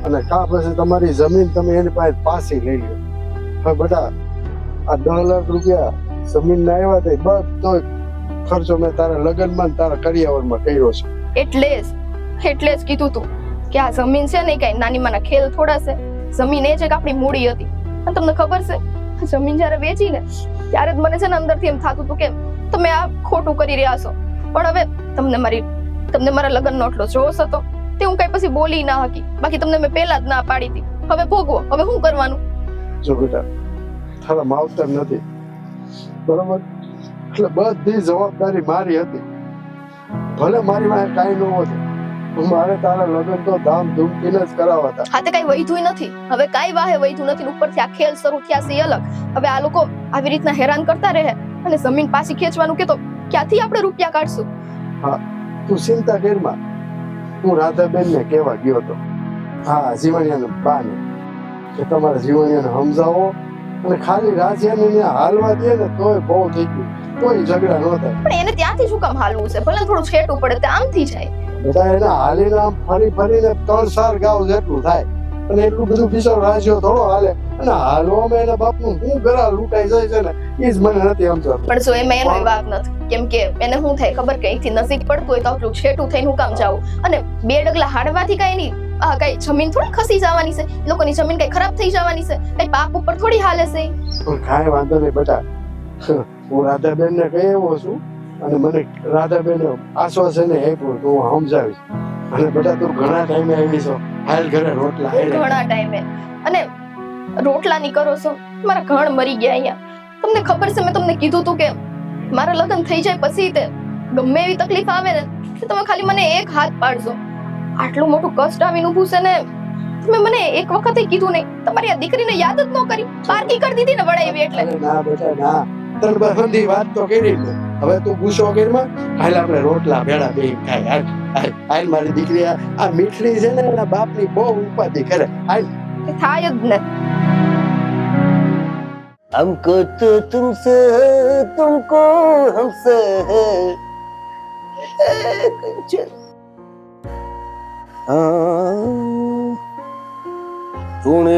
અને કા પછી તમારી જમીન તમે એની પાસે પાછી લઈ લો. હવે બેટા આ 10 લાખ રૂપિયા જમીન ના આવ્યા તે બધો ખર્ચો મેં તારા લગ્નમાં તારા કરિયાવરમાં કર્યો છે. એટલે જ કીધું તું કે આ જમીન છે ને કઈ નાની માના ખેલ થોડા છે. જમીન એ છે કે આપણી મૂડી હતી, અને તમને ખબર છે જમીન જયારે વેચી ને ત્યારે જ મને છે ને અંદરથી એમ થતું હતું કે તમે આ ખોટું કરી રહ્યા છો. પણ હવે તમને મારા લગ્નનો એટલો જોશ હતો તે હું કઈ પછી બોલી ના હકી. બાકી તમને મેં પહેલા જ ના પાડી હતી. હવે ભોગવો, હવે શું કરવાનું? જો બેટા તારા માવતર નથી બરોબર, એટલે બધી જવાબદારી મારી હતી. ભલે મારી પાસે કાંઈ ન હતું, મારે તારા લગ્ન તો ધામધૂમથી જ કરાવવા હતા. હાથે કઈ વૈધું નથી, હવે કાઈ વાહે વૈધું નથી. ઉપરથી આ ખેલ શરૂ થયા છે એ અલગ. હવે આ લોકો આવી રીતના હેરાન કરતા રહે અને જમીન પાછી ખેંચવાનું કે તો ક્યાંથી આપણે રૂપિયા કાઢશું? હા તું ચિંતા કરમાં, હું રાધાબેન ને કહેવા ગયો હતો હા જીવણિયાને બાને કે તમારા જીવણિયાને સમજાવો, અને ખાલી રાજ્યાને હાલવા દે ને તોય બહુ થઈ ગયું, કોઈ ઝઘડા ન થાય. પણ એને ત્યાંથી શું કામ હાલવું છે? ભલે થોડું છેટું પડે તે આમથી જાય. બેટા એને હાલીને આમ ફરીને 3-4 ગાવ જેટલું થાય. અને એટલું બધું બિચારો રાજીઓ થોડો હાલે અને હાલવામાં એના બાપનું હું ગળા લૂંટાઈ જાય છે ને એ જ મને નથી સમજાતું. પણ જો એમાં એનો વાક નથી, કેમ કે એને શું થાય ખબર, કે અહીંથી નજીક પડતું હોય તો આટલું છેટું થઈને હું કામ જાવું, અને 2 ડગલા હાડવાથી કઈ નહીં, કઈ જમીન થોડી ખસી જવાની છે, લોકોની જમીન કઈ ખરાબ થઈ જવાની છે, કઈ પાક ઉપર થોડી હાલે છે. પણ કાંઈ વાંધો નહીં બેટા, હું રાધાબેન ને કહી એવો છું અને મને રાધાબેન આશ્વાસન આપ્યું તો હું સમજાવીશ. અને બેટા તું ઘણા ટાઈમે આવી છો, હાલ ઘરે રોટલા હાલે. ઘણા ટાઈમે અને રોટલાની કરો છો, મારા ઘણ મરી ગયા અહીંયા. તમને ખબર છે, મેં તમને કીધું તું કે મારા લગ્ન થઈ જાય પછી તે ગમે એવી તકલીફ આવે ને તો તમે ખાલી મને એક હાથ પાડજો. આટલું મોટું કષ્ટ આવીને ઊભું છે ને, તમે મને એક વખત કીધું નહીં, તમારી આ દીકરીને યાદ જ ન કરી, પારકી કરી દીધી ને વડાવી એટલે. અરે ના બેટા ના, તને બધી વાત તો કરી ને, હવે તું ગુસ્સો કરીમાં હાલ આપણે રોટલા ભેળા બેહી ખાય. હાલ હાલ હાલ મારી દીકરી આ મીઠડી છે ને એના બાપની બહુ ઉપાધિ કરે. હાલ થાય જ ને. हमको तो तुमसे तुमको हमसे कंचन તુણ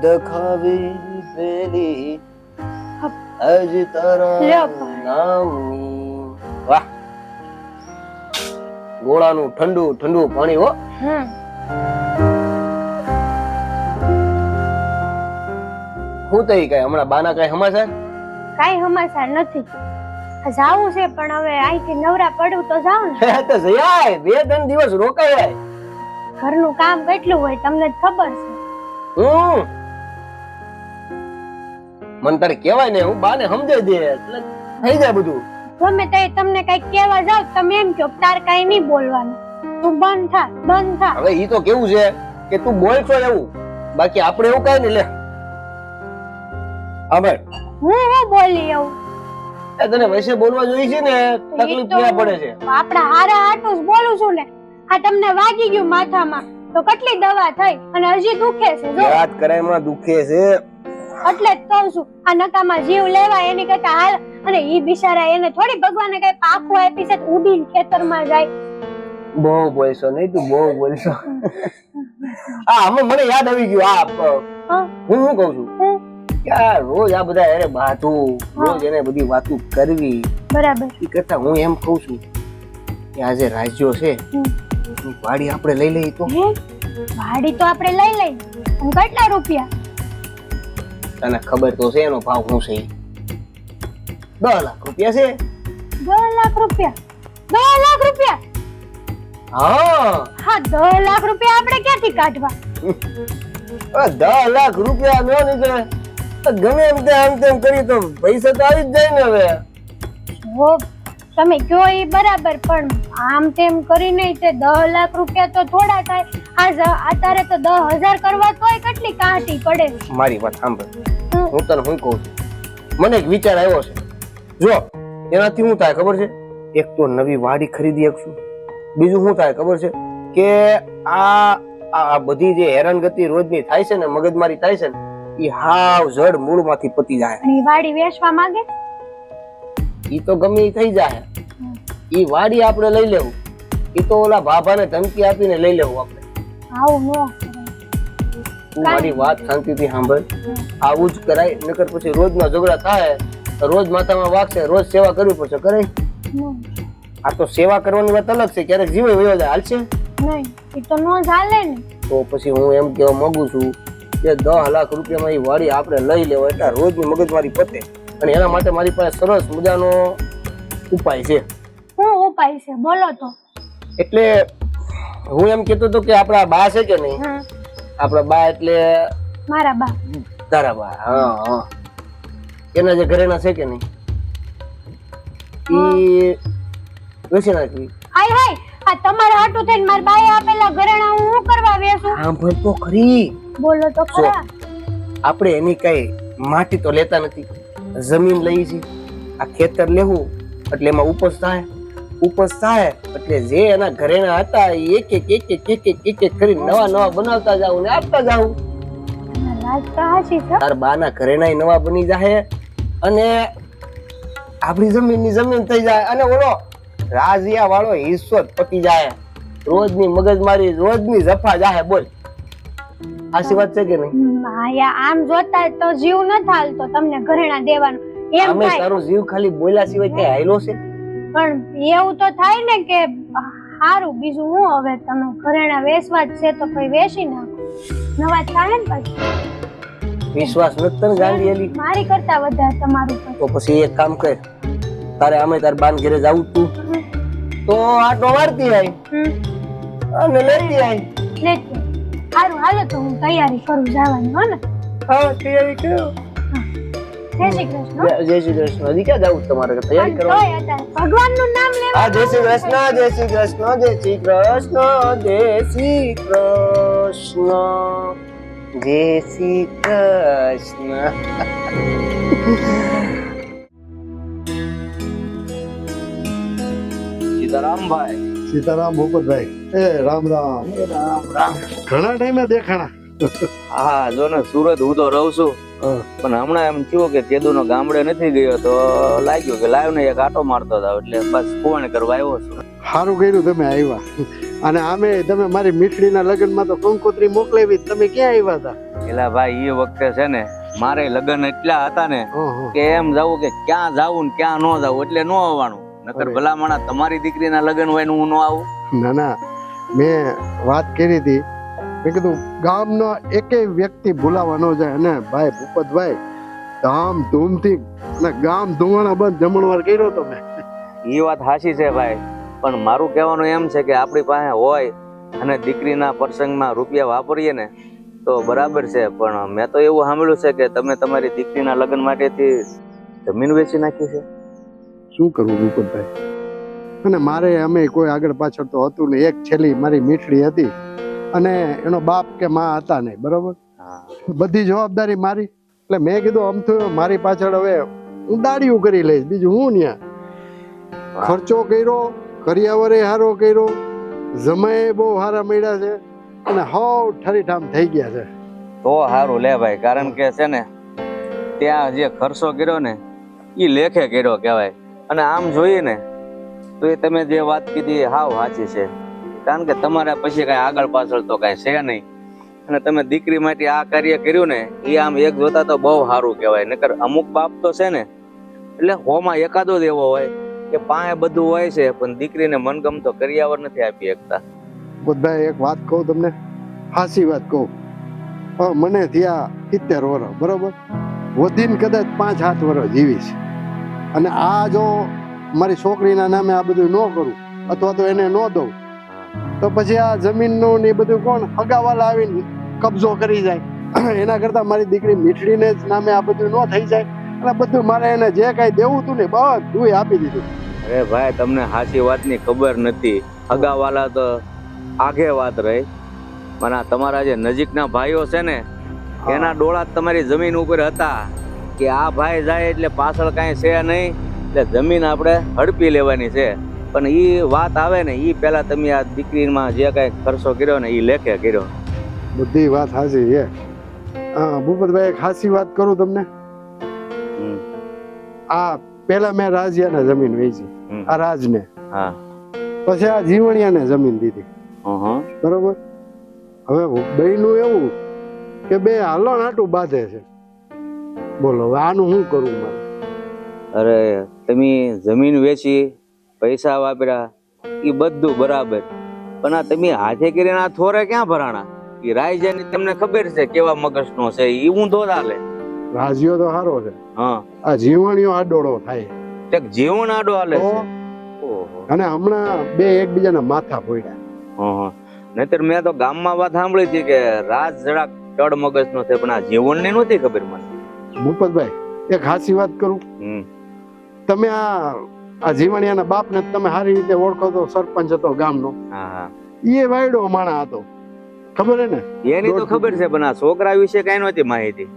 દખાવી પેલી આજ તારા નામની. વાહ, ગોળાનું ઠંડુ ઠંડુ પાણી હો. હું થઈ કઈ હમણાં બાના કઈ સમાચાર? કાઈ સમાચાર નથી. જાવું છે પણ હવે અહીંથી નવરા પડવું તો જાવ ને. તો જયાય 2-3 દિવસ રોકાય. ઘરનું કામ કેટલું હોય તમને જ ખબર છે. મન તારે કેવાય ને, હું બાને સમજાઈ દે એટલે થઈ જાય બધું. ગમે તે તમને કઈ કહેવા જાવ તમે એમ કહો તાર કઈ નહીં બોલવાનું, તું બંધ થા બંધ થા. હવે ઈ તો કેવું છે કે તું બોલશો એવું, બાકી આપણે એવું કઈ નહીં. લે હવે હું બોલી એવું તને વૈસે બોલવા જોઈએ છે ને, તકલીફ ક્યાં પડે છે? આપડા હારા હાટું જ બોલું છું ને. આ તમને વાગી ગયું માથામાં તો કેટલી દવા થઈ અને હજી દુખે છે. જો વાત કરાયમાં દુખે છે એટલે જ કહું છું, આ નકામાં જીવ લેવા એની કરતા હાલ. અને ઈ બિચારા એને થોડી ભગવાને કઈ પાખું આપી છે ઉડીને ખેતરમાં જાય. બહુ બોલશો નહીં તું, બહુ બોલશો. હા હમણાં મને યાદ આવી ગયું. હું શું કઉ છું કે આ રોજ આ બધા અરે બાધું, રોજ એને બધી વાતો કરવી બરાબર. એ કરતા હું એમ કઉ છું કે આજે રાજ્યો છે એની વાડી આપણે લઈ લઈએ તો. વાડી તો આપણે લઈ લઈ, અને કેટલા રૂપિયા? તને ખબર તો છે એનો ભાવ શું છે? 10 લાખ રૂપિયા છે. 10 લાખ રૂપિયા? 10 લાખ રૂપિયા? હા 10 લાખ રૂપિયા આપણે ક્યાંથી કાઢવા? 10 લાખ રૂપિયા ન નીકળે તો ગમે એમ તેમ કરી તો પૈસા તો આવી જ જાય ને. હવે હો તમે કયો એ બરાબર, પણ આમ તેમ કરી નહીં તે 10 લાખ રૂપિયા તો થોડા થાય. અત્યારે તો 10,000 કરવા તોય કેટલી કાંટી પડે. મારી વાત સાંભળ, હું તને શું કહું છું, મને એક વિચાર આવ્યો છે. જો એનાથી શું થાય ખબર છે? એક તો નવી વાડી ખરીદી શકશું, બીજું શું થાય ખબર છે કે આ બધી જે હેરાનગતિ રોજની થાય છે ને, મગજમારી થાય છે ને, એ હાવ જડ મૂળમાંથી પતી જાય. અને વાડી વેચવા માંગે ઈ તો ગમે ઈ થઈ જાય. ઈ વાડી આપણે લઈ લેવું, ઈ તો ઓલા ભાભાને ધમકી આપીને લઈ લેવું આપણે. આવું ન તું મારી વાત શાંતિથી સાંભળ. આવું જ કરાય, નકર પછી રોજના ઝઘડા થાય, રોજ માથામાં વાગશે, રોજ સેવા કરવી પડશે. કરાય? આ તો સેવા કરવાની વાત અલગ છે, ક્યારેક જીવ વયો જાય, હાલશે નહીં? એ તો ન ચાલે ને. તો પછી હું એમ કહેવા માંગુ છું કે 10 લાખ રૂપિયામાં એ વાડી આપણે લઈ લેવા, એટલે રોજની મગજમારી પતે. અને એના માટે મારી પાસે સરસ મજાનો ઉપાય છે. શું ઉપાય છે બોલો તો? એટલે હું એમ કહેતો હતો કે આપણા બા છે કે નહીં, આપણા બા એટલે મારા બા, તારા બા, હા એના જે ઘરેણા છે કે નહીં, ઈ વેચી નાખવી. હાય હાય, આ તમારા હાટું થઈને મારા બાએ આપેલા ઘરેણા હું શું કરવા વેચું? સાંભળ તો ખરી, બોલો તો ખરા. આપણે એની કઈ માટી તો લેતા નથી, જમીન લઈ છે. આ ખેતર લેવું એટલે એમાં ઉપજ થાય એટલે જે એના ઘરેણા હતા એ એક એક કરી નવા બનાવતા જાવ ને આપતા જાવ. તાર બાના ઘરેણા નવા બની જાય અને આપણી જમીનની જમીન થઈ જાય અને ઓલો રાજીયા વાળો હિસ્સો જ પતી જાય. રોજની મગજમારી, રોજની જફા જાહે. બોલ સાચી વાત છે કે નહીં? આમ જોતા તો જીવ ન હાલતો તમને ઘરેણા દેવાનું એમ અમે થાય, તારો જીવ ખાલી બોલ્યા સિવાય કઈ હાયલો છે? પણ એવું તો થાય ને કે સારું બીજું હું હવે તમે ઘરેણા વેચવા જ છે તો કોઈ વેચી નાખો, નવા થાય ને પછી વિશ્વાસ નથી તને ગાંડી એલી? મારી કરતા વધારે તમારું પર. તો પછી એક કામ કર, તારે અમે તાર બાન ઘરે જાવું તું તો આટો મારતી આય અને લેતી આય. લેતી સારું હાલો તો હું તૈયારી કરું જવાની હો ને. હા તૈયારી કરો. જય શ્રી કૃષ્ણ. જય શ્રી કૃષ્ણ. હજી ક્યાં જાવું તમારે? તૈયારી કરો. તોય અત્યારે ભગવાનનું નામ લેવા. હા જય શ્રી કૃષ્ણ, જય શ્રી કૃષ્ણ, જય શ્રી કૃષ્ણ, જય શ્રી કૃષ્ણ, જય શ્રી કૃષ્ણ. સીતારામભાઈ. સીતારામ ભૂપતભાઈ. એ રામ રામ. ઘણા ટાઈમે દેખાણા. હા જો ને સુરત હું તો રહું છું, પણ હમણાં એમ થયું કે તેદુનો ગામડે નથી ગયો તો લાગ્યું કે લાવ ને એક આટો મારતો હતો, એટલે બસ ફોન કરવા આવ્યો છું. સારું કર્યું તમે આવ્યા. અને આમે તમે મારી મીઠડીના લગ્નમાં તો કંકોત્રી મોકલાવી, તમે ક્યાં આવ્યા હતા? એલા ભાઈ એ વખતે છે ને મારે લગ્ન એટલા હતા ને કે એમ જવું કે ક્યાં જાવું ને ક્યાં ન જાવું, એટલે ન આવવાનું. નકર ભલામણા તમારી દીકરીના લગ્ન હોય ને હું ન આવું? ના ના, મેં વાત કરી હતી, મેં કીધું ગામનો એકેય વ્યક્તિ ભૂલાવા ન જાય. અને ભાઈ ભૂપતભાઈ ધામ ધૂમથી ને ગામ ધુવાણા બંધ જમણવાર કર્યો તો મેં. એ વાત સાચી છે ભાઈ, પણ મારું કહેવાનું એમ છે કે આપણી પાસે હોય અને દીકરીના પ્રસંગમાં રૂપિયા વાપરીએ ને તો બરાબર છે, પણ મેં તો એવું સાંભળ્યું છે કે તમે તમારી દીકરીના લગ્ન માટેથી જમીન વેચી નાખી છે. શું કરવું ભૂપતભાઈ? અને મારે અમે કોઈ આગળ પાછળ તો હતું ને, એક છેલ્લી મારી મીઠડી હતી અને એનો બાપ કે માં હતા નહીં, બરોબર? બધી જવાબદારી મારી. એટલે મેં કીધું આમ તો મારી પાછળ હવે હું દાડિયું કરી લઈશ, બીજું હું ન્યા ખર્ચો કર્યો, કરિયાવરે હારો કર્યો, જમાએ બહુ હારા મળ્યા છે અને હાવ ઠરીઠામ થઈ ગયા છે. તો સારું લે ભાઈ, કારણ કે છે ને ત્યાં જે ખર્ચો કર્યો ને એ લેખે કર્યો કહેવાય. અને આમ જોઈએ ને તો એ તમે જે વાત કીધી હાવ સાચી છે, કારણ કે તમારે પછી કઈ આગળ પાછળ તો કઈ છે નહીં, અને તમે દીકરી માટે આ કાર્ય કર્યું ને એ આમ એક જોતા તો બહુ સારું કહેવાય. નકર અમુક બાપ તો છે ને એટલે હોમાં એકાદો જ એવો હોય કે પાસે બધું હોય છે પણ દીકરીને મનગમતો કરિયાવર નથી આપી શકતા. બધાય એક વાત કહું તમને, હાસી વાત કહું, મને થયા 70 વર્ષ, બરોબર? વધીને કદાચ 5-7 વર્ષ જીવીશ. અને આ જો મારી છોકરીના નામે આ બધું ન કરું અથવા તો એને ન દઉં તો પછી આ જમીનનું ને એ બધું કોણ હગાવાલા આવીને કબજો કરી જાય. એના કરતા મારી દીકરી મીઠડીને જ નામે આ બધું ન થઈ જાય અને બધું મારે એને જે કાંઈ દેવું હતું ને બધું આપી દીધું. અરે ભાઈ તમને સાચી વાતની ખબર નથી, હગાવાલા તો આગે વાત રહી. મને તમારા જે નજીકના ભાઈઓ છે ને એના ડોળા તમારી જમીન ઉપર હતા કે આ ભાઈ જાય એટલે પાછળ કાંઈ છે નહીં, એટલે જમીન આપણે હડપી લેવાની છે. પણ એ વાત આવે ને એ પહેલા તમે આ દીકરીમાં જે કાંઈ ખર્ચો કર્યો ને એ લેખે કર્યો. બધી વાત સાચી છે. હા ભૂપતભાઈ, એક હાસી વાત કરું તમને. આ પેલા મેં રાજ્યાને જમીન વેચી, આ રાજને, પછી આ જીવણિયાને જમીન દીધી, બરોબર? હવે બેયનું એવું કે બે હાલણ હાટું બાંધે છે. બોલો હવે આનું શું કરવું મારે? અરે તમે જમીન વેચી, પૈસા વાપર્યા એ બધું બરાબર, પણ આ તમે હાથે કરીને આ થોરે ક્યાં ભરાણા? એ રાયજાની તમને ખબર છે કેવા મગજનો છે, એ ઊંધો ચાલે. રાજ્યો તો સારો છે, હા, આ જીવણીઓ આડોળો થાય, જીવન આડો હાલે છે. અને હમણાં બે એકબીજાના માથા ફોડ્યા. નહીતર મેં તો ગામમાં વાત સાંભળી હતી કે રાજ જરાક ચડ મગજનો છે, પણ આ જીવનની નહોતી ખબર મને. ભૂપતભાઈ, એક હાસી વાત કરું, તમે આ જીવણિયાના બાપને તમે સારી રીતે ઓળખો તો, સરપંચ હતો ગામનો, એ વાયડો માણા હતો, ખબર હે ને? એની તો ખબર છે, પણ આ છોકરા વિશે કઈ નહોતી માહિતી.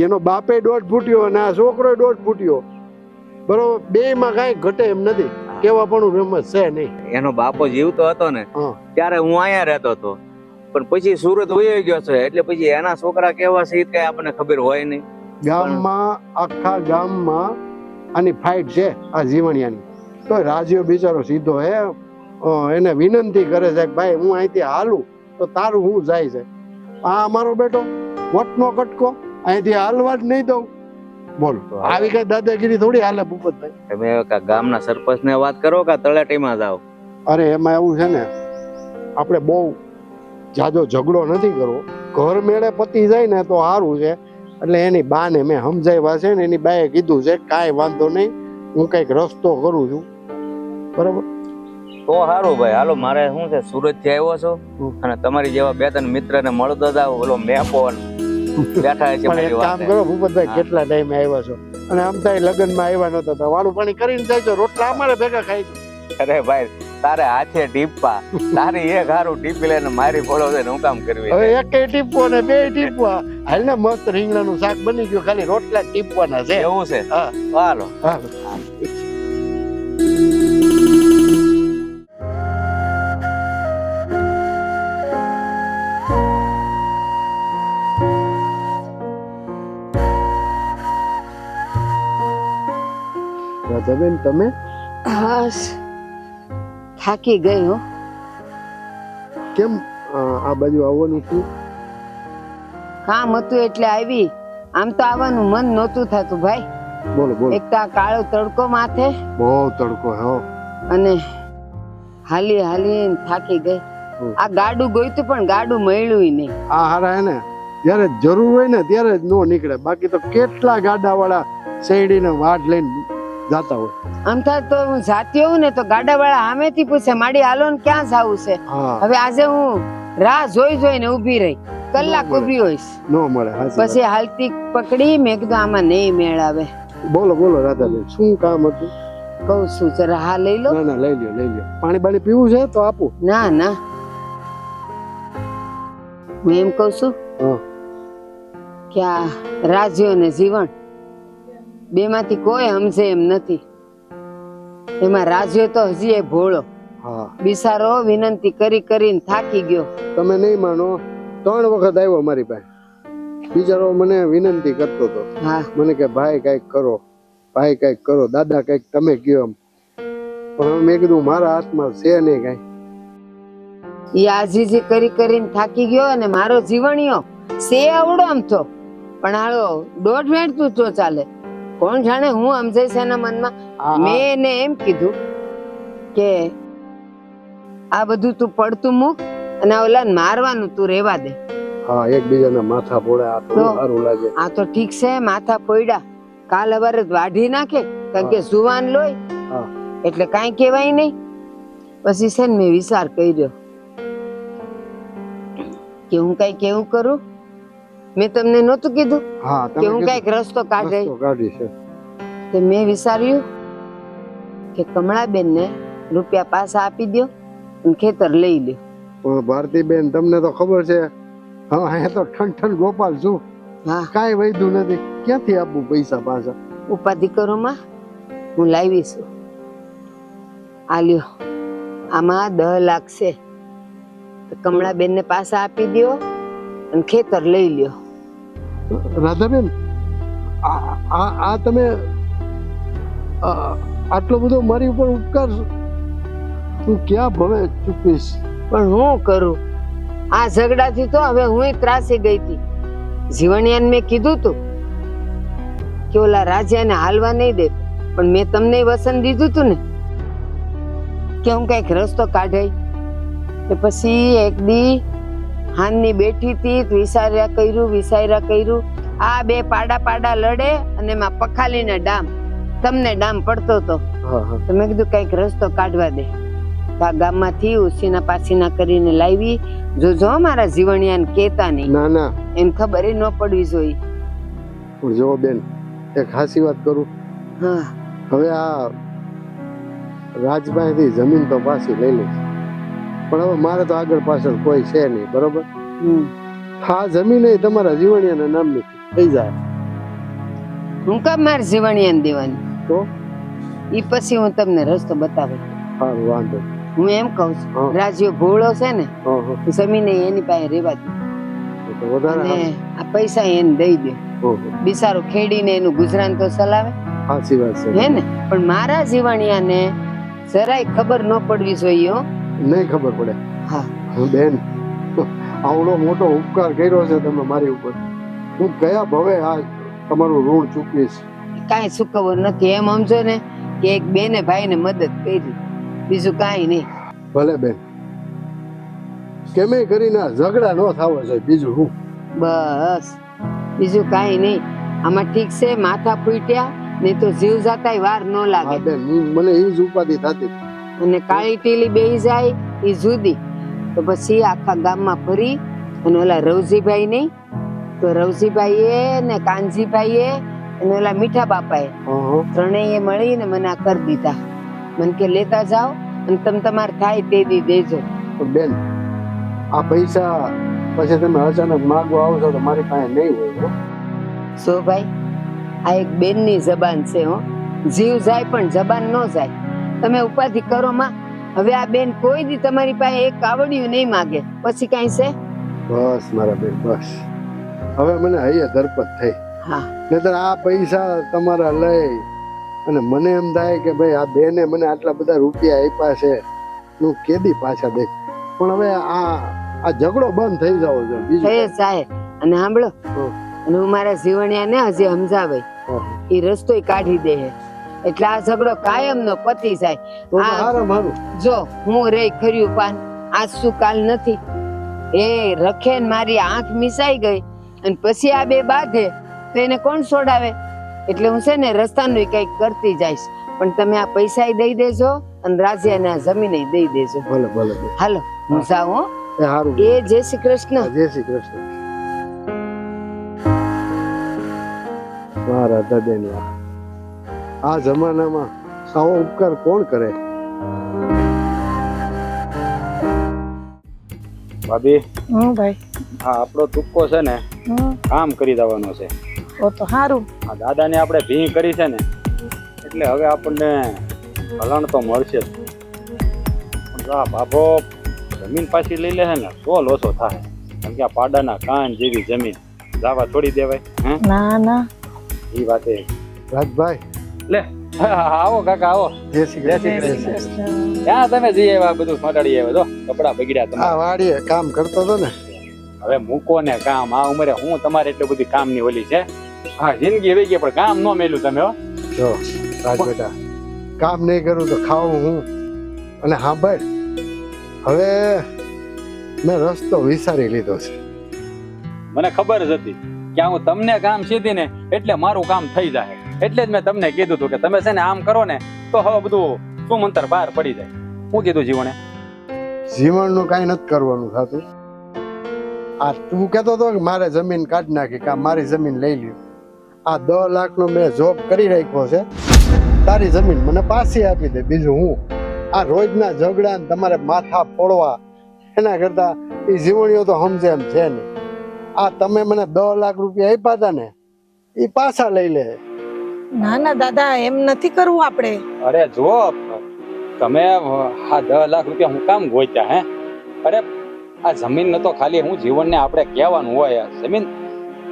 એનો બાપે 1.5 ફૂટ્યો અને આ છોકરો 1.5 ફૂટ્યો, બરોબર? બે માં કઈ ઘટે એમ નથી, કેવા પણ રમત છે નહીં. એનો બાપો જીવતો હતો ને ત્યારે હું અહીંયા રહેતો હતો, પણ પછી સુરત વયો ગયો છે, એટલે પછી એના છોકરા કેવા છે કઈ આપણને ખબર હોય નહીં. ગામમાં, આખા ગામમાં આની ફાઇટ છે આ જીવણિયાની. તો રાજ્યો બિચારો સીધો હે એને વિનંતી કરે છે કે ભાઈ હું અહીંથી હાલું તો તારું હું જાય છે, આ અમારો બેટો વટનો કટકો અહીંથી હાલવા જ નહીં દઉં. બોલો આવી કઈ દાદાગીરી થોડી હાલે ભૂપતભાઈ. તમે ગામના સરપંચ ને વાત કરો કે તળેટીમાં જાઓ? અરે એમાં એવું છે ને, આપણે બહુ જાજો ઝઘડો નથી કરવો. ઘર મેળે પતી જાય ને તો સારું છે. એટલે એની બાને મેં સમજાવ્યા છે ને, એની બાએ કીધું છે કાંઈ વાંધો નહીં, હું કંઈક રસ્તો કરું છું. બરાબર તો સારું ભાઈ. હાલો, મારે શું છે, સુરત થી આવ્યો છો અને તમારી જેવા 2-3 મિત્ર ને મળતો જાવ. ઓલો મેપો બેઠા છે. પણ એક કામ કરો ભૂપતભાઈ, કેટલા ટાઈમે આવ્યા છો? અને આમ થાય લગ્નમાં આવ્યા નતા તો વાળું પાણી કરીને જાય છો, રોટલા અમારે ભેગા ખાઈ છો. અરે ભાઈ, તારે હાથે ટીપા, તારી એક હારું ટીપી લઈને મારી ફોડો છે ને હું કામ કરવી? હવે એક ટીપવો ને 2 ટીપવા. હાલ ને મસ્ત રીંગણાનું શાક બની ગયું, ખાલી રોટલા જ ટીપવાના છે. એવું છે? હા હાલો. હાલો. રાધાબેન, તમે બસ થાકી ગઈ હો. કેમ આ બાજુ આવવાનું થયું? કામ હતું એટલે આવી. આમ તો આવવાનું મન નહોતું થતું ભાઈ. બોલો બોલો. એક તો આ કાળો તડકો માથે બહુ તડકો હો. અને હાલી હાલી થાકી ગઈ. આ ગાડું ગોઈતું પણ ગાડું મળ્યું નહીં. આ હારા હે ને, જ્યારે જરૂર હોય ને ત્યારે જ નો નીકળે. બાકી તો કેટલા ગાડા વાળા શેરડીને વાટ લઈને જાતા હોય. આમ થાય તો હું જાતી હોઉં ને તો ગાડા વાળા સામેથી પૂછે માડી હાલો ને ક્યાં જાવું છે. હા, હવે આજે હું રાહ જોઈ જોઈને ઊભી રહી, કલાક ઊભી હોઈશ. નો મળે. પછી હાલતી પકડી, મેં કીધું આમાં નહીં મેળ આવે. બોલો બોલો રાધાબેન, શું કામ હતું? કહું છું જરા હા લઈ લો. ના ના, લઈ લ્યો લઈ લ્યો. પાણી બાણી પીવું છે તો આપું? ના ના, હું એમ કઉ છું હા. કે આ રાજ્યો ને જીવન બે માંથી કોઈ સમજે એમ નથી. એમાં રાજ્યો તો હજી એ ભોળો હા, બિચારો વિનંતી કરી કરીને થાકી ગયો. તમે નહીં માનો, 3 વખત આવ્યો મારી પાસે. બિચારો મને વિનંતી કરતો હતો. હા, મને કે ભાઈ કઈક કરો, ભાઈ કઈક કરો, દાદા કઈક તમે કયો એમ. પણ મેં કીધું મારા હાથમાં છે નહીં કઈ. ઈ આજીજી કરી કરીને થાકી ગયો અને મારો જીવણીયો સે આવડો આમ તો પણ હાલો 1.5 મિનિટ તો ચાલે. કોણ જાણે હું સમજાય છે એના મનમાં. મેં એને એમ કીધું કે આ બધું તું પડતું મૂક અને ઓલા મારવાનું તું રેવા દે. હા, એકબીજાના માથા ફોડે આ તો સારું લાગે. આ તો ઠીક છે, માથા ફોડ્યા, કાલ સવારે વાઢી નાખે કારણ કે જુવાન લોય હા, એટલે કાંઈ કહેવાય નહીં. પછી છે ને મેં વિચાર કર્યો કે હું કઈ કેવું કરું. મેં તમને નહોતું કીધું હા, કે હું કઈક રસ્તો કાઢે. રસ્તો કાઢી છે. તે મેં વિચાર્યું કે કમળાબેન ને રૂપિયા પાછા આપી દો અને ખેતર લઈ લ્યો. પણ ભારતીબેન, તમને તો ખબર છે હા, અહીંયા તો ઠન ગોપાલ છું. હા, કાંઈ વૈધું નથી. ક્યાંથી આપવું પૈસા પાછા? ઉપાધિ કરો માં, હું લાવીશું. આ લ્યો, આમાં 10 લાખ છે. તો કમળાબેન ને પાછા આપી દો અને ખેતર લઈ લ્યો. રાધાબેન, આ તમે આટલો બધો મારી ઉપર ઉપકાર તું ક્યાં ભવે ચૂકવીશ? પણ હું કરું, આ ઝઘડાથી તો હવે હું ત્રાસી ગઈ હતી. જીવણિયાને મેં કીધું તું કે ઓલા રાજાને હાલવા નહીં દે, પણ મેં તમને વસન દીધું તું ને કે હું કઈક રસ્તો કાઢાય. પછી એક દી હાનની બેઠી હતી, વિસાર્યા કર્યું. આ 2 પાડા લડે અને એમાં પખાલીને ડામ, તમને ડામ પડતો હતો. તો મેં કીધું કઈક રસ્તો કાઢવા દે. આ ગામમાંથી ઉસીના પાસીના કરીને લાવી. જોજો મારા જીવણિયાને કેતા નહીં. ના ના, એમ ખબર ન પડવી જોઈએ. પણ જો બેન, એક હાસી વાત કરું. હા, હવે આ રાજભાઈથી જમીન તો પાછી લઈ લઈશ, પણ હવે મારે તો આગળ પાછળ કોઈ છે નહીં. બરોબર? આ જમીન એ તમારા જીવણિયાના નામની થઈ જાય. હું કામ મારા જીવણિયાને દેવાની? તો ઈ પછી હું તમને રસ્તો બતાવું. સારું, વાંધો. હું એમ કઉ છું, રાજ્યો ભોળો છે ને, જમીન એની પાસે રેવા દે તો વધારે અને આ પૈસા એને દઈ દે. બિચારો ખેડીને એનું ગુજરાન તો ચલાવે. સાચી વાત છે. હે ને? પણ મારા જીવણિયાને જરાય ખબર ન પડવી જોઈએ. નહીં ખબર પડે. હા બેન, આવડો મોટો ઉપકાર કર્યો છે તમે મારી ઉપર. હું કયા ભવે આ તમારું ઋણ ચૂકવીશ. કાંઈ ચૂકવવું નથી, એમ સમજો ને કે એક બેને ભાઈને મદદ કરી, બીજું કાંઈ નહીં. ભલે બેન, કેમે કરીને આ ઝઘડા ન થાવો છે, બીજું હું. બસ બીજું કાંઈ નહીં. આમાં ઠીક છે માથા ફૂટ્યા નહીં તો જીવ જાતાય વાર ન હા લાગે. બેન, મને એ જ ઉપાધિ થતી. અને કાળી ટીલી બેહી જાય એ જુદી, તો પછી આખા ગામમાં ફરી અને ઓલા રવજીભાઈ નહીં તો રવજીભાઈએ ને કાનજીભાઈએ અને ઓલા મીઠા બાપાએ ત્રણેય મળીને મને આ કરી દીધા. મને કે લેતા જાઓ અને તમે તમારે થાય તે દી દેજો. પણ બેન, આ પૈસા પછી તમે અચાનક માંગવા આવશો તો મારી પાસે નહીં હોય હો. સો ભાઈ, આ એક બેનની જબાન છે હો. જીવ જાય પણ જબાન ન જાય. તમે ઉપાધિ કરો માં. હવે આ બેન કોઈ દી તમારી પાસે એક કાવડિયું નહીં માગે, પછી કઈ છે? બસ મારા બેન, બસ હવે મને હૈયે ધરપત થઈ. હા, નહીતર આ પૈસા તમારા લઈ અને મને એમ થાય કે ભાઈ આ બેને મને આટલા બધા રૂપિયા આપ્યા છે, હું કેદી પાછા દે. પણ હવે આ ઝઘડો બંધ થઈ જાવ છે, બીજું થઈ જાય. અને સાંભળો, અને હું મારા જીવણિયાને હજી સમજાવે એ રસ્તો કાઢી દે છે. એટલે આ ઝઘડો કાયમ નો પતી જાય. તો હારું મારું. જો હું રહી ખર્યું પાન, આજ શું કાલ નથી. એ રખે ને મારી આંખ મિસાઈ ગઈ અને પછી આ બે બાંધે તો એને કોણ છોડાવે? એટલે હું છે ને રસ્તાનું કઈક કરતી જઈશ. પણ તમે આ પૈસા દઈ દેજો અને રાજીયાને આ જમીન દઈ દેજો. ભલે ભલે. હાલો હું જાઉં હો. એ હારું. એ જય શ્રી કૃષ્ણ. જય શ્રી કૃષ્ણ. મારા દાદેન, આ જમાનામાં આવો ઉપકાર કોણ કરે? ભાભી, હું ભાઈ હા આપણો તુક્કો છે ને કામ કરી દેવાનો છે. ઓ તો સારું. આ દાદાને આપણે ભી કરી છે ને એટલે હવે આપણને ભલાણ તો મળશે જ. પણ આ બાબો જમીન પાછી લઈ લે છે ને તો લોસો થાય. કારણ કે આ પાડાના કાન જેવી જમીન જાવા છોડી દેવાય? હે ના ના, એ વાતે. રાજભાઈ, લે આવો કાકા આવો. જય શ્રી જય શ્રી કૃષ્ણ. કૃષ્ણ. ક્યાં તમે જઈ આવ્યા? બધું મટાડી આવ્યા તો કપડા બગડ્યા આ તમારા. વાડીએ કામ કરતો હતો ને. હવે મૂકો ને કામ. આ ઉંમરે હું તમારે એટલું બધી કામ ની ઓલી છે. હા, જિંદગી રહી ગઈ પણ કામ ન મેલ્યું તમે હો. જો રાજ બેટા, કામ નહીં કરું તો ખાવું હું. અને હા ભાઈ, હવે મેં રસ્તો વિચારી લીધો છે. મને ખબર જ હતી કે હું તમને કામ સીધી ને એટલે મારું કામ થઈ જાય. એટલે જ મેં તમને કીધું હતું કે તમે છે ને આમ કરો ને તો હવે બધું સુમંતર બહાર પડી જાય. હું કીધું જીવણે? જીવનનું કાંઈ નથી કરવાનું થતું. આ તું કહેતો હતો કે મારે જમીન કાઢી નાખી, કા મારી જમીન લઈ લ્યો. આ 10 લાખનો મેં જોબ કરી રાખ્યો છે, તારી જમીન મને પાછી આપી દે. બીજું હું આ રોજના ઝઘડા ને તમારે માથા ફોડવા એના કરતા એ જીવણીઓ તો સમજે એમ છે નહીં. આ તમે મને 10 લાખ રૂપિયા આપ્યા હતા ને એ પાછા લઈ લે. ના ના દાદા, એમ નથી કરવું આપણે. અરે જો તમે આ 10 લાખ રૂપિયા હું કામ ગોત્યા? હે અરે આ જમીન ન તો ખાલી હું જીવનને આપણે કહેવાનું હોય. જમીન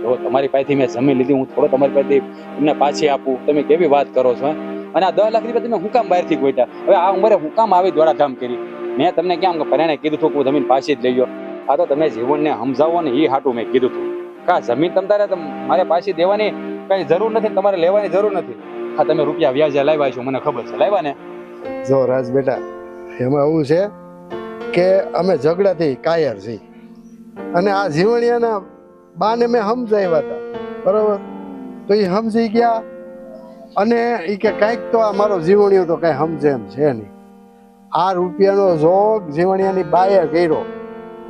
જો તમારી પાસેથી મેં જમીન લીધી, હું થોડો તમારી પાસેથી એમને પાછી આપું. તમે કેવી વાત કરો છો? અને આ 10 લાખ રૂપિયા તમે હું કામ બહારથી ગોત્યા? હવે આ ઉંમરે હું કામ આવી દોડાધામ કરી? મેં તમને કેમ કે પરાણે કીધું હતું કે હું જમીન પાછી જ લઈ ગયો. આ તો તમે જીવનને સમજાવો ને એ હાટું મેં કીધું હતું. કા જમીન તમારે મારે પાછી દેવાની કઈ જરૂર નથી, તમારે લેવાની જરૂર નથી. હા તમે રૂપિયા વ્યાજે લાવ્યા છો, મને ખબર છે, લાવ્યા ને? જો રાજ બેટા, એમાં એવું છે કે અમે ઝઘડાથી કાયર છીએ અને આ જીવણિયાના બાને મેં સમજાવ્યા હતા, બરોબર? તો એ સમજી ગયા અને એ કે કાંઈક તો આ મારો જીવણિયો તો કાંઈ સમજે એમ છે નહીં. આ રૂપિયાનો જોગ જીવણિયાની બાએ કર્યો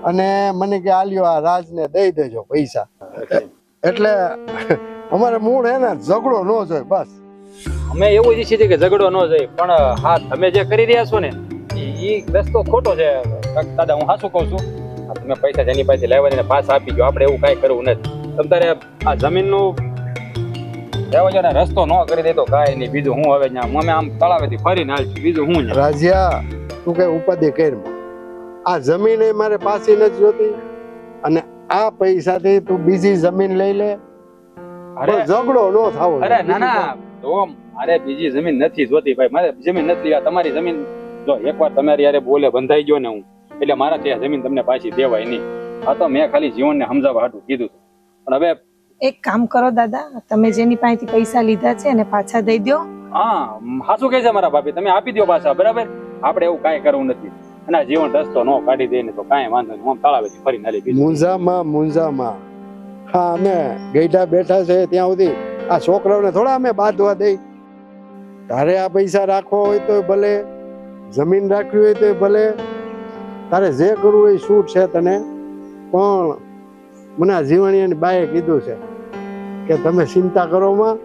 અને મને કે આલ્યો આ રાજને દઈ દેજો પૈસા. એટલે અમારે મૂળ હે ને ઝઘડો ન જોઈએ બસ. અમે એવું જ ઈચ્છીએ છીએ કે ઝઘડો ન જાય. પણ હા તમે જે કરી રહ્યા છો ને એ રસ્તો ખોટો છે દાદા. હું સાચું કહું છું. તમે પૈસા જેની પાસે લાવવા પાછા આપી ગયો. આપણે એવું કાંઈ કરવું નથી. તમારે આ જમીનનું રહેવા જો ને રસ્તો ન કરી દે તો કાંઈ નહીં. બીજું હું હવે અમે આમ તળાવેથી ફરીને આવી. બીજું હું રાજ્યા, તું કઈ ઉપાધિ કર. આ જમીન મારે પાછી નથી જોતી અને આ પૈસાથી તું બીજી જમીન લઈ લે. અરે ઝઘડો ન થાવો. અરે ના ના, તો મારે બીજી જમીન નથી જોતી ભાઈ. મારે જમીન નથી લેવા. તમારી જમીન જો એકવાર તમારી યારે બોલે બંધાઈ ગયો ને હું, એટલે મારાથી આ જમીન તમને પાછી દેવાય નહીં. આ તો મેં ખાલી જીવનને સમજાવવા હાટું કીધું હતું. પણ હવે એક કામ કરો દાદા, તમે જેની પાસેથી પૈસા લીધા છે એને પાછા દઈ દો. હા હાસું કહે છે મારા ભાભી, તમે આપી દો પાછા, બરાબર? આપણે એવું કાંઈ કરવું નથી. અને આ જીવન રસ્તો નો કાઢી દે ને તો કાંઈ વાંધો નહીં, આમ તળાવેથી ફરી નાલી બીજું. મૂંઝામાં હા અમે ગઈઢા બેઠા છે ત્યાં સુધી આ છોકરાઓને થોડા અમે બાંધવા દઈ. તારે આ પૈસા રાખવા હોય તો ભલે, જમીન રાખવી હોય તો ભલે, તારે જે કરવું હોય છૂટ છે તને. પણ મને આ જીવણીની બાએ કીધું છે કે તમે ચિંતા કરો માં,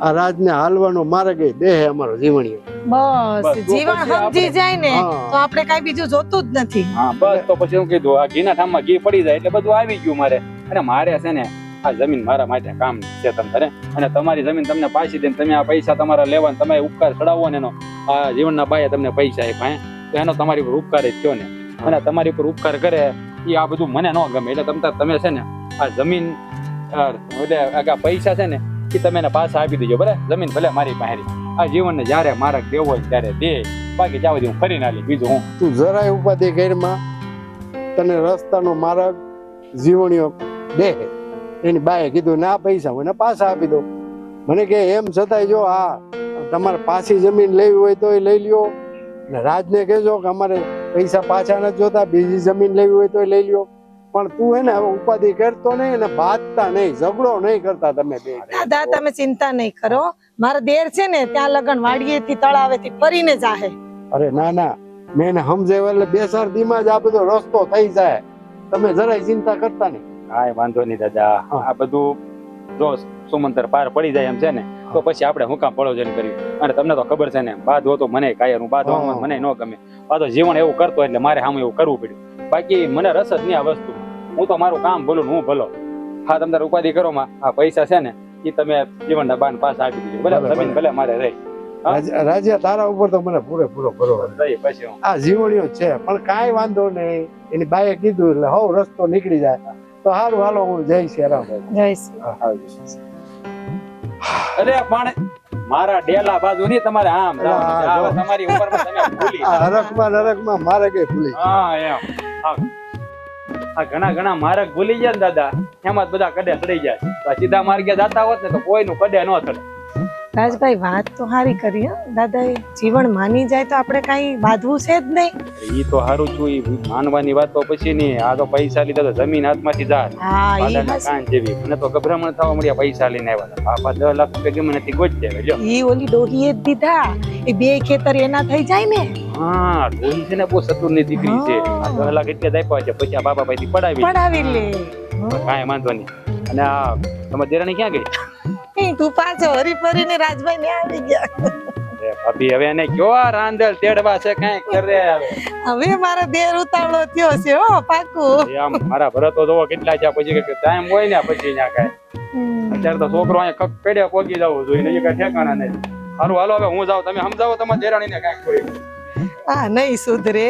આ રાજને હાલવાનો માર્ગ એ દેહ અમારો જીવણીઓ. બસ જીવન પછી આપણે- સમજી જાય ને હા. તો આપણે કઈ બીજું જોતું જ નથી. હા બસ તો પછી હું કીધું આ ઘીના ઠામમાં ઘી પડી જાય એટલે બધું આવી ગયું મારે. અને મારે છે ને આ જમીન મારા માટે કામ છે તમને, અને તમારી જમીન તમને પાછી દે, તમે આ પૈસા તમારા લેવા ને તમે ઉપકાર ચડાવો ને એનો, આ જીવનના બાએ તમને પૈસા આપ્યા તો એનો તમારી ઉપર ઉપકાર જ થયો ને. અને તમારી ઉપર ઉપકાર કરે એ આ બધું મને ન ગમે. એટલે તમે છે ને આ જમીન એટલે આ પૈસા છે ને એ તમે એને પાછા આપી દેજો, બરાબર? જમીન ભલે મારી પાસે, આ જીવનને જ્યારે મારે દેવો હોય ત્યારે દે, બાકી ત્યાં સુધી હું ફરી ના લઈ. બીજું હું તું જરાય ઉપાધિ કરીમાં, તને રસ્તાનો માર્ગ જીવણીઓ દેહ એની બાએ કીધું ના પૈસા મને પાછા આપી દો. મને કે એમ છતાંય જો આ તમારે પાછી જમીન લેવી હોય તો લઈ લ્યો, ને રાજને કહેજો કે અમારે પૈસા પાછા નથી જોતા, બીજી જમીન લેવી હોય તો લઈ લ્યો. પણ તું એને હવે ઉપાધિ કરતો નહીં અને બાંધતા નહીં, ઝઘડો નહીં કરતા તમે બે. દાદા તમે ચિંતા નહીં કરો, મારા દેર છે ને ત્યાં લગન વાડીએથી તળાવેથી ફરીને જાહે. અરે ના ના, મેં એને સમજાવ્યું એટલે 2-4 દીમાં જ આ બધો રસ્તો થઈ જાય, તમે જરાય ચિંતા કરતા નહીં. કાંઈ વાંધો નહીં દાદા. આ બધું જો સુમંતર પાર પડી જાય એમ છે ને તો પછી આપણે હું કામ પડોજન કર્યું. અને તમને તો ખબર છે ને બાંધવો તો મને કાંઈ હું બાંધવામાં મને ન ગમે. પાછો જીવન એવું કરતો એટલે મારે સામે એવું કરવું પડ્યું. બાકી મને રસ જ નહીં આ વસ્તુ. હું તો મારું કામ ભલું હું ભલો. હા તમે તારે ઉપાધિ કરો માં, આ પૈસા છે ને એ તમે જીવનના બાન પાછા આપી દીધું, બરાબર? જમીન ભલે મારે રહી. રાજ્ય તારા ઉપર તો મને પૂરેપૂરો ભરોસો છે. રહી પછી હું આ જીવણીઓ છે પણ કાંઈ વાંધો નહીં. એની બાએ કીધું એટલે હવ રસ્તો નીકળી જાય તો સારું. હાલો હું જઈશ યાર. જઈશ. અરે પણ મારા ડેલા બાજુ નહીં તમારે આમ જવાનું. તમારી ઉપર તમે ભૂલી નરકમાં મારે કઈ ભૂલી. હા એમ આ ઘણા માર્ગ ભૂલી જાય ને દાદા, એમાં જ બધા કડે ચડી જાય. તો આ સીધા માર્ગે જતા હોત ને તો કોઈનું કડે ન ચડે. રાજભાઈ વાત તો સારી કરી હો દાદા, જીવન માની જાય તો આપણે કઈ બાંધવું છે જ નહીં. ઈ તો હારું છું, ઈ માનવાની વાત તો પછી નહીં. આ તો પૈસા લીધા તો જમીન હાથમાંથી જાય. હા ઈ પાડાના કાન જેવી. મને તો ગભરામણ થવા મળ્યા પૈસા લઈને આવ્યા. બાપા 10 લાખ રૂપિયા ગમે નથી ગોચે. જો ઈ ઓલી ડોહીએ જ દીધા, એ બે ખેતર એના થઈ જાય ને. હા ડોહી છે ને બહુ સતુરની દીકરી છે. આ 10 લાખ એટલે જ આપ્યા છે, પછી આ બાપા પાસેથી પડાવી લે. કાંઈ વાંધો નહીં. અને આ તમારી દેરાણી ક્યાં ગઈ? તું પાછો હરી ફરીને રાજભાઈ ને આવી ગયા. અરે ભાભી હવે એને કયો આ રાંદલ તેડવા છે કાંઈ કરે હવે. હવે મારા દેર ઉતાવળો થયો છે હો પાકું. એ આમ મારા ભરતો જોવો કેટલા છે, પછી કે ટાઈમ હોય ને પછી ત્યાં કાંઈ. અત્યારે તો છોકરો અહીંયા કડે પોગી જવું જોઈએ, નહીં કાંઈ ઠેકાણા નહીં. સારું હાલો હવે હું જાઉં, તમે સમજાવો તમારી દેરાણીને કાંઈક કોઈ. આ નહીં સુધરે.